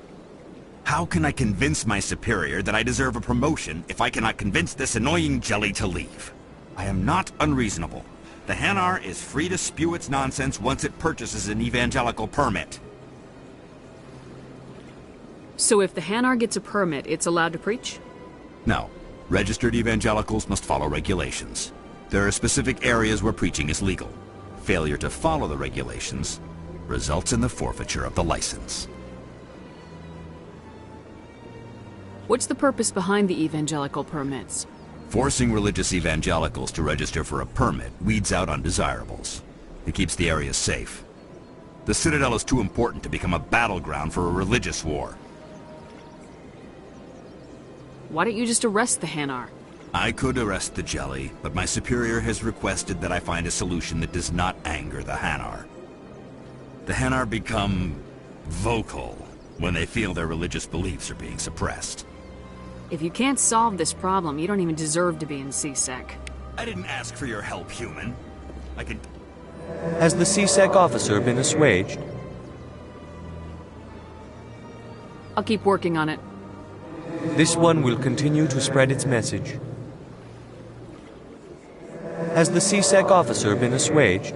How can I convince my superior that I deserve a promotion if I cannot convince this annoying jelly to leave? I am not unreasonable. The Hanar is free to spew its nonsense once it purchases an evangelical permit. So if the Hanar gets a permit, it's allowed to preach? No. Registered evangelicals must follow regulations. There are specific areas where preaching is legal. Failure to follow the regulations results in the forfeiture of the license. What's the purpose behind the evangelical permits? Forcing religious evangelicals to register for a permit weeds out undesirables. It keeps the area safe. The Citadel is too important to become a battleground for a religious war. Why don't you just arrest the Hanar? I could arrest the jelly, but my superior has requested that I find a solution that does not anger the Hanar. The Hanar become vocal when they feel their religious beliefs are being suppressed. If you can't solve this problem, you don't even deserve to be in CSEC. I didn't ask for your help, human. I can... Has the CSEC officer been assuaged? I'll keep working on it. This one will continue to spread its message. Has the CSEC officer been assuaged?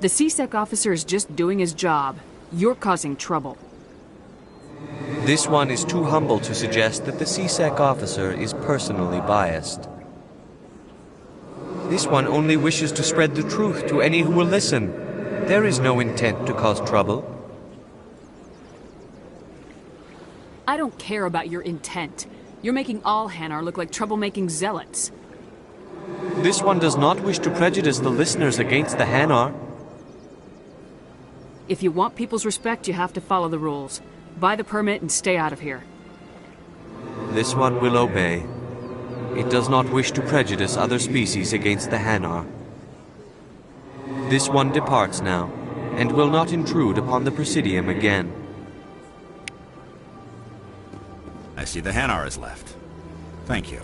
The CSEC officer is just doing his job. You're causing trouble. This one is too humble to suggest that the CSEC officer is personally biased. This one only wishes to spread the truth to any who will listen. There is no intent to cause trouble. I don't care about your intent. You're making all Hanar look like troublemaking zealots. This one does not wish to prejudice the listeners against the Hanar. If you want people's respect, you have to follow the rules. Buy the permit and stay out of here. This one will obey. It does not wish to prejudice other species against the Hanar. This one departs now, and will not intrude upon the Presidium again. I see the Hanar is left. Thank you.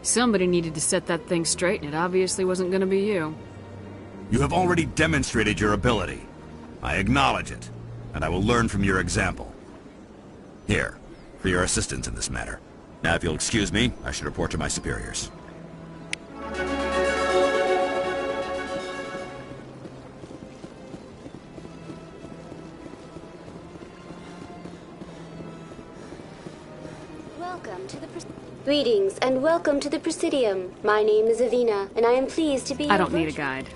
Somebody needed to set that thing straight, and it obviously wasn't going to be you. You have already demonstrated your ability. I acknowledge it, and I will learn from your example. Here, for your assistance in this matter. Now, if you'll excuse me, I should report to my superiors. Welcome to the Greetings and welcome to the Presidium. My name is Avina, and I am pleased to be I don't need a guide.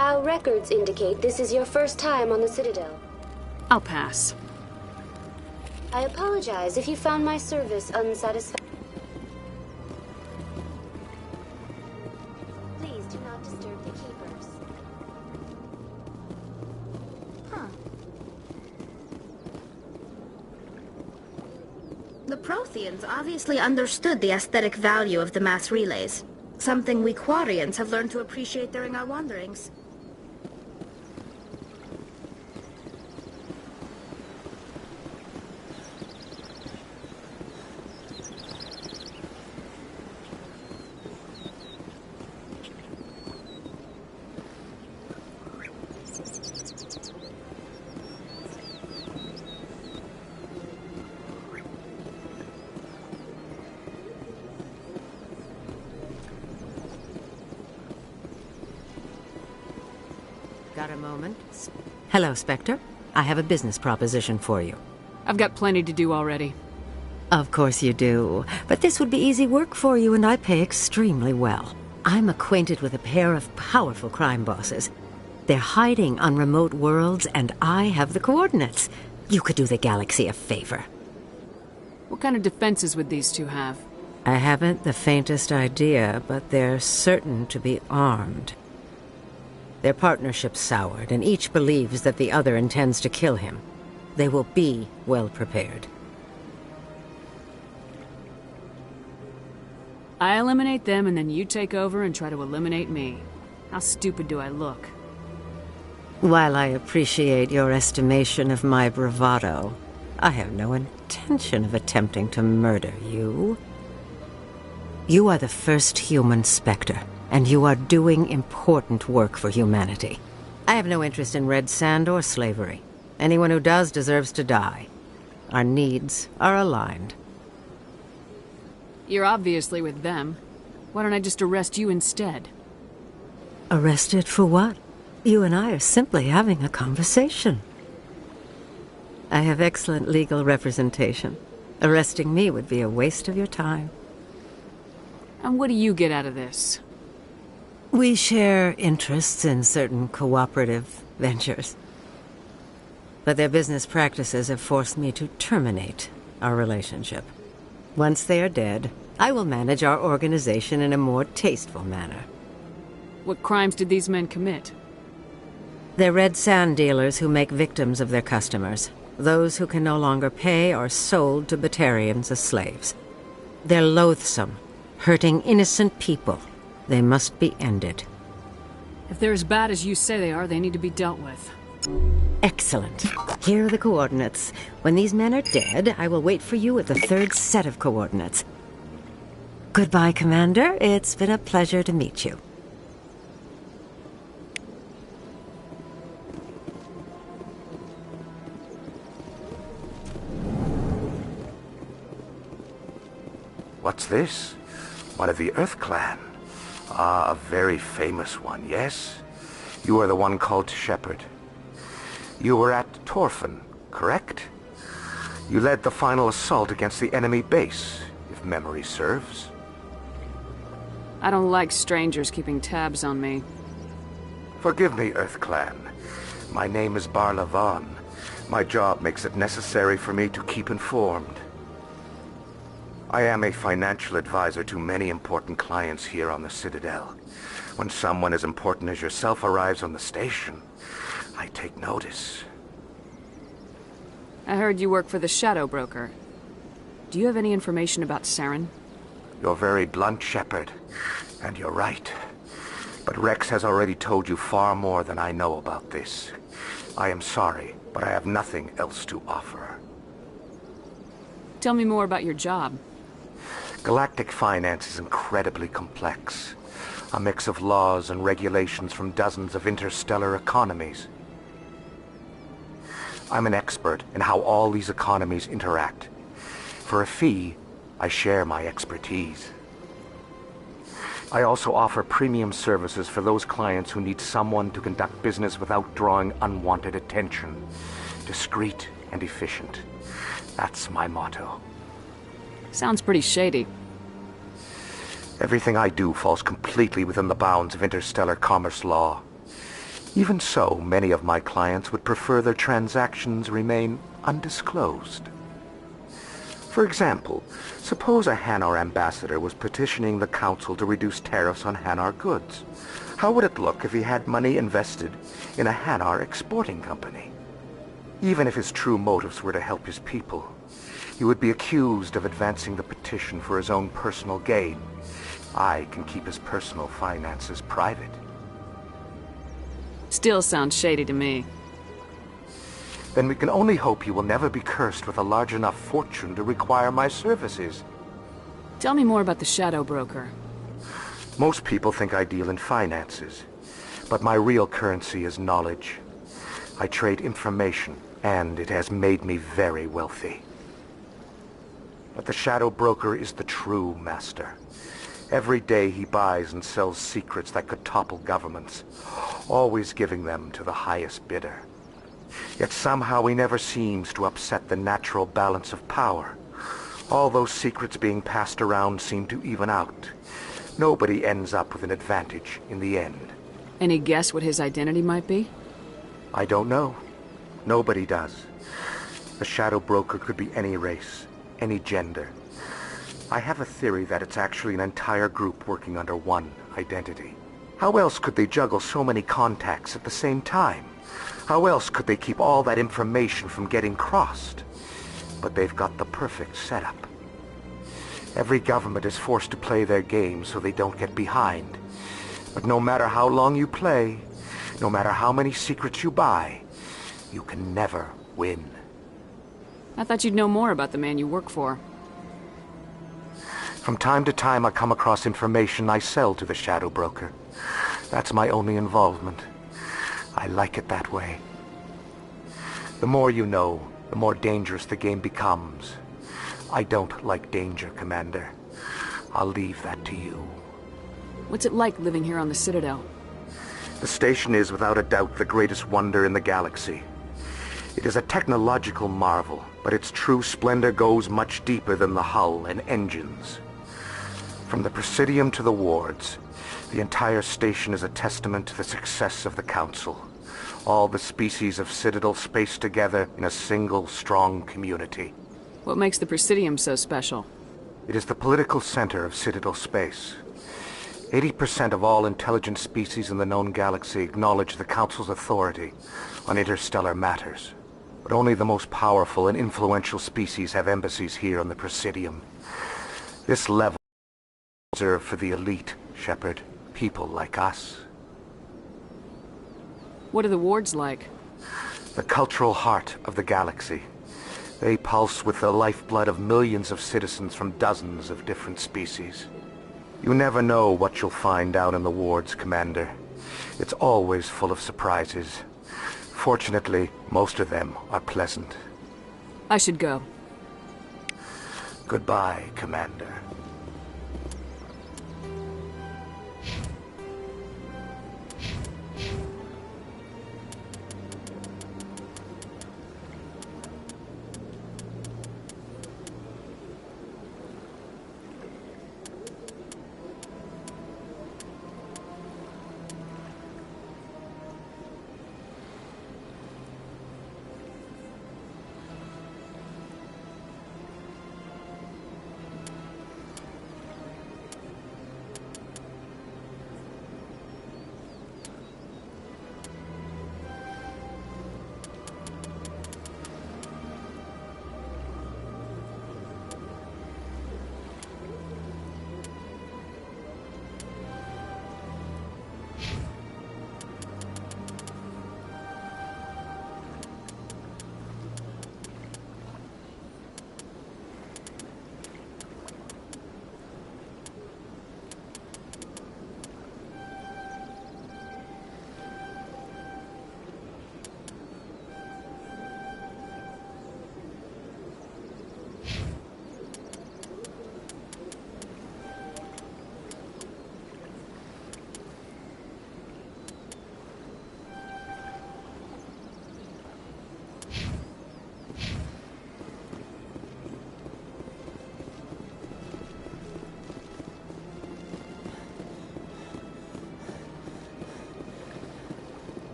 Our records indicate this is your first time on the Citadel. I'll pass. I apologize if you found my service unsatisfactory. Please do not disturb the keepers. The Protheans obviously understood the aesthetic value of the mass relays. Something we Quarians have learned to appreciate during our wanderings. Got a moment? Hello, Spectre. I have a business proposition for you. I've got plenty to do already. Of course you do. But this would be easy work for you, and I pay extremely well. I'm acquainted with a pair of powerful crime bosses. They're hiding on remote worlds, and I have the coordinates. You could do the galaxy a favor. What kind of defenses would these two have? I haven't the faintest idea, but they're certain to be armed. Their partnership's soured, and each believes that the other intends to kill him. They will be well prepared. I eliminate them, and then you take over and try to eliminate me. How stupid do I look? While I appreciate your estimation of my bravado, I have no intention of attempting to murder you. You are the first human Spectre, and you are doing important work for humanity. I have no interest in red sand or slavery. Anyone who does deserves to die. Our needs are aligned. You're obviously with them. Why don't I just arrest you instead? Arrested for what? You and I are simply having a conversation. I have excellent legal representation. Arresting me would be a waste of your time. And what do you get out of this? We share interests in certain cooperative ventures. But their business practices have forced me to terminate our relationship. Once they are dead, I will manage our organization in a more tasteful manner. What crimes did these men commit? They're red sand dealers who make victims of their customers. Those who can no longer pay are sold to Batarians as slaves. They're loathsome, hurting innocent people. They must be ended. If they're as bad as you say they are, they need to be dealt with. Excellent. Here are the coordinates. When these men are dead, I will wait for you at the third set of coordinates. Goodbye, Commander. It's been a pleasure to meet you. What's this? One of the Earth Clan. Ah, a very famous one, yes? You are the one called Shepard. You were at Torfan, correct? You led the final assault against the enemy base, if memory serves. I don't like strangers keeping tabs on me. Forgive me, Earth Clan. My name is Barla Vaughn. My job makes it necessary for me to keep informed. I am a financial advisor to many important clients here on the Citadel. When someone as important as yourself arrives on the station, I take notice. I heard you work for the Shadow Broker. Do you have any information about Saren? You're very blunt, Shepard, and you're right. But Rex has already told you far more than I know about this. I am sorry, but I have nothing else to offer. Tell me more about your job. Galactic finance is incredibly complex. A mix of laws and regulations from dozens of interstellar economies. I'm an expert in how all these economies interact. For a fee, I share my expertise. I also offer premium services for those clients who need someone to conduct business without drawing unwanted attention. Discreet and efficient. That's my motto. Sounds pretty shady. Everything I do falls completely within the bounds of interstellar commerce law. Even so, many of my clients would prefer their transactions remain undisclosed. For example, suppose a Hanar ambassador was petitioning the Council to reduce tariffs on Hanar goods. How would it look if he had money invested in a Hanar exporting company? Even if his true motives were to help his people, He would be accused of advancing the petition for his own personal gain. I can keep his personal finances private. Still sounds shady to me. Then we can only hope he will never be cursed with a large enough fortune to require my services. Tell me more about the Shadow Broker. Most people think I deal in finances, but my real currency is knowledge. I trade information, and it has made me very wealthy. But the Shadow Broker is the true master. Every day he buys and sells secrets that could topple governments, always giving them to the highest bidder. Yet somehow he never seems to upset the natural balance of power. All those secrets being passed around seem to even out. Nobody ends up with an advantage in the end. Any guess what his identity might be? I don't know. Nobody does. The Shadow Broker could be any race, any gender. I have a theory that it's actually an entire group working under one identity. How else could they juggle so many contacts at the same time? How else could they keep all that information from getting crossed? But they've got the perfect setup. Every government is forced to play their game so they don't get behind. But no matter how long you play, no matter how many secrets you buy, you can never win. I thought you'd know more about the man you work for. From time to time I come across information I sell to the Shadow Broker. That's my only involvement. I like it that way. The more you know, the more dangerous the game becomes. I don't like danger, Commander. I'll leave that to you. What's it like living here on the Citadel? The station is without a doubt the greatest wonder in the galaxy. It is a technological marvel, but its true splendor goes much deeper than the hull and engines. From the Presidium to the wards, the entire station is a testament to the success of the Council. All the species of Citadel spaced together in a single, strong community. What makes the Presidium so special? It is the political center of Citadel space. 80% of all intelligent species in the known galaxy acknowledge the Council's authority on interstellar matters. But only the most powerful and influential species have embassies here on the Presidium. This level is reserved for the elite, Shepard. People like us. What are the wards like? The cultural heart of the galaxy. They pulse with the lifeblood of millions of citizens from dozens of different species. You never know what you'll find out in the wards, Commander. It's always full of surprises. Fortunately, most of them are pleasant. I should go. Goodbye, Commander.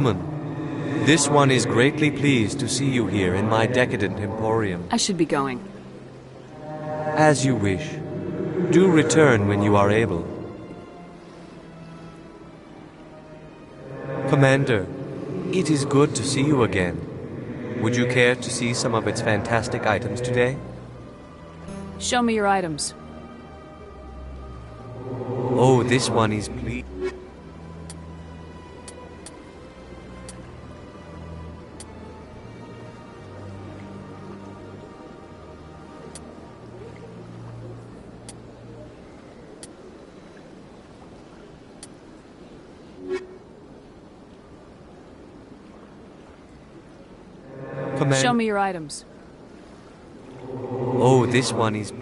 Human, this one is greatly pleased to see you here in my decadent emporium. I should be going. As you wish. Do return when you are able. Commander, it is good to see you again. Would you care to see some of its fantastic items today? Show me your items. Oh, this one is pleased. Show me your items. Oh, this one is...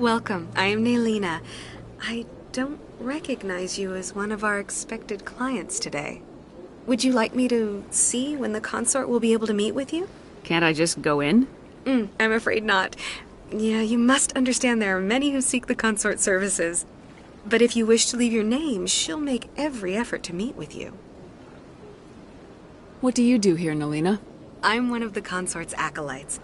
Welcome. I am Nelina. I don't recognize you as one of our expected clients today. Would you like me to see when the consort will be able to meet with you? Can't I just go in? I'm afraid not. Yeah, you must understand there are many who seek the consort services. But if you wish to leave your name, she'll make every effort to meet with you. What do you do here, Nelina? I'm one of the consort's acolytes.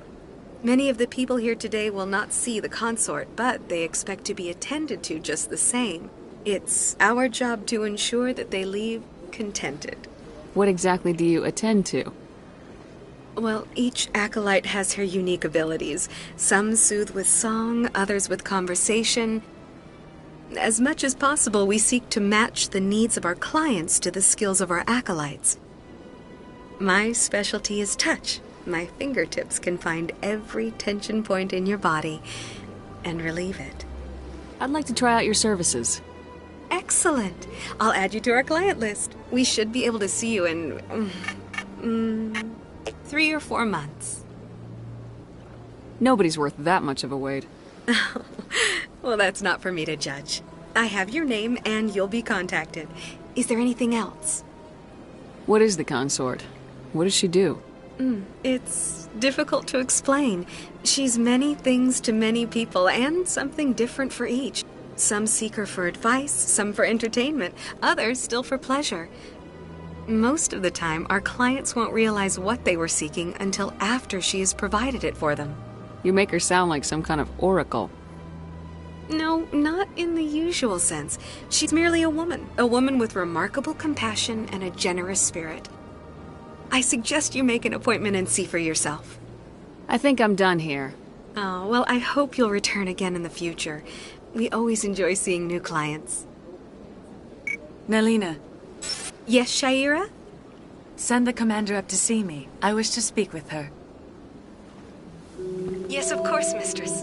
Many of the people here today will not see the consort, but they expect to be attended to just the same. It's our job to ensure that they leave contented. What exactly do you attend to? Well, each acolyte has her unique abilities. Some soothe with song, others with conversation. As much as possible, we seek to match the needs of our clients to the skills of our acolytes. My specialty is touch. My fingertips can find every tension point in your body and relieve it. I'd like to try out your services. Excellent. I'll add you to our client list. We should be able to see you in 3 or 4 months. Nobody's worth that much of a wait. Well, that's not for me to judge. I have your name and you'll be contacted. Is there anything else? What is the consort? What does she do? It's difficult to explain. She's many things to many people, and something different for each. Some seek her for advice, some for entertainment, others still for pleasure. Most of the time, our clients won't realize what they were seeking until after she has provided it for them. You make her sound like some kind of oracle. No, not in the usual sense. She's merely a woman with remarkable compassion and a generous spirit. I suggest you make an appointment and see for yourself. I think I'm done here. Oh, well, I hope you'll return again in the future. We always enjoy seeing new clients. Nelina. Yes, Shaira? Send the commander up to see me. I wish to speak with her. Yes, of course, mistress.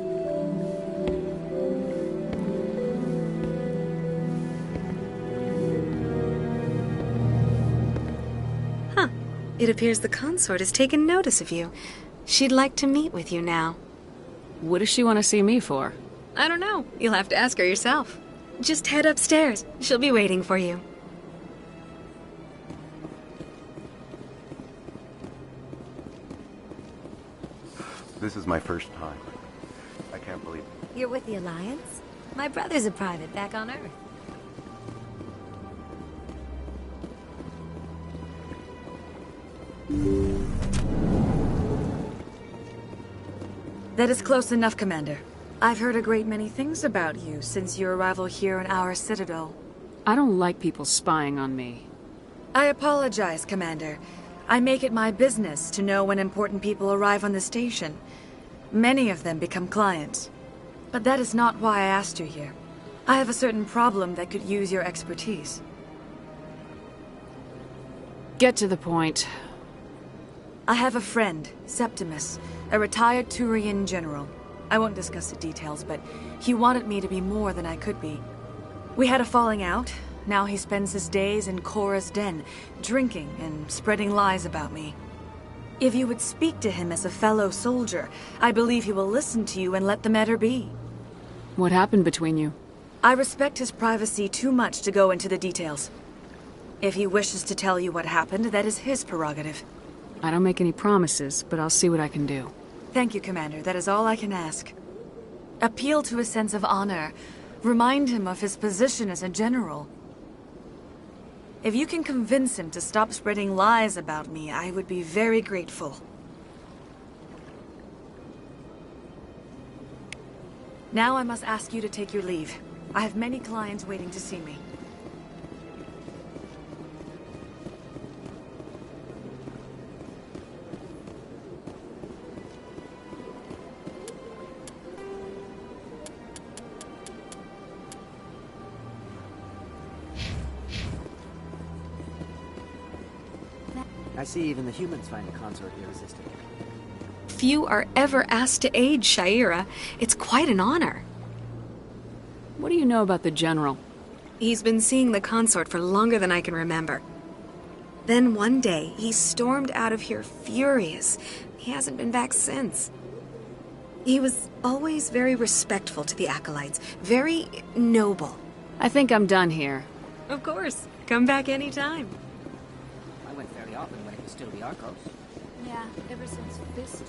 It appears the consort has taken notice of you. She'd like to meet with you now. What does she want to see me for? I don't know. You'll have to ask her yourself. Just head upstairs. She'll be waiting for you. This is my first time. I can't believe it. You're with the Alliance? My brother's a private back on Earth. That is close enough, Commander. I've heard a great many things about you since your arrival here in our citadel. I don't like people spying on me. I apologize, Commander. I make it my business to know when important people arrive on the station. Many of them become clients. But that is not why I asked you here. I have a certain problem that could use your expertise. Get to the point. I have a friend, Septimus, a retired Turian general. I won't discuss the details, but he wanted me to be more than I could be. We had a falling out. Now he spends his days in Cora's den, drinking and spreading lies about me. If you would speak to him as a fellow soldier, I believe he will listen to you and let the matter be. What happened between you? I respect his privacy too much to go into the details. If he wishes to tell you what happened, that is his prerogative. I don't make any promises, but I'll see what I can do. Thank you, Commander. That is all I can ask. Appeal to his sense of honor. Remind him of his position as a general. If you can convince him to stop spreading lies about me, I would be very grateful. Now I must ask you to take your leave. I have many clients waiting to see me. I see even the humans find the consort irresistible. Few are ever asked to aid Shaira. It's quite an honor. What do you know about the General? He's been seeing the consort for longer than I can remember. Then one day, he stormed out of here furious. He hasn't been back since. He was always very respectful to the acolytes, very noble. I think I'm done here. Of course. Come back anytime. I went fairly often when it was still the Arcos. Yeah, ever since Fist.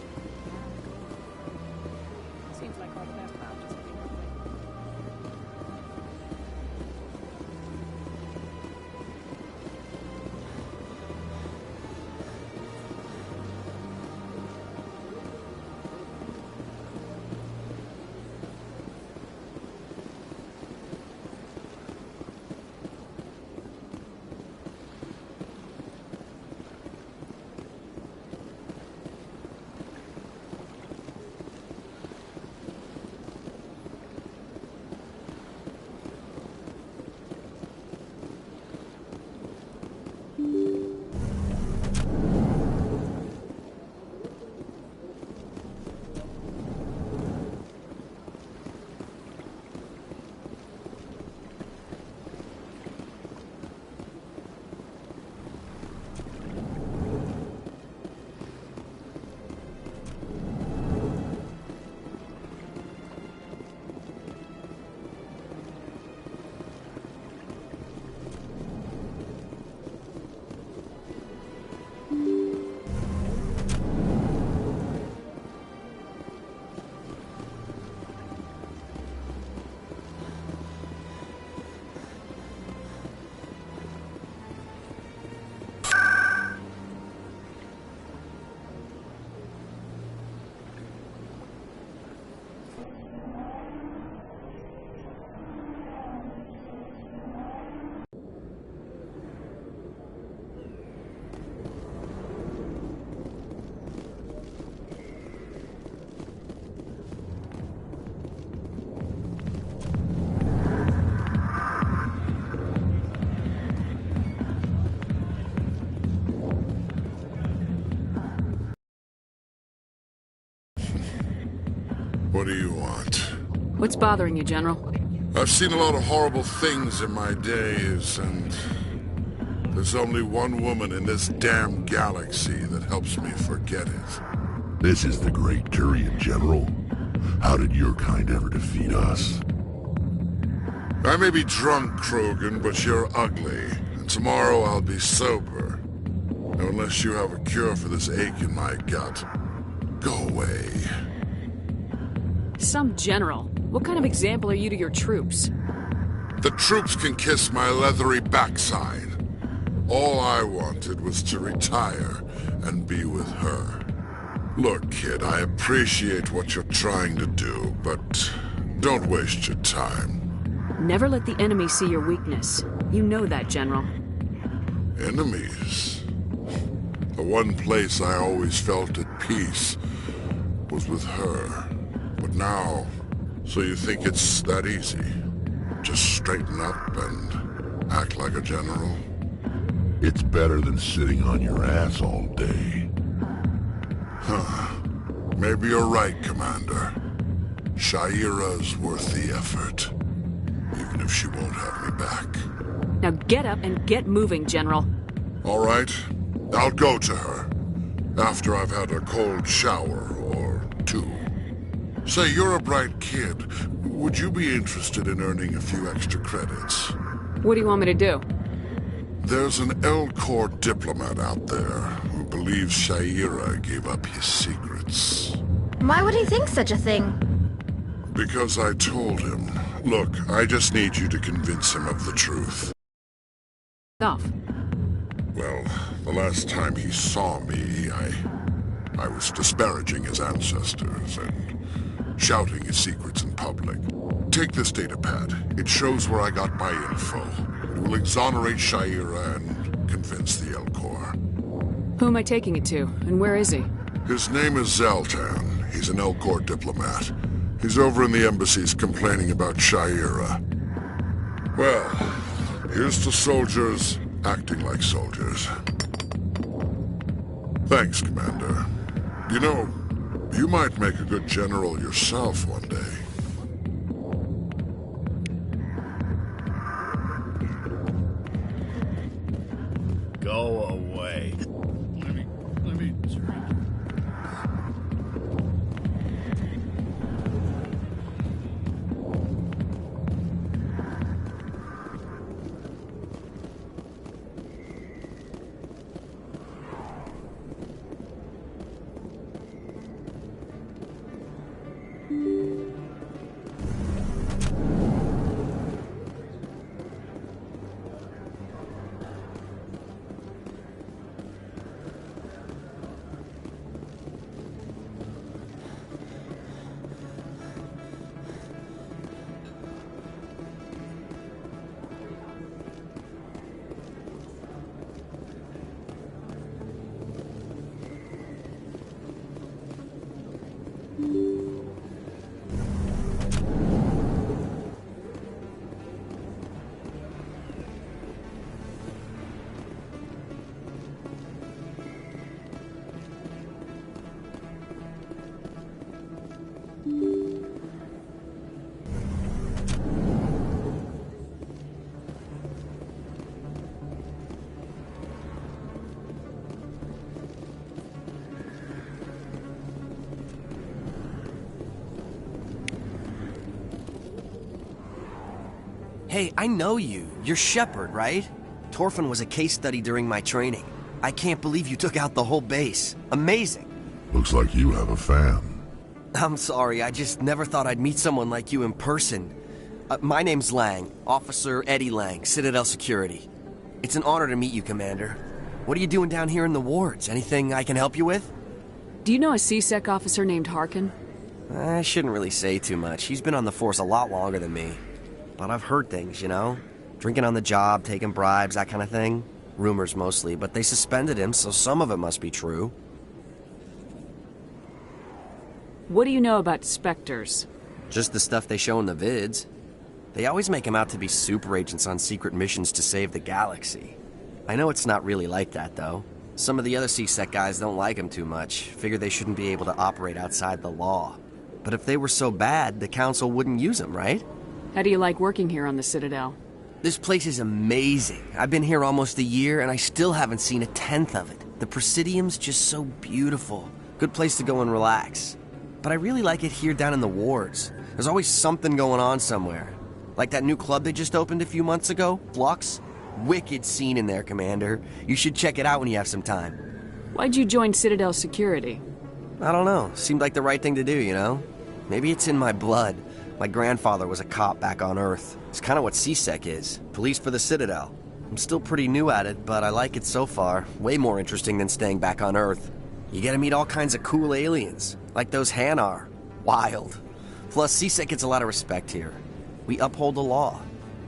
Seems like all the best lounges. What do you want? What's bothering you, General? I've seen a lot of horrible things in my days, and there's only one woman in this damn galaxy that helps me forget it. This is the great Turian General. How did your kind ever defeat us? I may be drunk, Krogan, but you're ugly. And tomorrow I'll be sober. Now, unless you have a cure for this ache in my gut, go away. Some general. What kind of example are you to your troops? The troops can kiss my leathery backside. All I wanted was to retire and be with her. Look, kid, I appreciate what you're trying to do, but don't waste your time. Never let the enemy see your weakness. You know that, General. Enemies? The one place I always felt at peace was with her. But now, so you think it's that easy? Just straighten up and act like a general? It's better than sitting on your ass all day. Huh. Maybe you're right, Commander. Shaira's worth the effort. Even if she won't have me back. Now get up and get moving, General. All right. I'll go to her. After I've had a cold shower or two. Say, you're a bright kid. Would you be interested in earning a few extra credits? What do you want me to do? There's an L-Corps diplomat out there who believes Shaira gave up his secrets. Why would he think such a thing? Because I told him. Look, I just need you to convince him of the truth. Stuff. Well, the last time he saw me, I was disparaging his ancestors and shouting his secrets in public. Take this datapad. It shows where I got my info. It will exonerate Shaira and convince the L-Corps. Who am I taking it to, and where is he? His name is Zaltan. He's an L-Corps diplomat. He's over in the embassies complaining about Shaira. Well, here's to soldiers acting like soldiers. Thanks, Commander. You know, you might make a good general yourself one day. Go away. Let me drink. Hey, I know you. You're Shepard, right? Torfin was a case study during my training. I can't believe you took out the whole base. Amazing. Looks like you have a fan. I'm sorry, I just never thought I'd meet someone like you in person. My name's Lang, Officer Eddie Lang, Citadel Security. It's an honor to meet you, Commander. What are you doing down here in the wards? Anything I can help you with? Do you know a CSEC officer named Harkin? I shouldn't really say too much. He's been on the force a lot longer than me. But I've heard things, you know? Drinking on the job, taking bribes, that kind of thing. Rumors mostly, but they suspended him, so some of it must be true. What do you know about Spectres? Just the stuff they show in the vids. They always make him out to be super agents on secret missions to save the galaxy. I know it's not really like that, though. Some of the other CSEC guys don't like him too much, figure they shouldn't be able to operate outside the law. But if they were so bad, the Council wouldn't use him, right? How do you like working here on the Citadel? This place is amazing. I've been here almost a year, and I still haven't seen a tenth of it. The Presidium's just so beautiful. Good place to go and relax. But I really like it here down in the wards. There's always something going on somewhere. Like that new club they just opened a few months ago, Flux? Wicked scene in there, Commander. You should check it out when you have some time. Why'd you join Citadel Security? I don't know. Seemed like the right thing to do, you know? Maybe it's in my blood. My grandfather was a cop back on Earth. It's kind of what CSEC is. Police for the Citadel. I'm still pretty new at it, but I like it so far. Way more interesting than staying back on Earth. You get to meet all kinds of cool aliens, like those Hanar. Wild. Plus, CSEC gets a lot of respect here. We uphold the law.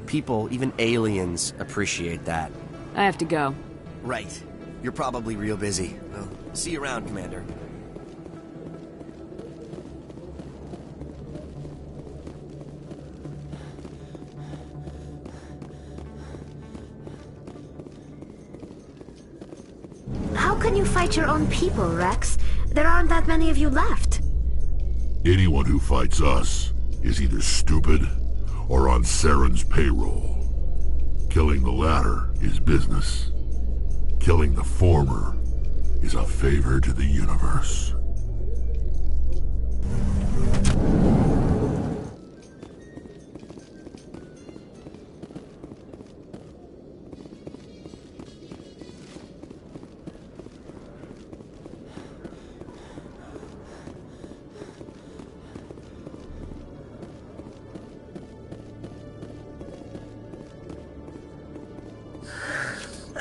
People, even aliens, appreciate that. I have to go. Right. You're probably real busy. Well, see you around, Commander. How can you fight your own people, Rex? There aren't that many of you left. Anyone who fights us is either stupid or on Saren's payroll. Killing the latter is business. Killing the former is a favor to the universe.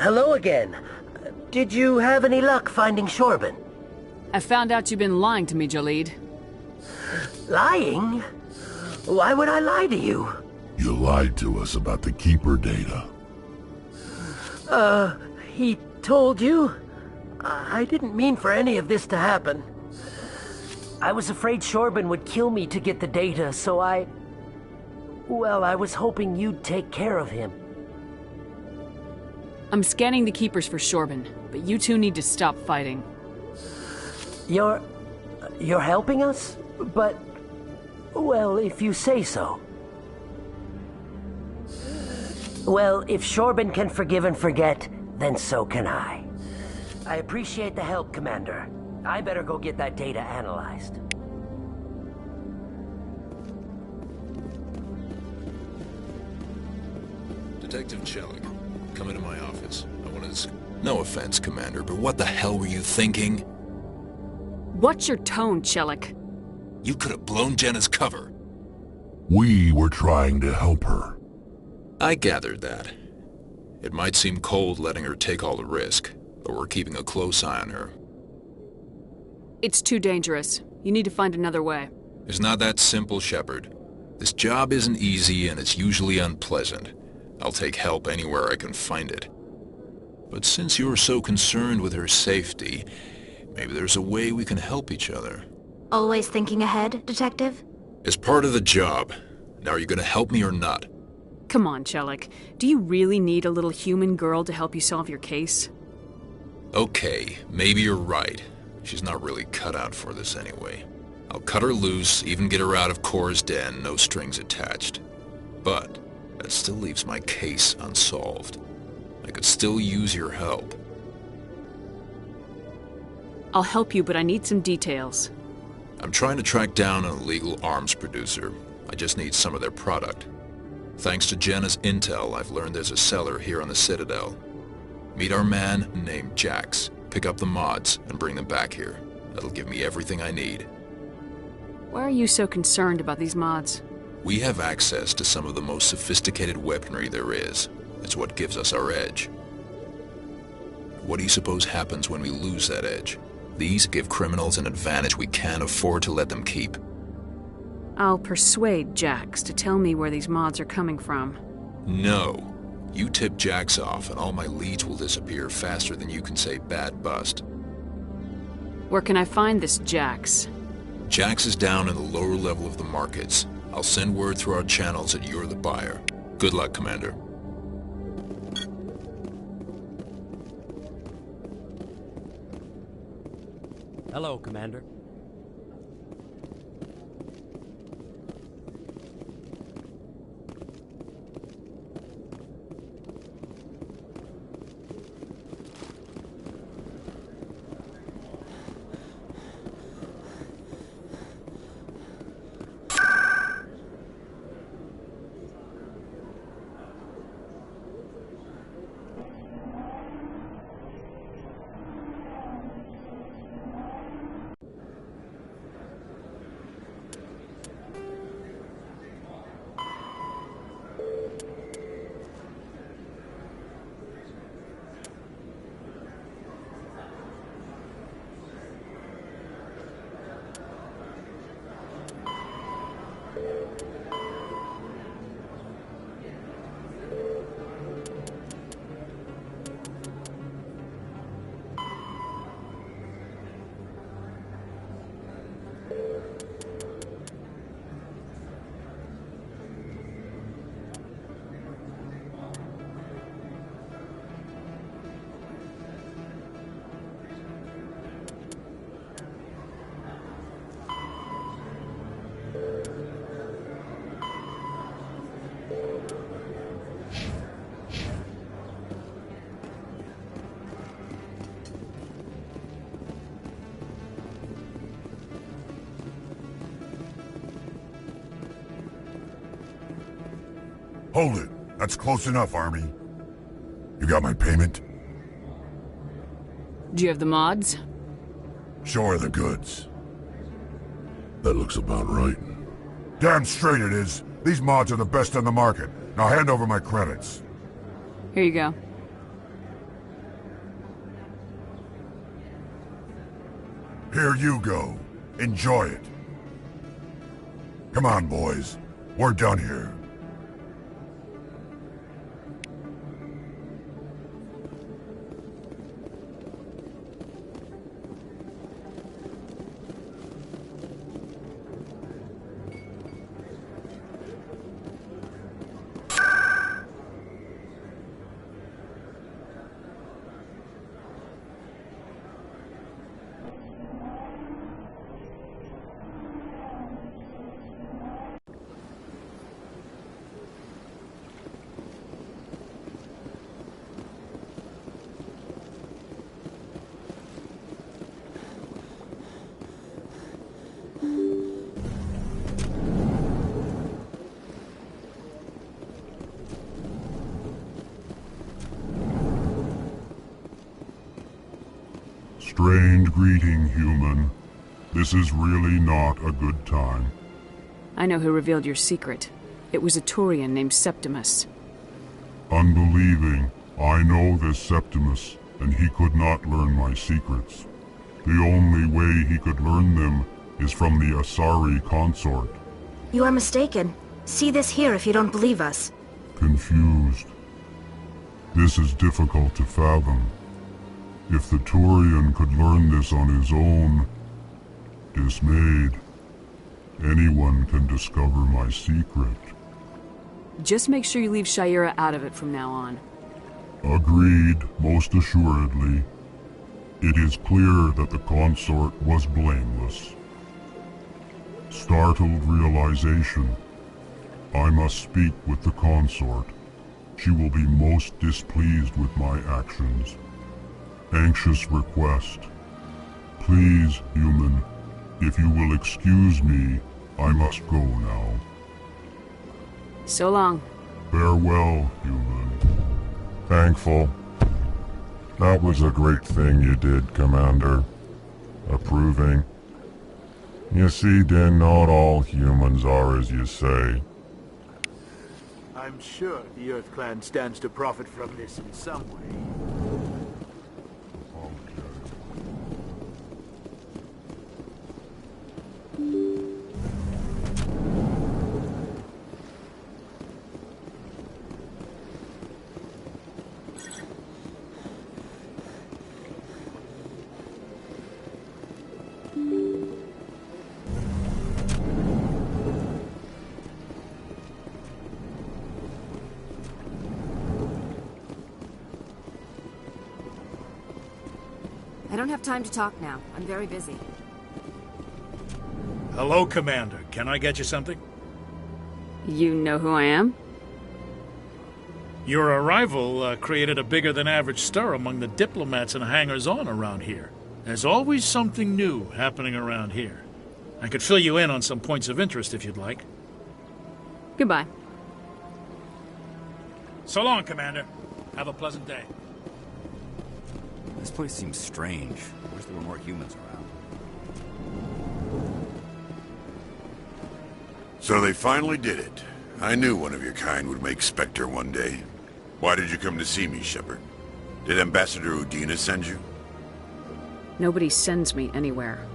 Hello again. Did you have any luck finding Shorban? I found out you've been lying to me, Jalid. Lying? Why would I lie to you? You lied to us about the Keeper data. He told you? I didn't mean for any of this to happen. I was afraid Shorban would kill me to get the data, so well, I was hoping you'd take care of him. I'm scanning the Keepers for Shorban, but you two need to stop fighting. You're helping us? But, well, if you say so. Well, if Shorban can forgive and forget, then so can I. I appreciate the help, Commander. I better go get that data analyzed. Detective Chelik, come into my office. I want to... No offense, Commander, but what the hell were you thinking? What's your tone, Chelik? You could have blown Jenna's cover. We were trying to help her. I gathered that. It might seem cold letting her take all the risk, but we're keeping a close eye on her. It's too dangerous. You need to find another way. It's not that simple, Shepard. This job isn't easy and it's usually unpleasant. I'll take help anywhere I can find it. But since you're so concerned with her safety, maybe there's a way we can help each other. Always thinking ahead, Detective? It's part of the job. Now are you gonna help me or not? Come on, Chelik. Do you really need a little human girl to help you solve your case? Okay, maybe you're right. She's not really cut out for this anyway. I'll cut her loose, even get her out of Cora's den, no strings attached. But that still leaves my case unsolved. I could still use your help. I'll help you, but I need some details. I'm trying to track down an illegal arms producer. I just need some of their product. Thanks to Jenna's intel, I've learned there's a seller here on the Citadel. Meet our man named Jax, pick up the mods, and bring them back here. That'll give me everything I need. Why are you so concerned about these mods? We have access to some of the most sophisticated weaponry there is. It's what gives us our edge. What do you suppose happens when we lose that edge? These give criminals an advantage we can't afford to let them keep. I'll persuade Jax to tell me where these mods are coming from. No. You tip Jax off and all my leads will disappear faster than you can say bad bust. Where can I find this Jax? Jax is down in the lower level of the markets. I'll send word through our channels that you're the buyer. Good luck, Commander. Hello, Commander. Hold it. That's close enough, Army. You got my payment? Do you have the mods? Show her the goods. That looks about right. Damn straight it is. These mods are the best on the market. Now hand over my credits. Here you go. Here you go. Enjoy it. Come on, boys. We're done here. Strange greeting, human. This is really not a good time. I know who revealed your secret. It was a Turian named Septimus. Unbelieving. I know this Septimus, and he could not learn my secrets. The only way he could learn them is from the Asari consort. You are mistaken. See this here if you don't believe us. Confused. This is difficult to fathom. If the Turian could learn this on his own, dismayed, anyone can discover my secret. Just make sure you leave Shayera out of it from now on. Agreed, most assuredly. It is clear that the consort was blameless. Startled realization. I must speak with the consort. She will be most displeased with my actions. Anxious request. Please, human, if you will excuse me, I must go now. So long. Farewell, human. Thankful. That was a great thing you did, Commander. Approving. You see, then, not all humans are as you say. I'm sure the Earth Clan stands to profit from this in some way. I don't have time to talk now. I'm very busy. Hello, Commander. Can I get you something? You know who I am? Your arrival created a bigger-than-average stir among the diplomats and hangers-on around here. There's always something new happening around here. I could fill you in on some points of interest if you'd like. Goodbye. So long, Commander. Have a pleasant day. This place seems strange. I wish there were more humans around. So they finally did it. I knew one of your kind would make Spectre one day. Why did you come to see me, Shepard? Did Ambassador Udina send you? Nobody sends me anywhere.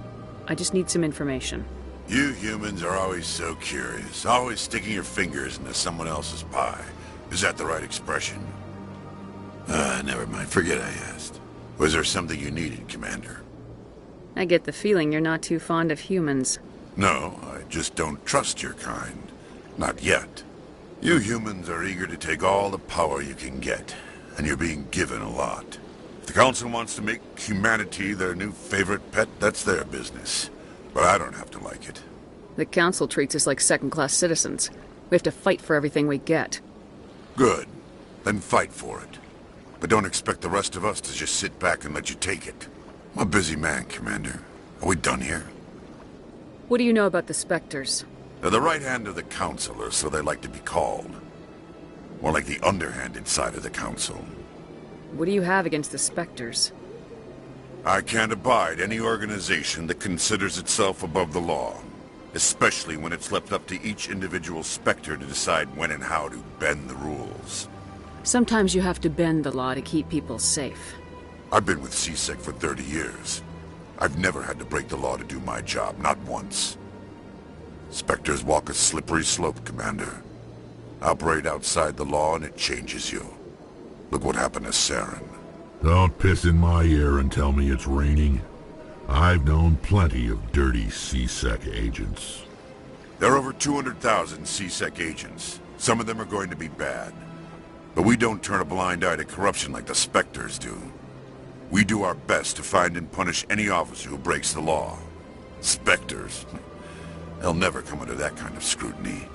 I just need some information. You humans are always so curious, always sticking your fingers into someone else's pie. Is that the right expression? Never mind. Forget I asked. Was there something you needed, Commander? I get the feeling you're not too fond of humans. No, I just don't trust your kind. Not yet. You humans are eager to take all the power you can get, and you're being given a lot. If the Council wants to make humanity their new favorite pet, that's their business. But I don't have to like it. The Council treats us like second-class citizens. We have to fight for everything we get. Good. Then fight for it. But don't expect the rest of us to just sit back and let you take it. I'm a busy man, Commander. Are we done here? What do you know about the Spectres? They're the right hand of the Council, or so they like to be called. More like the underhanded side of the Council. What do you have against the Spectres? I can't abide any organization that considers itself above the law. Especially when it's left up to each individual Spectre to decide when and how to bend the rules. Sometimes you have to bend the law to keep people safe. I've been with CSEC for 30 years. I've never had to break the law to do my job, not once. Spectres walk a slippery slope, Commander. Operate outside the law and it changes you. Look what happened to Saren. Don't piss in my ear and tell me it's raining. I've known plenty of dirty CSEC agents. There are over 200,000 CSEC agents. Some of them are going to be bad. But we don't turn a blind eye to corruption like the Spectres do. We do our best to find and punish any officer who breaks the law. Spectres? They'll never come under that kind of scrutiny.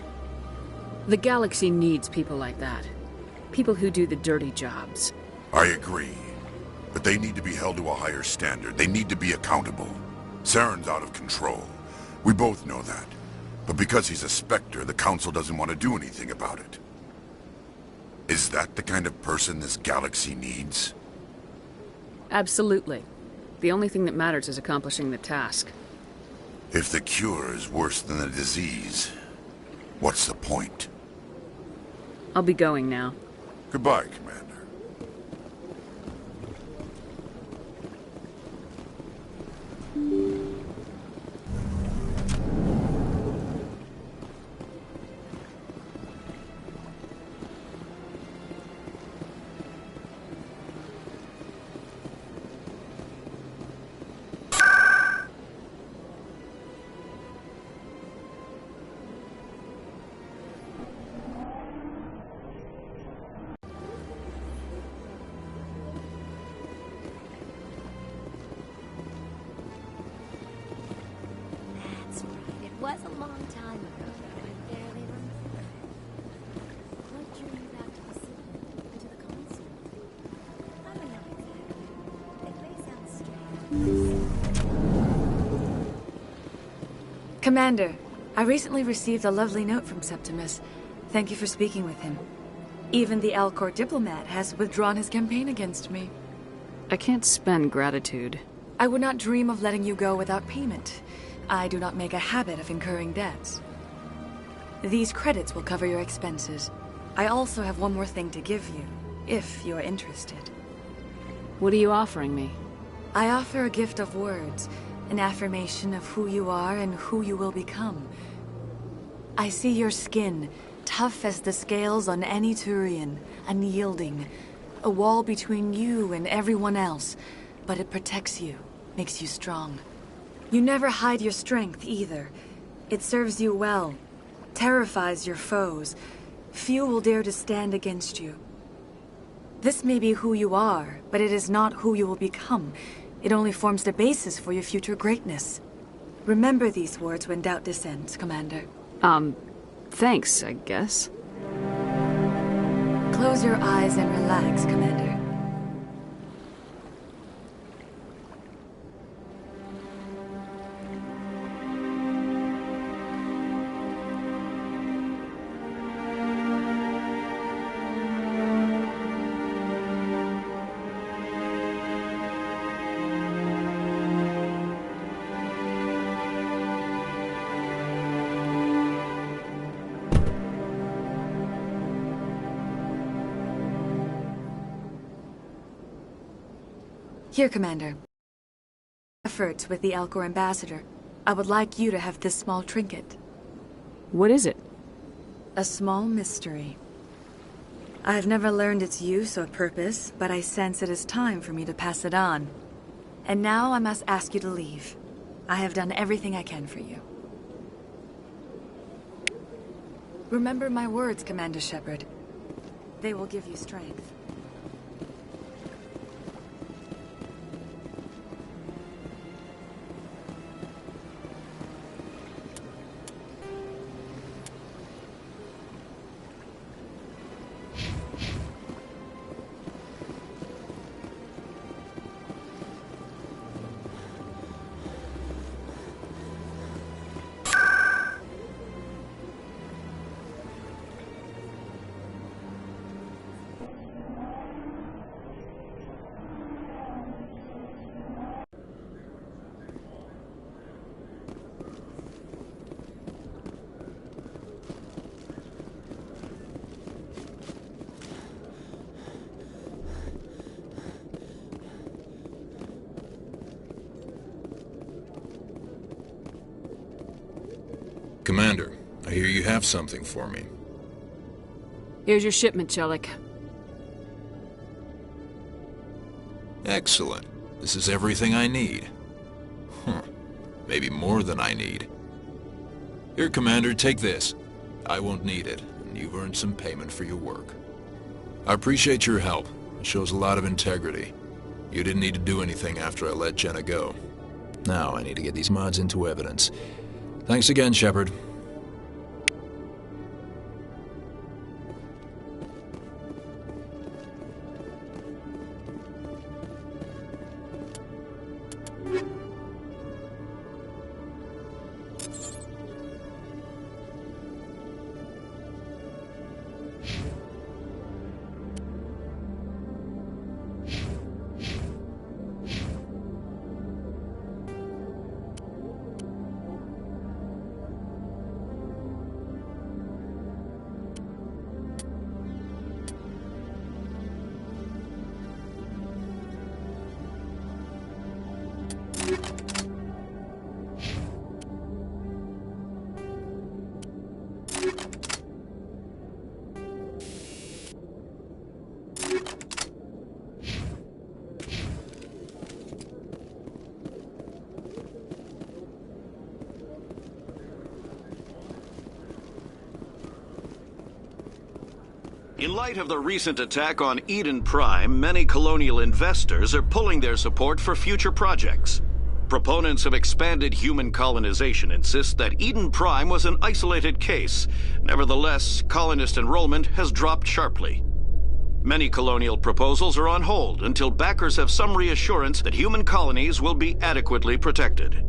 The galaxy needs people like that. People who do the dirty jobs. I agree. But they need to be held to a higher standard. They need to be accountable. Saren's out of control. We both know that. But because he's a Spectre, the Council doesn't want to do anything about it. Is that the kind of person this galaxy needs? Absolutely. The only thing that matters is accomplishing the task. If the cure is worse than the disease, what's the point? I'll be going now. Goodbye, Commander. That's right. It was a long time ago, but I barely remember. What drew you back to the city and to the council? I don't know exactly. It may sound strange. Commander, I recently received a lovely note from Septimus. Thank you for speaking with him. Even the Alcor diplomat has withdrawn his campaign against me. I can't spend gratitude. I would not dream of letting you go without payment. I do not make a habit of incurring debts. These credits will cover your expenses. I also have one more thing to give you, if you are interested. What are you offering me? I offer a gift of words, an affirmation of who you are and who you will become. I see your skin, tough as the scales on any Turian, unyielding, a wall between you and everyone else, but it protects you, makes you strong. You never hide your strength either. It serves you well, terrifies your foes. Few will dare to stand against you. This may be who you are, but it is not who you will become. It only forms the basis for your future greatness. Remember these words when doubt descends, Commander. Thanks, I guess. Close your eyes and relax, Commander. Here, Commander. Efforts with the Alcor ambassador. I would like you to have this small trinket. What is it? A small mystery. I've never learned its use or purpose, but I sense it is time for me to pass it on. And now I must ask you to leave. I have done everything I can for you. Remember my words, Commander Shepard. They will give you strength. Commander, I hear you have something for me. Here's your shipment, Chelik. Excellent. This is everything I need. Maybe more than I need. Here, Commander, take this. I won't need it, and you've earned some payment for your work. I appreciate your help. It shows a lot of integrity. You didn't need to do anything after I let Jenna go. Now I need to get these mods into evidence. Thanks again, Shepard. In light of the recent attack on Eden Prime, many colonial investors are pulling their support for future projects. Proponents of expanded human colonization insist that Eden Prime was an isolated case. Nevertheless, colonist enrollment has dropped sharply. Many colonial proposals are on hold until backers have some reassurance that human colonies will be adequately protected.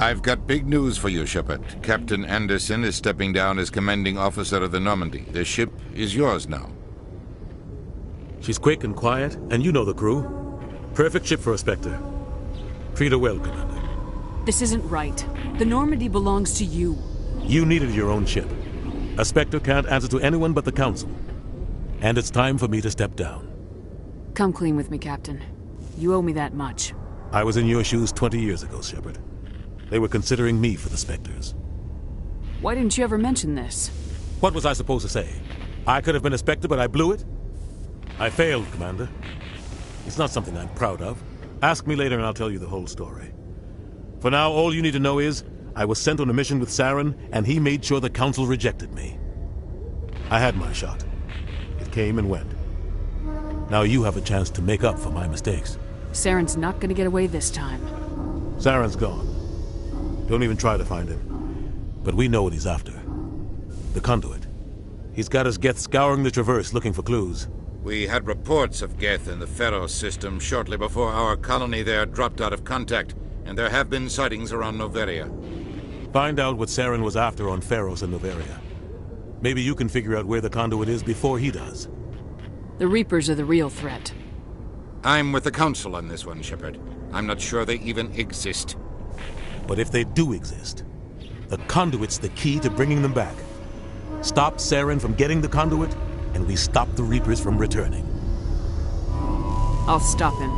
I've got big news for you, Shepard. Captain Anderson is stepping down as commanding officer of the Normandy. The ship is yours now. She's quick and quiet, and you know the crew. Perfect ship for a Spectre. Treat her well, Commander. This isn't right. The Normandy belongs to you. You needed your own ship. A Spectre can't answer to anyone but the Council. And it's time for me to step down. Come clean with me, Captain. You owe me that much. I was in your shoes 20 years ago, Shepard. They were considering me for the Spectres. Why didn't you ever mention this? What was I supposed to say? I could have been a Spectre, but I blew it? I failed, Commander. It's not something I'm proud of. Ask me later and I'll tell you the whole story. For now, all you need to know is, I was sent on a mission with Saren, and he made sure the Council rejected me. I had my shot. It came and went. Now you have a chance to make up for my mistakes. Saren's not gonna get away this time. Saren's gone. Don't even try to find him. But we know what he's after. The conduit. He's got his Geth scouring the Traverse looking for clues. We had reports of Geth in the Pharaoh system shortly before our colony there dropped out of contact, and there have been sightings around Noveria. Find out what Saren was after on Pharos and Noveria. Maybe you can figure out where the conduit is before he does. The Reapers are the real threat. I'm with the Council on this one, Shepard. I'm not sure they even exist. But if they do exist, the conduit's the key to bringing them back. Stop Saren from getting the conduit, and we stop the Reapers from returning. I'll stop him.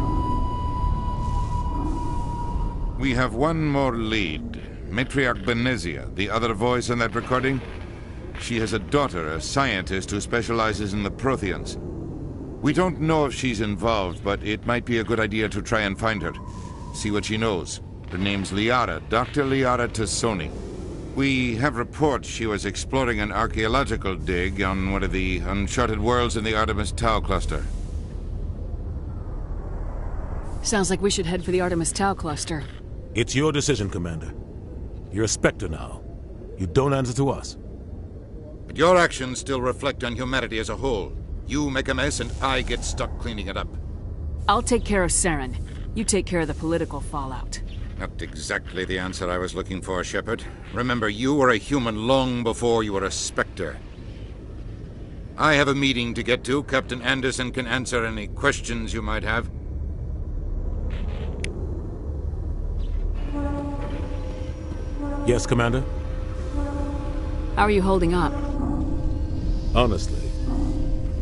We have one more lead. Matriarch Benezia, the other voice in that recording. She has a daughter, a scientist who specializes in the Protheans. We don't know if she's involved, but it might be a good idea to try and find her. See what she knows. Her name's Liara, Dr. Liara Tassoni. We have reports she was exploring an archaeological dig on one of the uncharted worlds in the Artemis Tau cluster. Sounds like we should head for the Artemis Tau cluster. It's your decision, Commander. You're a Spectre now. You don't answer to us. But your actions still reflect on humanity as a whole. You make a mess and I get stuck cleaning it up. I'll take care of Saren. You take care of the political fallout. Not exactly the answer I was looking for, Shepard. Remember, you were a human long before you were a Spectre. I have a meeting to get to. Captain Anderson can answer any questions you might have. Yes, Commander? How are you holding up? Honestly,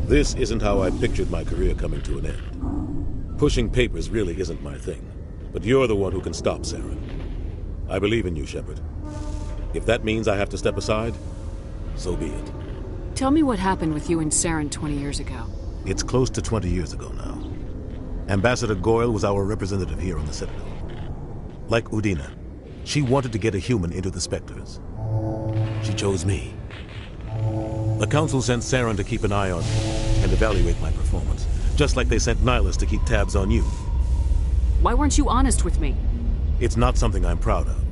this isn't how I pictured my career coming to an end. Pushing papers really isn't my thing. But you're the one who can stop Saren. I believe in you, Shepard. If that means I have to step aside, so be it. Tell me what happened with you and Saren 20 years ago. It's close to 20 years ago now. Ambassador Goyle was our representative here on the Citadel. Like Udina, she wanted to get a human into the Spectres. She chose me. The Council sent Saren to keep an eye on me and evaluate my performance, just like they sent Nihilus to keep tabs on you. Why weren't you honest with me? It's not something I'm proud of.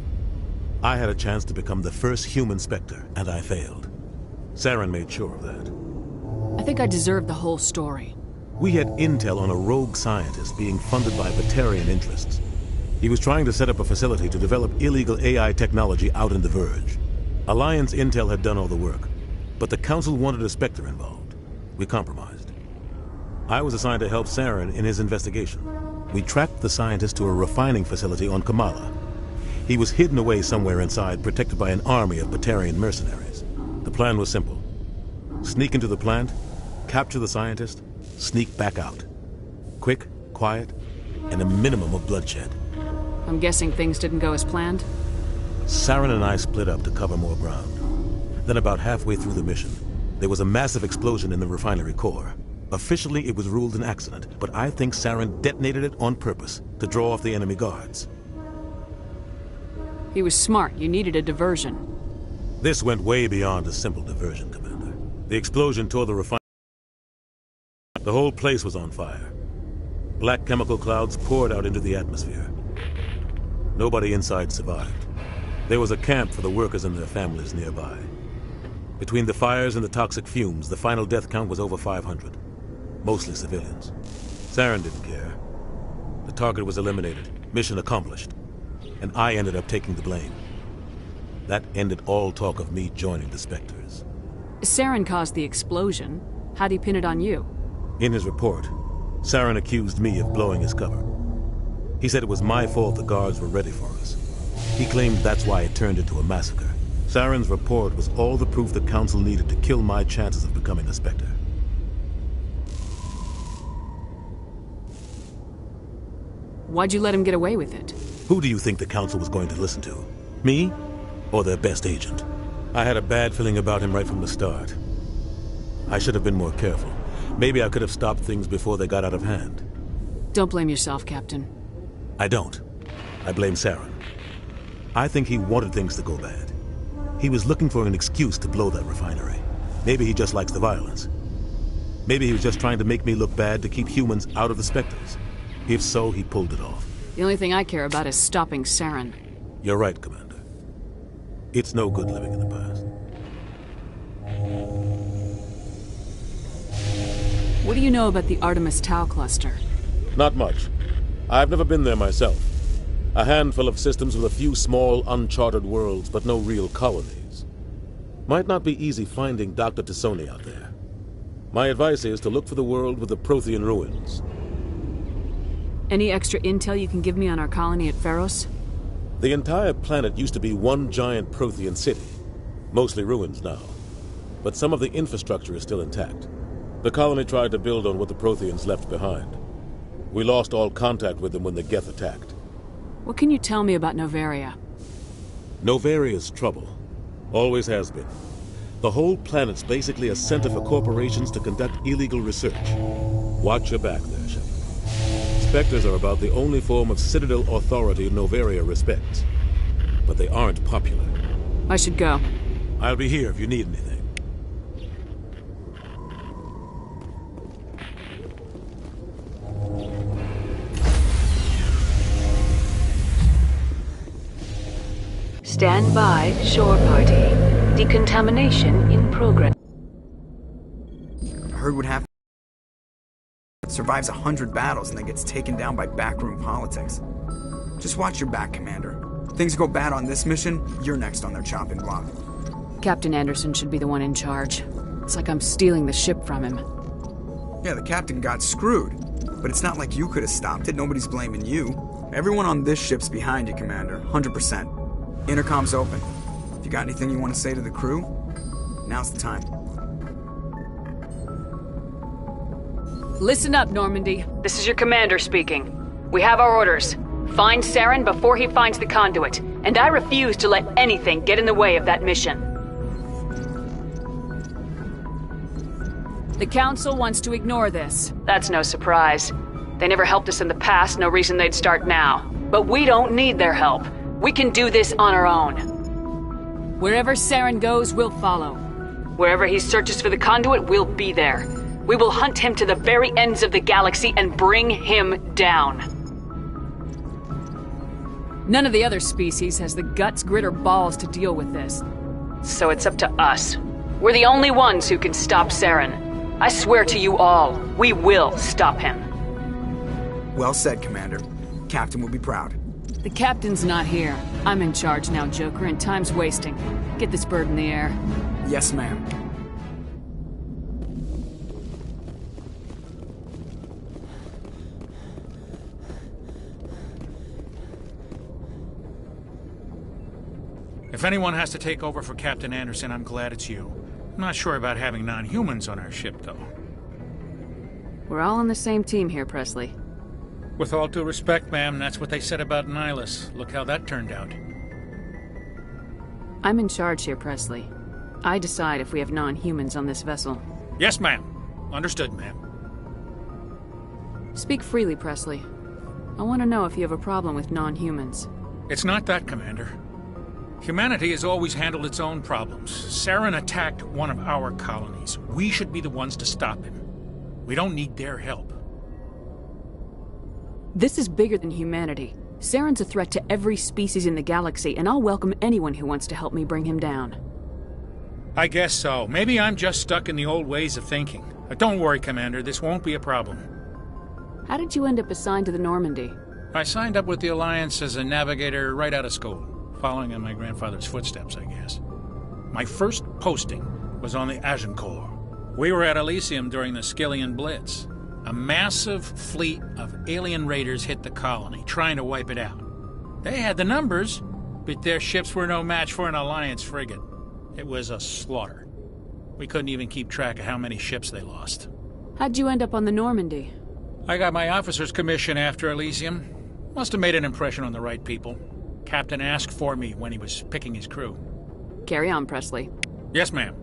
I had a chance to become the first human Spectre, and I failed. Saren made sure of that. I think I deserve the whole story. We had intel on a rogue scientist being funded by Batarian interests. He was trying to set up a facility to develop illegal AI technology out in the Verge. Alliance intel had done all the work, but the Council wanted a Spectre involved. We compromised. I was assigned to help Saren in his investigation. We tracked the scientist to a refining facility on Kamala. He was hidden away somewhere inside, protected by an army of Batarian mercenaries. The plan was simple. Sneak into the plant, capture the scientist, sneak back out. Quick, quiet, and a minimum of bloodshed. I'm guessing things didn't go as planned? Saren and I split up to cover more ground. Then about halfway through the mission, there was a massive explosion in the refinery core. Officially, it was ruled an accident, but I think Saren detonated it on purpose to draw off the enemy guards. He was smart. You needed a diversion. This went way beyond a simple diversion, Commander. The explosion tore the refinery. The whole place was on fire. Black chemical clouds poured out into the atmosphere. Nobody inside survived. There was a camp for the workers and their families nearby. Between the fires and the toxic fumes, the final death count was over 500. Mostly civilians. Saren didn't care. The target was eliminated. Mission accomplished. and I ended up taking the blame. That ended all talk of me joining the Spectres. Saren caused the explosion. How'd he pin it on you? In his report, Saren accused me of blowing his cover. He said it was my fault the guards were ready for us. He claimed that's why it turned into a massacre. Saren's report was all the proof the Council needed to kill my chances of becoming a Spectre. Why'd you let him get away with it? Who do you think the Council was going to listen to? Me? Or their best agent? I had a bad feeling about him right from the start. I should have been more careful. Maybe I could have stopped things before they got out of hand. Don't blame yourself, Captain. I don't. I blame Saren. I think he wanted things to go bad. He was looking for an excuse to blow that refinery. Maybe he just likes the violence. Maybe he was just trying to make me look bad to keep humans out of the Spectres. If so, he pulled it off. The only thing I care about is stopping Saren. You're right, Commander. It's no good living in the past. What do you know about the Artemis Tau cluster? Not much. I've never been there myself. A handful of systems with a few small, uncharted worlds, but no real colonies. Might not be easy finding Dr. Tassoni out there. My advice is to look for the world with the Prothean ruins. Any extra intel you can give me on our colony at Pharos? The entire planet used to be one giant Prothean city. Mostly ruins now. But some of the infrastructure is still intact. The colony tried to build on what the Protheans left behind. We lost all contact with them when the Geth attacked. What can you tell me about Novaria? Novaria's trouble. Always has been. The whole planet's basically a center for corporations to conduct illegal research. Watch your back there, Shepard. Spectres are about the only form of Citadel authority Novaria respects. But they aren't popular. I should go. I'll be here if you need anything. Stand by, shore party. Decontamination in progress. I heard what happened. Survives 100 battles and then gets taken down by backroom politics. Just watch your back, Commander. If things go bad on this mission, you're next on their chopping block. Captain Anderson should be the one in charge. It's like I'm stealing the ship from him. Yeah, the captain got screwed. But it's not like you could have stopped it. Nobody's blaming you. Everyone on this ship's behind you, Commander. 100%. Intercom's open. If you got anything you want to say to the crew, now's the time. Listen up, Normandy. This is your commander speaking. We have our orders. Find Saren before he finds the conduit, and I refuse to let anything get in the way of that mission. The Council wants to ignore this. That's no surprise. They never helped us in the past, no reason they'd start now. But we don't need their help. We can do this on our own. Wherever Saren goes, we'll follow. Wherever he searches for the conduit, we'll be there. We will hunt him to the very ends of the galaxy and bring him down. None of the other species has the guts, grit, or balls to deal with this. So it's up to us. We're the only ones who can stop Saren. I swear to you all, we will stop him. Well said, Commander. Captain will be proud. The captain's not here. I'm in charge now, Joker, and time's wasting. Get this bird in the air. Yes, ma'am. If anyone has to take over for Captain Anderson, I'm glad it's you. I'm not sure about having non-humans on our ship, though. We're all on the same team here, Presley. With all due respect, ma'am, that's what they said about Nihilus. Look how that turned out. I'm in charge here, Presley. I decide if we have non-humans on this vessel. Yes, ma'am. Understood, ma'am. Speak freely, Presley. I want to know if you have a problem with non-humans. It's not that, Commander. Humanity has always handled its own problems. Saren attacked one of our colonies. We should be the ones to stop him. We don't need their help. This is bigger than humanity. Saren's a threat to every species in the galaxy, and I'll welcome anyone who wants to help me bring him down. I guess so. Maybe I'm just stuck in the old ways of thinking. But don't worry, Commander. This won't be a problem. How did you end up assigned to the Normandy? I signed up with the Alliance as a navigator right out of school, following in my grandfather's footsteps, I guess. My first posting was on the Agincourt. We were at Elysium during the Skillian Blitz. A massive fleet of alien raiders hit the colony, trying to wipe it out. They had the numbers, but their ships were no match for an Alliance frigate. It was a slaughter. We couldn't even keep track of how many ships they lost. How'd you end up on the Normandy? I got my officer's commission after Elysium. Must have made an impression on the right people. Captain asked for me when he was picking his crew. Carry on, Presley. Yes, ma'am.